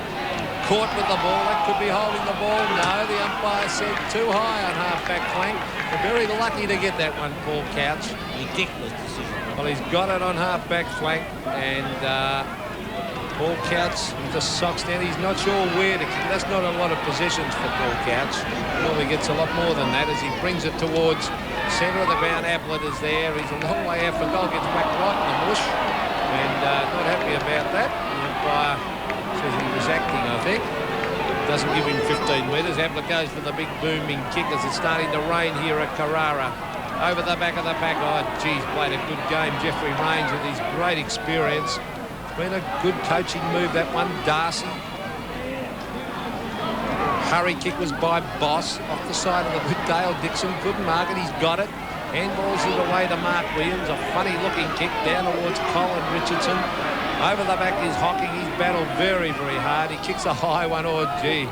Caught with the ball, that could be holding the ball. No, the umpire said too high on half-back flank. They're very lucky to get that one, Paul Couch. Ridiculous decision. Well, he's got it on half-back flank, and Paul Couch with the socks down. He's not sure where to kick. That's not a lot of possessions for Paul Couch. He normally gets a lot more than that as he brings it towards centre of the ground. Ablett is there. He's a long way out for goal. Gets back right in the bush, and not happy about that. The umpire says he was acting, I think. Doesn't give him 15 metres. Ablett goes for the big booming kick as it's starting to rain here at Carrara. Over the back of the pack. Oh, geez, played a good game. Jeffrey Rains with his great experience. It's been a good coaching move, that one. Darcy. Hurry kick was by Boss off the side of the boot. Dale Dixon couldn't mark it. He's got it. Handballs it away to Mark Williams. A funny-looking kick down towards Colin Richardson. Over the back is Hocking. He's battled very, very hard. He kicks a high one. Oh, gee.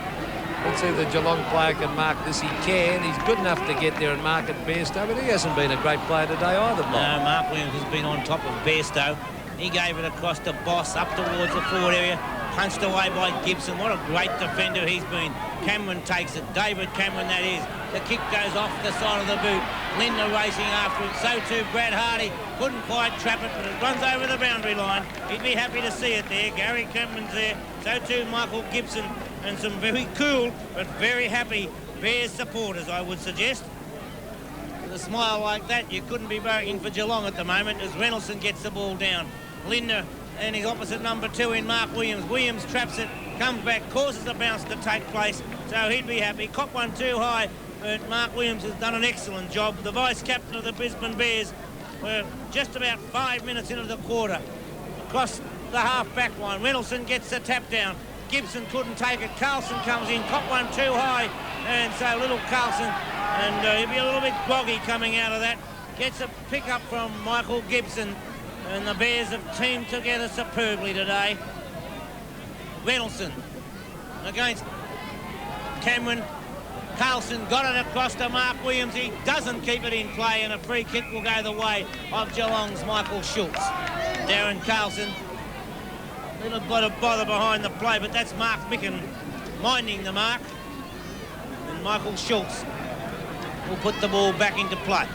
Let's see if the Geelong player can mark this. He can. He's good enough to get there and mark it Bairstow, but he hasn't been a great player today either, Bob. No, Mark Williams has been on top of Bairstow. He gave it across to Boss up towards the forward area. Punched away by Gibson. What a great defender he's been. Cameron takes it. David Cameron, that is. The kick goes off the side of the boot. Linda racing after it. So too Brad Hardy. Couldn't quite trap it, but it runs over the boundary line. He'd be happy to see it there. Gary Cameron's there. So too Michael Gibson. And some very cool but very happy Bears supporters, I would suggest. With a smile like that, you couldn't be barracking for Geelong at the moment as Reynoldsson gets the ball down. Linda and his opposite number 2 in Mark Williams. Williams traps it, comes back, causes a bounce to take place, so he'd be happy. Caught one too high, but Mark Williams has done an excellent job. The vice-captain of the Brisbane Bears were just about 5 minutes into the quarter. Across the half-back line, Reynoldsson gets the tap down. Gibson couldn't take it. Carlson comes in, caught one too high, and so little Carlson, and he'll be a little bit groggy coming out of that. Gets a pick-up from Michael Gibson, and the Bears have teamed together superbly today. Reynoldsson against Cameron. Carlson got it across to Mark Williams. He doesn't keep it in play, and a free kick will go the way of Geelong's Michael Schultz. Darren Carlson. A little bit of bother behind the play, but that's Mark Micken minding the mark. And Michael Schultz will put the ball back into play.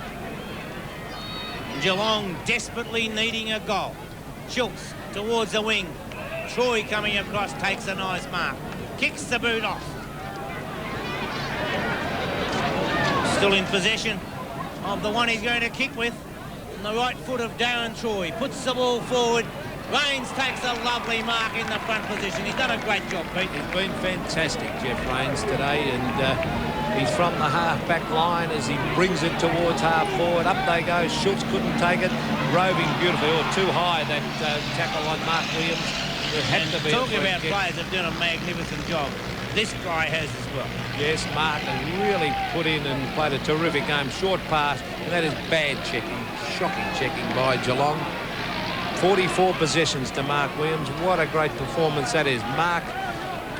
Geelong desperately needing a goal. Schultz towards the wing. Troy coming across, takes a nice mark. Kicks the boot off. Still in possession of the one he's going to kick with. On the right foot of Darren Troy. Puts the ball forward. Rains takes a lovely mark in the front position. He's done a great job, Pete. He's been fantastic, Jeff Rains, today, and he's from the half-back line as he brings it towards half-forward. Up they go. Schultz couldn't take it. Roving beautifully, or too high, that tackle on Mark Williams. It had to be. Talking about players have done a magnificent job. This guy has as well. Yes, Mark has really put in and played a terrific game. Short pass, and that is bad checking. Shocking checking by Geelong. 44 possessions to Mark Williams. What a great performance that is.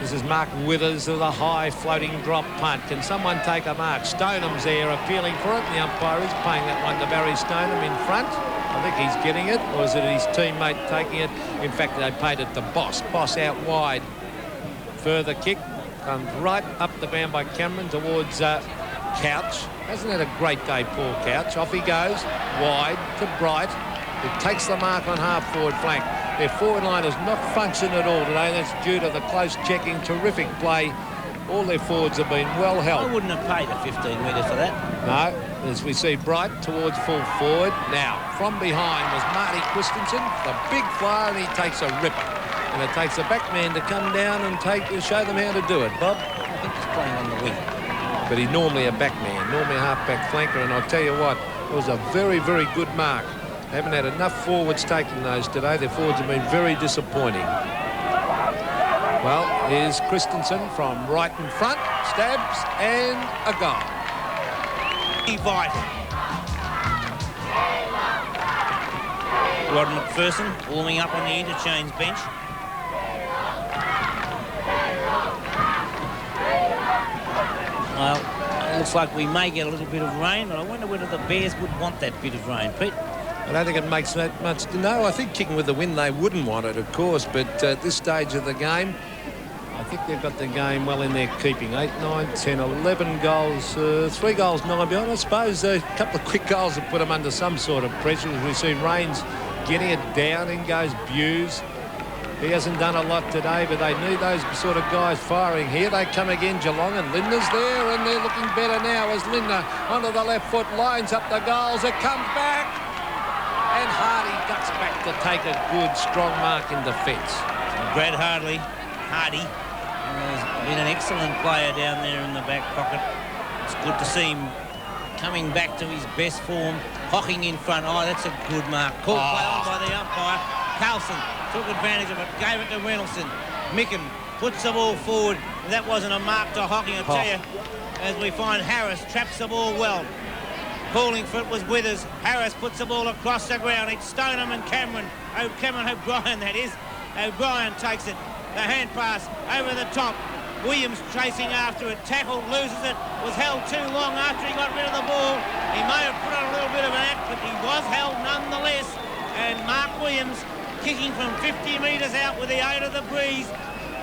This is Mark Withers with a high floating drop punt. Can someone take a mark? Stoneham's there appealing for it. The umpire is paying that one to Barry Stoneham in front. I think he's getting it, or is it his teammate taking it? In fact, they paid it to Boss. Boss out wide. Further kick comes right up the ground by Cameron towards Couch. Hasn't had a great day, Paul Couch. Off he goes, wide to Bright. It takes the mark on half-forward flank. Their forward line has not functioned at all today. That's due to the close checking. Terrific play All their forwards have been well held. I wouldn't have paid a 15-metre for that. No, as we see Bright towards full forward. Now, from behind was Marty Christensen, the big flyer, and he takes a ripper. And it takes the back man to come down and show them how to do it. Bob? I think he's playing on the wing. But he's normally a back man, normally a half-back flanker, and I'll tell you what, it was a very, very good mark. They haven't had enough forwards taking those today. Their forwards have been very disappointing. Well, here's Christensen from right in front, stabs, and a goal. Vital. Rod McPherson warming up on the interchange bench. Well, it looks like we may get a little bit of rain, but I wonder whether the Bears would want that bit of rain, Pete. I don't think it makes that much. No, I think kicking with the wind, they wouldn't want it, of course, but at this stage of the game, I think they've got the game well in their keeping. 8, 9, 10, 11 goals, 3 goals, 9 behind. I suppose a couple of quick goals have put them under some sort of pressure. As we've seen Rains getting it down, in goes Buse. He hasn't done a lot today, but they need those sort of guys firing. Here they come again, Geelong, and Lindner's there, and they're looking better now as Lindner onto the left foot lines up the goals. It comes back, and Hardy ducks back to take a good, strong mark in defence. Brad Hardy has been an excellent player down there in the back pocket. It's good to see him coming back to his best form, hocking in front. Oh, that's a good mark. Called play on by the umpire. Carlson took advantage of it, gave it to Reynoldsson. Micken puts the ball forward. That wasn't a mark to hocking, I tell you, as we find Harris traps the ball well. Calling for it was Withers. Harris puts the ball across the ground. It's Stoneham and Cameron O'Brien, that is. O'Brien takes it. The hand pass over the top. Williams chasing after it. Tackled, loses it. Was held too long after he got rid of the ball. He may have put on a little bit of an act, but he was held nonetheless. And Mark Williams, kicking from 50 metres out with the aid of the breeze,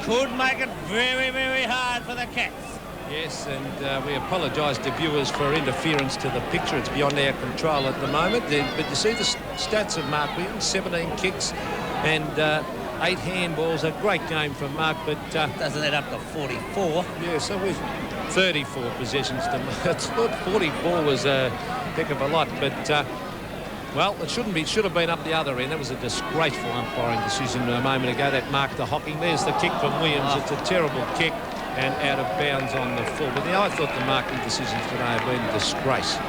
could make it very, very hard for the Cats. Yes, and we apologise to viewers for interference to the picture. It's beyond our control at the moment. But you see the stats of Mark Williams, 17 kicks and 8 handballs. A great game from Mark, but... doesn't add up to 44. Yeah, so we've 34 possessions to... I thought 44 was a heck of a lot, but... well, it should have been up the other end. That was a disgraceful umpiring decision a moment ago. That marked the hocking. There's the kick from Williams. It's a terrible kick and out of bounds on the full. But I thought the marking decisions today have been a disgrace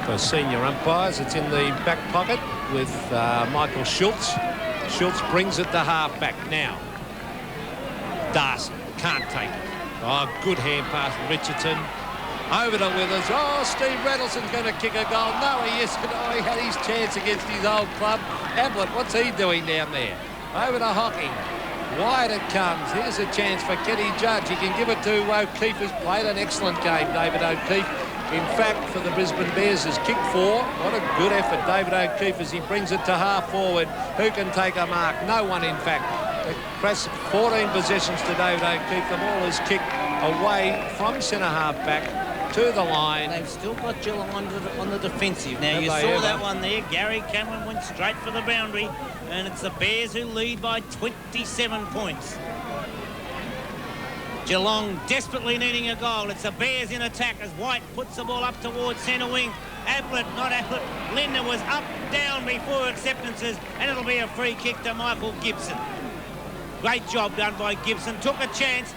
for senior umpires. It's in the back pocket with Michael Schultz. Schultz brings it to half-back now. Darcy can't take it. Oh, good hand pass from Richardson. Over to Withers. Oh, Steve Reynoldson's going to kick a goal. No, he isn't. Oh, he had his chance against his old club. Ablett, what's he doing down there? Over to Hocking. Wide it comes. Here's a chance for Kenny Judge. He can give it to O'Keefe, who's played an excellent game, David O'Keefe. In fact, for the Brisbane Bears, has kicked 4. What a good effort, David O'Keefe, as he brings it to half forward. Who can take a mark? No one, in fact. Press 14 possessions to David O'Keefe. The ball is kicked away from centre-half back to the line. They've still got Geelong on the defensive. Now, you saw that one there. Gary Cameron went straight for the boundary, and it's the Bears who lead by 27 points. Geelong desperately needing a goal. It's the Bears in attack as White puts the ball up towards centre wing. Ablett, not Ablett. Lindner was up, down before acceptances, and it'll be a free kick to Michael Gibson. Great job done by Gibson. Took a chance.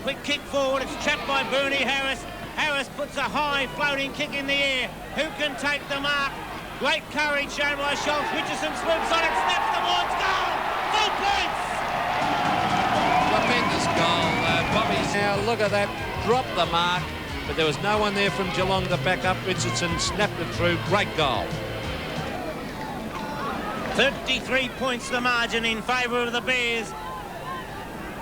Quick kick forward. It's trapped by Bernie Harris. Harris puts a high floating kick in the air. Who can take the mark? Great courage shown by Schultz. Richardson swoops on it, snaps towards goal. Full points! Tremendous goal, Bobby. Now look at that. Dropped the mark, but there was no one there from Geelong to back up. Richardson snapped it through. Great goal. 33 points the margin in favour of the Bears.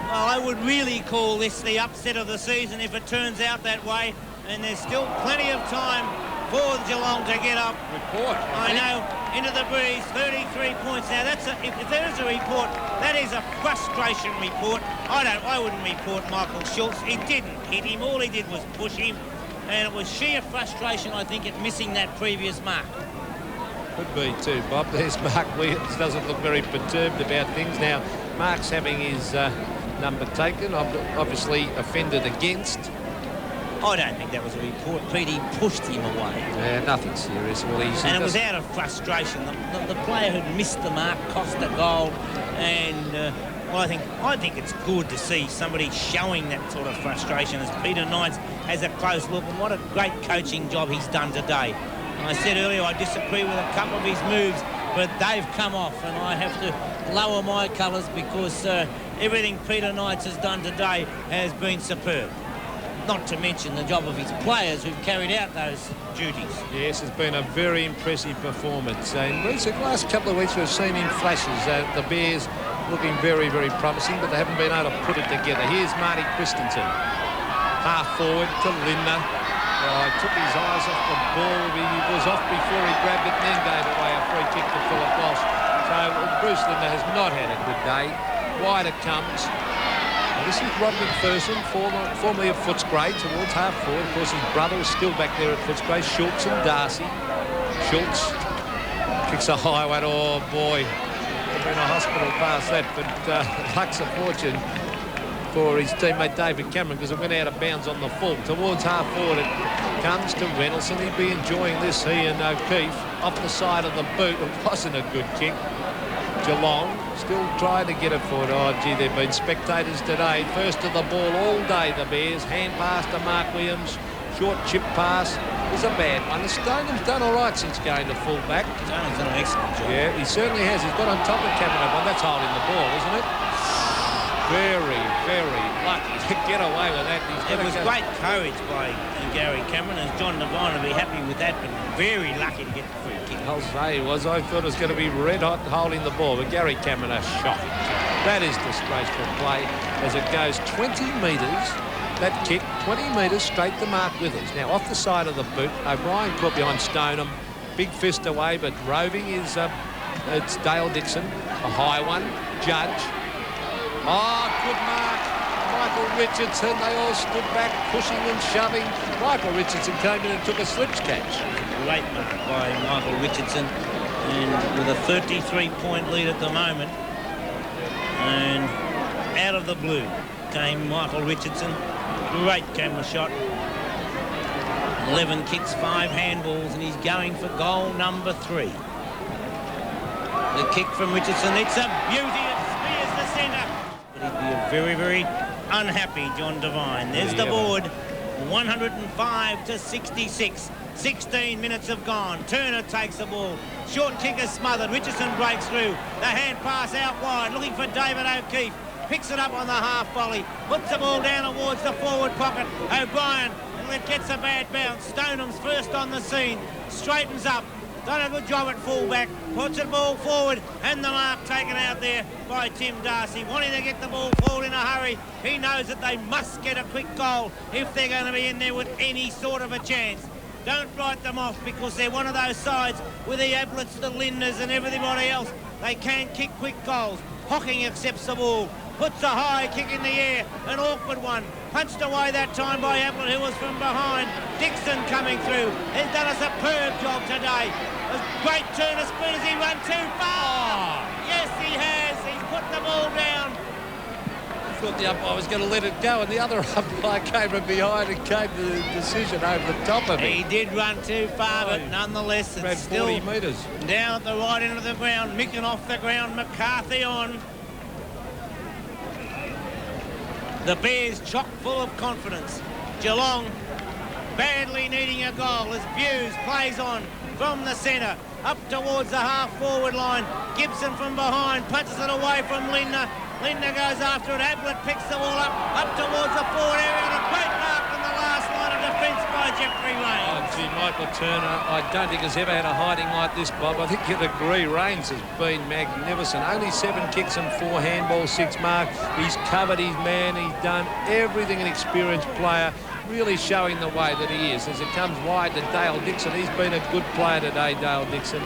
Well, I would really call this the upset of the season if it turns out that way, and there's still plenty of time for Geelong to get up. Report. I know, into the breeze, 33 points. Now, that's if there is a report, that is a frustration report. I wouldn't report Michael Schultz. He didn't hit him. All he did was push him, and it was sheer frustration, I think, at missing that previous mark. Could be too, Bob. There's Mark Williams. Doesn't look very perturbed about things. Now, Mark's having his number taken, obviously offended against. I don't think that was a report. Pete, he pushed him away. Yeah, nothing serious. Well, and it was out of frustration. The player who'd missed the mark cost a goal. And, well, I think it's good to see somebody showing that sort of frustration as Peter Knights has a close look. And what a great coaching job he's done today. And I said earlier I disagree with a couple of his moves, but they've come off. And I have to lower my colours because everything Peter Knights has done today has been superb. Not to mention the job of his players who've carried out those duties. Yes, it's been a very impressive performance. In the last couple of weeks we've seen in flashes the Bears looking very, very promising, but they haven't been able to put it together. Here's Marty Christensen. Half forward to Lindner. Took his eyes off the ball. He was off before he grabbed it and then gave away a free kick to Philip Walsh. So Bruce Lindner has not had a good day. Wide it comes. This is Rod McPherson, formerly of Footscray, towards half forward. Of course, his brother is still back there at Footscray, Schultz and Darcy. Schultz kicks a high one. Oh, boy. We're in a hospital past that, but luck's a fortune for his teammate David Cameron because it went out of bounds on the full. Towards half forward it comes to Reynoldsson. He'd be enjoying this, he and O'Keefe. Off the side of the boot. It wasn't a good kick. Geelong still trying to get it forward. Oh, gee, they've been spectators today. First to the ball all day, the Bears. Hand pass to Mark Williams. Short chip pass. It was a bad one. Stoneham's done all right since going to full back. Stoneham's done an excellent job. Yeah, he certainly has. He's got on top of Cameron. Well, that's holding the ball, isn't it? Very, very lucky to get away with that. It was great courage by Gary Cameron, and John Devine will be happy with that, but very lucky to get the free kick. I'll say he was. I thought it was going to be red hot holding the ball, but Gary Cameron, a shocking kick. That is disgraceful play as it goes 20 metres. That kick, 20 metres straight to Mark Withers. Now, off the side of the boot, O'Brien caught behind Stoneham. Big fist away, but roving is it's Dale Dixon. A high one. Judge. Oh, good mark. Michael Richardson. They all stood back, pushing and shoving. Michael Richardson came in and took a slips catch. Great mark by Michael Richardson. And with a 33-point lead at the moment. And out of the blue came Michael Richardson. Great camera shot. 11 kicks, 5 handballs, and he's going for goal number 3. The kick from Richardson. It's a beauty. It spears the centre. But he'd be a very, very unhappy John Devine. There's the board. 105 to 66. 16 minutes have gone. Turner takes the ball. Short kick is smothered. Richardson breaks through. The hand pass out wide. Looking for David O'Keefe. Picks it up on the half volley. Puts the ball down towards the forward pocket. O'Brien. And it gets a bad bounce. Stoneham's first on the scene. Straightens up. Done a good job at fullback. Puts the ball forward. And the mark taken out there by Tim Darcy. Wanting to get the ball forward in a hurry. He knows that they must get a quick goal if they're going to be in there with any sort of a chance. Don't write them off because they're one of those sides with the Ablets, the Lindners and everybody else. They can kick quick goals. Hocking accepts the ball. Puts a high kick in the air. An awkward one. Punched away that time by Ablett, who was from behind. Dixon coming through. He's done a superb job today. A great turn of speed as he run too far. Yes, he has. He's put the ball down. I thought the umpire was going to let it go, and the other umpire came from behind and came to the decision over the top of it. He did run too far, but nonetheless, it's still 40 metres. Down at the right end of the ground. Micken off the ground. McCarthy on. The Bears chock full of confidence. Geelong badly needing a goal as Buse plays on from the centre up towards the half-forward line. Gibson from behind punches it away from Lindner. Lindner goes after it. Ablett picks the ball up towards the forward area. And a great mark from the last line of defence by Jeffrey Rains. Oh, gee, Michael Turner, I don't think has ever had a hiding like this, Bob. I think you'd agree. Rains has been magnificent. Only 7 kicks and 4 handballs, 6 marks. He's covered his man. He's done everything an experienced player, really showing the way that he is. As it comes wide to Dale Dixon, he's been a good player today, Dale Dixon.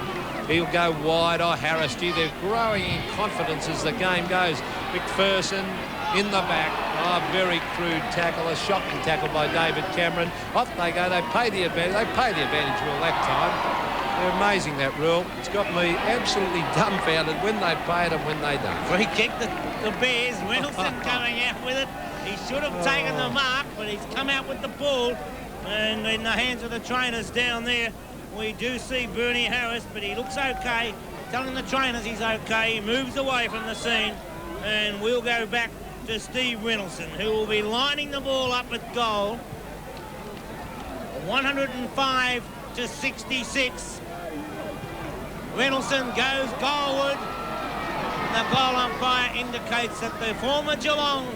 He'll go wide. Oh, Harris, gee, they're growing in confidence as the game goes. McPherson in the back. Oh, very crude tackle. A shocking tackle by David Cameron. Off they go. They pay the advantage. They pay the advantage rule that time. They're amazing, that rule. It's got me absolutely dumbfounded when they pay it and when they don't. Free kick, the Bears. Reynolson coming out with it. He should have taken the mark, but he's come out with the ball. And in the hands of the trainers down there, we do see Bernie Harris, but he looks okay. Telling the trainers he's okay. He moves away from the scene. And we'll go back to Steve Reynolson, who will be lining the ball up at goal. 105 to 66. Reynolson goes goalward. The goal umpire indicates that the former Geelong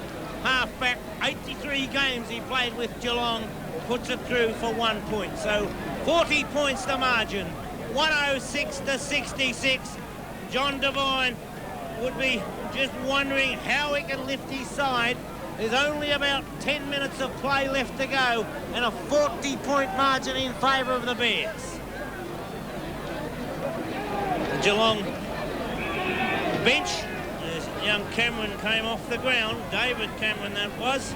halfback, 83 games he played with Geelong, puts it through for 1 point. So 40 points the margin. 106 to 66. John Devine would be just wondering how he can lift his side. There's only about 10 minutes of play left to go and a 40-point margin in favour of the Bears. The Geelong bench, as young Cameron came off the ground, David Cameron that was.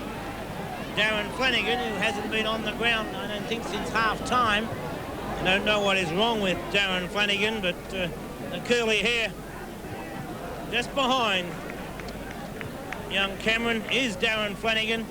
Darren Flanagan, who hasn't been on the ground, I don't think, since half-time. I don't know what is wrong with Darren Flanagan, but the curly hair just behind young Cameron is Darren Flanagan.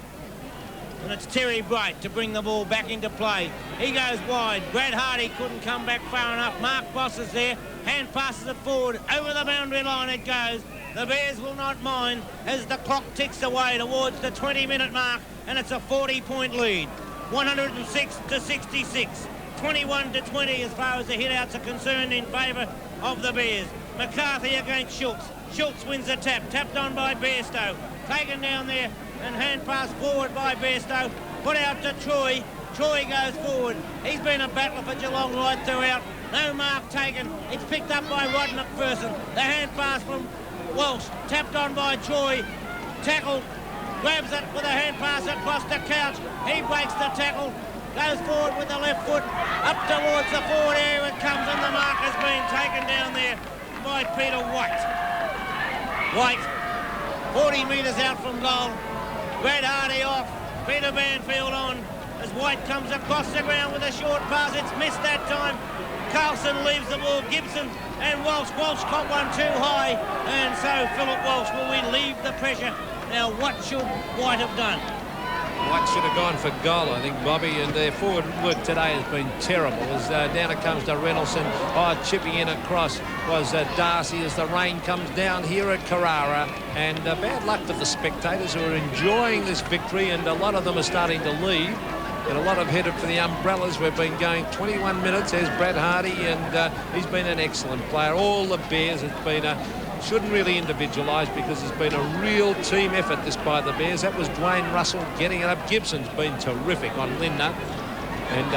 And it's Terry Bright to bring the ball back into play. He goes wide. Brad Hardy couldn't come back far enough. Mark Boss is there. Hand passes it forward. Over the boundary line it goes. The Bears will not mind as the clock ticks away towards the 20-minute mark, and it's a 40-point lead. 106 to 66. 21 to 20 as far as the hit-outs are concerned in favour of the Bears. McCarthy against Schultz. Schultz wins the tap. Tapped on by Bairstow. Taken down there and hand pass forward by Bairstow. Put out to Troy. Troy goes forward. He's been a battler for Geelong right throughout. No mark taken. It's picked up by Rod McPherson. The hand pass from Walsh. Tapped on by Troy. Tackled. Grabs it with a hand pass across the couch. He breaks the tackle. Goes forward with the left foot. Up towards the forward area it comes, and the mark has been taken down there by Peter White. White, 40 metres out from goal. Brad Hardy off. Peter Banfield on as White comes across the ground with a short pass. It's missed that time. Carlson leaves the ball. Gibson and Walsh. Walsh caught one too high, and so Philip Walsh will relieve the pressure. Now, what should White have done? White should have gone for goal, I think, Bobby, and their forward work today has been terrible. As down it comes to Reynolson. Chipping in across was Darcy as the rain comes down here at Carrara. And bad luck to the spectators who are enjoying this victory, and a lot of them are starting to leave. And a lot have headed for the umbrellas. We've been going 21 minutes. There's Brad Hardy, and he's been an excellent player. All the Bears have been shouldn't really individualise because it's been a real team effort, this by the Bears. That was Dwayne Russell getting it up. Gibson's been terrific on Lindner. And,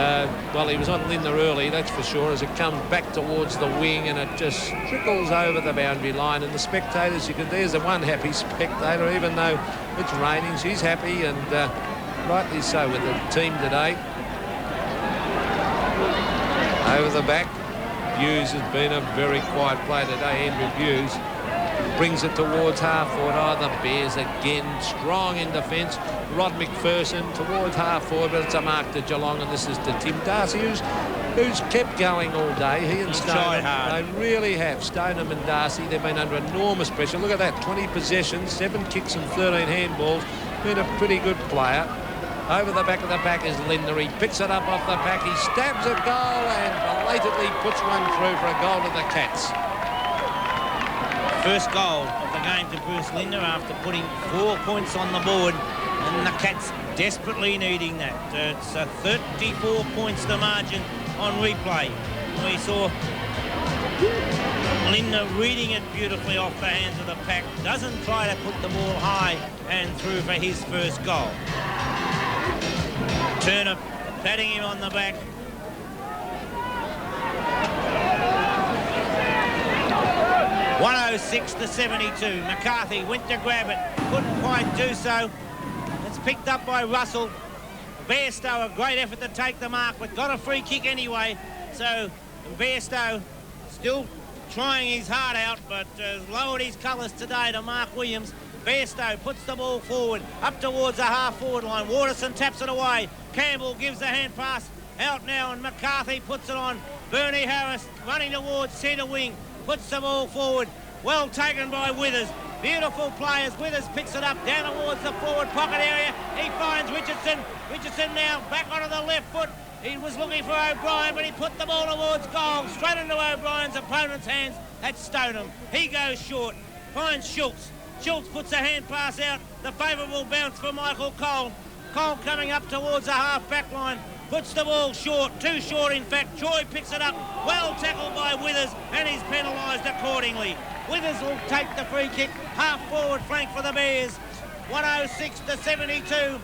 well, he was on Lindner early, that's for sure, as it comes back towards the wing and it just trickles over the boundary line. And the spectators, there's the one happy spectator, even though it's raining. She's happy, and rightly so with the team today. Over the back, Hughes has been a very quiet player today, Andrew Hughes. Brings it towards half-forward. The Bears again strong in defence. Rod McPherson towards half-forward, but it's a mark to Geelong, and this is to Tim Darcy, who's kept going all day. He and Stoneham, they really have. Stoneham and Darcy, they've been under enormous pressure. Look at that, 20 possessions, 7 kicks and 13 handballs. Been a pretty good player. Over the back of the pack is Lindner. He picks it up off the pack. He stabs a goal and belatedly puts one through for a goal to the Cats. First goal of the game to Bruce Lindner after putting 4 points on the board, and the Cats desperately needing that. It's 34 points the margin on replay. We saw Lindner reading it beautifully off the hands of the pack. Doesn't try to put the ball high and through for his first goal. Turner patting him on the back. (106 to 72). McCarthy went to grab it, couldn't quite do so. It's picked up by Russell. Bairstow, a great effort to take the mark, but got a free kick anyway. So Bairstow still trying his heart out, but lowered his colours today to Mark Williams. Bairstow puts the ball forward, up towards the half-forward line. Waterson taps it away. Campbell gives the hand pass out now, and McCarthy puts it on. Bernie Harris running towards centre wing, puts the ball forward. Well taken by Withers. Beautiful players. Withers picks it up down towards the forward pocket area. He finds Richardson. Richardson now back onto the left foot. He was looking for O'Brien, but he put the ball towards goal, straight into O'Brien's opponent's hands. That's Stoneham. He goes short, finds Schultz. Schultz puts a hand pass out. The favourable bounce for Michael Cole. Cole coming up towards the half-back line. Puts the ball short, too short in fact. Troy picks it up, well tackled by Withers, and he's penalised accordingly. Withers will take the free kick, half-forward flank for the Bears. 106 to 72,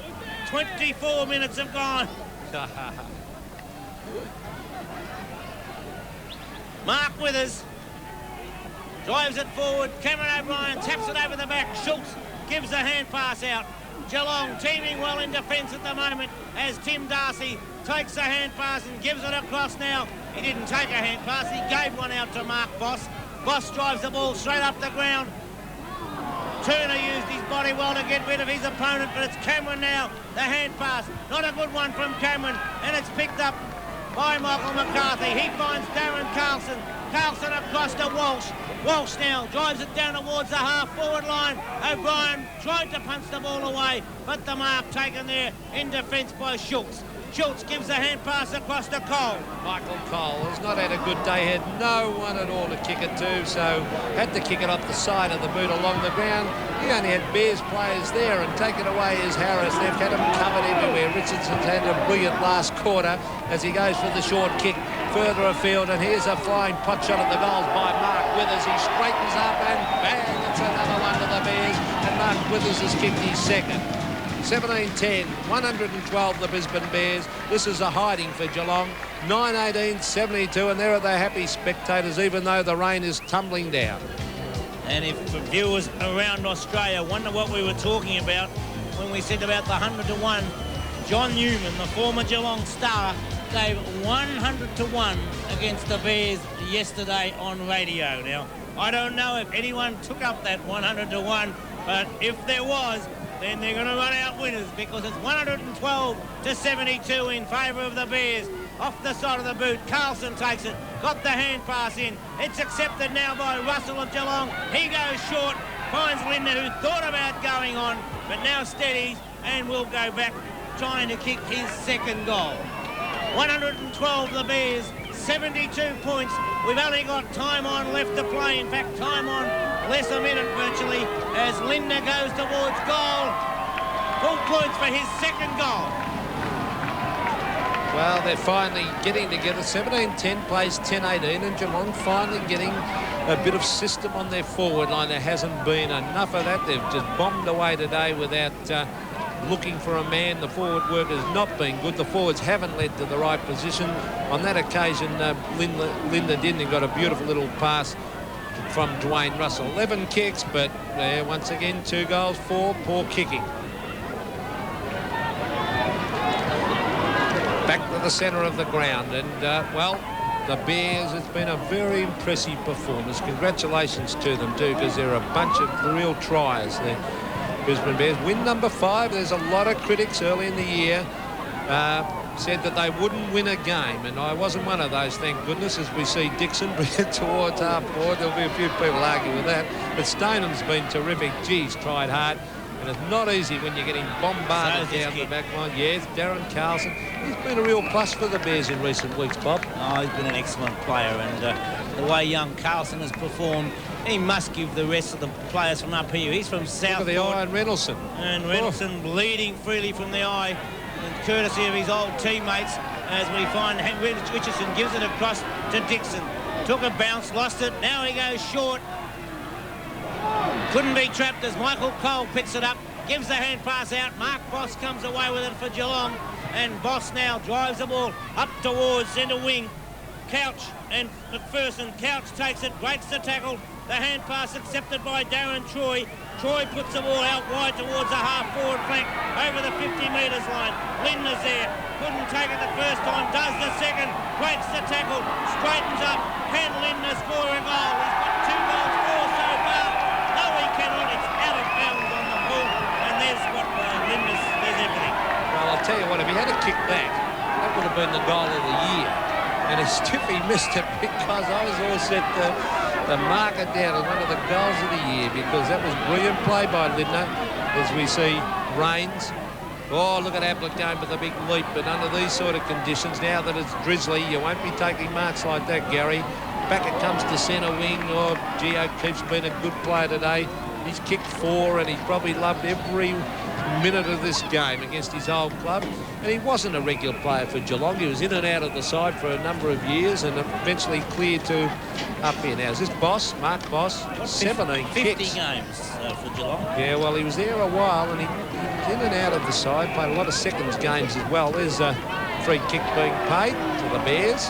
24 minutes have gone. Mark Withers drives it forward. Cameron O'Brien taps it over the back. Schultz gives a hand pass out. Geelong teaming well in defence at the moment as Tim Darcy takes a hand pass and gives it across now. He didn't take a hand pass, he gave one out to Mark Boss. Boss drives the ball straight up the ground. Turner used his body well to get rid of his opponent, but it's Cameron now. The hand pass, not a good one from Cameron, and it's picked up by Michael McCarthy. He finds Darren Carlson. Carlson across to Walsh. Walsh now drives it down towards the half-forward line. O'Brien tried to punch the ball away, but the mark taken there in defence by Schultz. Schultz gives a hand pass across to Cole. Michael Cole has not had a good day, had no one at all to kick it to, so had to kick it off the side of the boot along the ground. He only had Bears players there, and taken away is Harris. They've had him covered everywhere. Richardson's had a brilliant last quarter as he goes for the short kick further afield, and here's a flying pot shot at the goals by Mark Withers. He straightens up and bang, it's another one to the Bears, and Mark Withers has kicked his second. 17-10, 112 the Brisbane Bears. This is a hiding for Geelong. 9-18, 72, and there are the happy spectators, even though the rain is tumbling down. And if viewers around Australia wonder what we were talking about when we said about the 100 to 1, John Newman, the former Geelong star, gave 100 to 1 against the Bears yesterday on radio. Now, I don't know if anyone took up that 100 to 1, but if there was, then they're going to run out winners, because it's 112 to 72 in favour of the Bears. Off the side of the boot, Carlson takes it, got the hand pass in. It's accepted now by Russell of Geelong. He goes short, finds Linder, who thought about going on, but now steadies and will go back, trying to kick his second goal. 112 the Bears, 72 points. We've only got time on left to play. In fact, time on less a minute virtually, as Linder goes towards goal. Full points for his second goal. Well, they're finally getting together. 17-10 plays 10-18, and Geelong finally getting a bit of system on their forward line. There hasn't been enough of that. They've just bombed away today without looking for a man. The forward work has not been good. The forwards haven't led to the right position. On that occasion, Linder didn't. He got a beautiful little pass from Dwayne Russell. 11 kicks, but once again, 2 goals for poor kicking. Back to the centre of the ground, and well, the Bears, it's been a very impressive performance. Congratulations to them too, because they're a bunch of real tries. The Brisbane Bears win number 5. There's a lot of critics early in the year said that they wouldn't win a game, and I wasn't one of those, thank goodness, as we see Dixon bring it towards half-forward. There'll be a few people argue with that, but Stoneham's been terrific. Geez, tried hard. And it's not easy when you're getting bombarded down the back line. Yes, Darren Carlson. He's been a real plus for the Bears in recent weeks, Bob. Oh, he's been an excellent player, and the way young Carlson has performed, he must give the rest of the players from up here. He's from South. Look at the eye, and Reynoldsson. And Reynoldsson bleeding freely from the eye, and courtesy of his old teammates, as we find Richardson gives it across to Dixon. Took a bounce, lost it. Now he goes short. Couldn't be trapped as Michael Cole picks it up, gives the hand pass out. Mark Boss comes away with it for Geelong, and Boss now drives the ball up towards centre wing. Couch and McPherson. Couch takes it, breaks the tackle. The hand pass accepted by Darren Troy. Troy puts the ball out wide towards the half-forward flank over the 50 metres line. Linder's there. Couldn't take it the first time, does the second. Breaks the tackle, straightens up. Can Linder score a goal? He's got 2 goals for so far. No, he cannot. It's out of bounds on the ball. And there's what there's everything. Well, I'll tell you what, if he had a kick back, that would have been the goal of the year. And Stiffy missed it because I was all set to mark it down as one of the goals of the year, because that was brilliant play by Lindner. As we see Rains. Oh, look at Ablett going with a big leap, but under these sort of conditions, now that it's drizzly, you won't be taking marks like that, Gary. Back it comes to centre wing. Oh, gee, O'Keefe's been a good player today. He's kicked 4 and he's probably loved every minute of this game against his old club. And he wasn't a regular player for Geelong. He was in and out of the side for a number of years and eventually cleared to up here now. Is this Boss, Mark Boss? 17 50 kicks. games for Geelong. Yeah, well, he was there a while and he was in and out of the side, played a lot of seconds games as well. There's a free kick being paid to the Bears.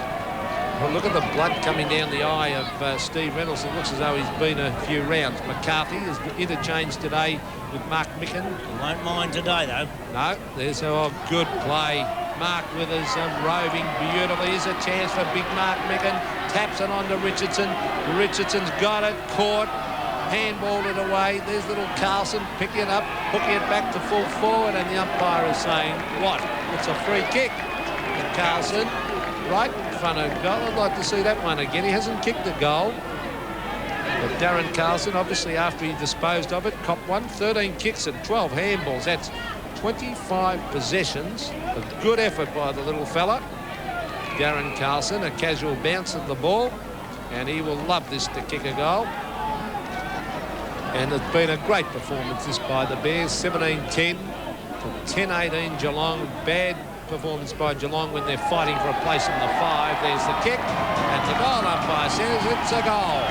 Well, look at the blood coming down the eye of Steve Reynolds. It looks as though he's been a few rounds. McCarthy is interchanged today with Mark Micken. He won't mind today, though. No, there's a good play. Mark Withers roving beautifully. Here's a chance for big Mark Micken. Taps it on to Richardson. Richardson's got it, caught, handballed it away. There's little Carlson picking it up, hooking it back to full forward, and the umpire is saying, what? It's a free kick. And Carlson, right in front of goal. I'd like to see that one again. He hasn't kicked the goal. But Darren Carlson, obviously after he disposed of it, copped one. 13 kicks and 12 handballs. That's 25 possessions. A good effort by the little fella. Darren Carlson, a casual bounce of the ball. And he will love this to kick a goal. And it's been a great performance this by the Bears. 17-10 to 10-18 Geelong. Bad performance by Geelong when they're fighting for a place in the 5. There's the kick, and the goal umpire says it's a goal.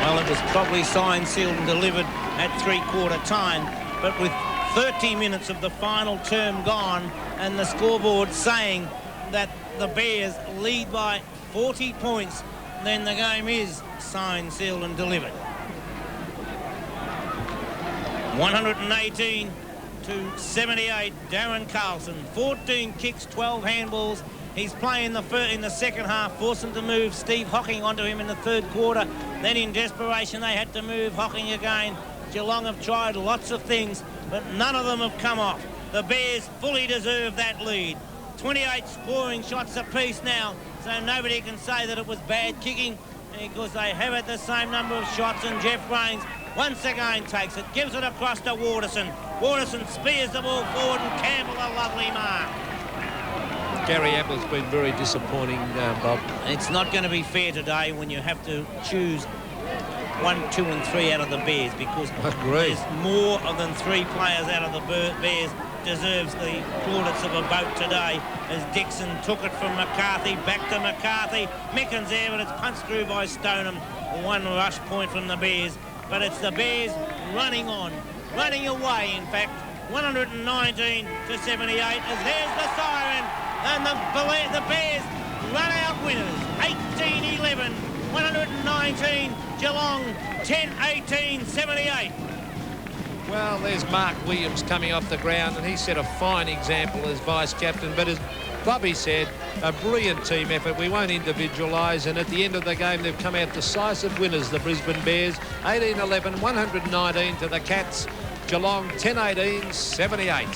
Well, it was probably signed, sealed and delivered at 3/4 time, but with 30 minutes of the final term gone and the scoreboard saying that the Bears lead by 40 points, then the game is signed, sealed and delivered. 118 to 78, Darren Carlson. 14 kicks, 12 handballs. He's playing in the second half, forced them to move Steve Hocking onto him in the 3rd quarter. Then in desperation, they had to move Hocking again. Geelong have tried lots of things, but none of them have come off. The Bears fully deserve that lead. 28 scoring shots apiece now, so nobody can say that it was bad kicking because they have had the same number of shots, and Jeff Rains once again takes it, gives it across to Waterson. Waterson spears the ball forward and Campbell a lovely mark. Gary Ablett's been very disappointing, Bob. It's not going to be fair today when you have to choose 1, 2 and 3 out of the Bears, because there's more than 3 players out of the Bears deserves the plaudits of a vote today, as Dixon took it from McCarthy, back to McCarthy. Micken's there, but it's punched through by Stoneham. 1 rush point from the Bears, but it's the Bears running on, running away, in fact. 119 to 78, as there's the siren, and the Bears run out winners. 18-11, 119, Geelong 10-18, 78. Well, there's Mark Williams coming off the ground, and he set a fine example as vice-captain. But as Bobby said, a brilliant team effort. We won't individualise, and at the end of the game, they've come out decisive winners, the Brisbane Bears. 18-11, 119 to the Cats. Geelong 10-18, 78.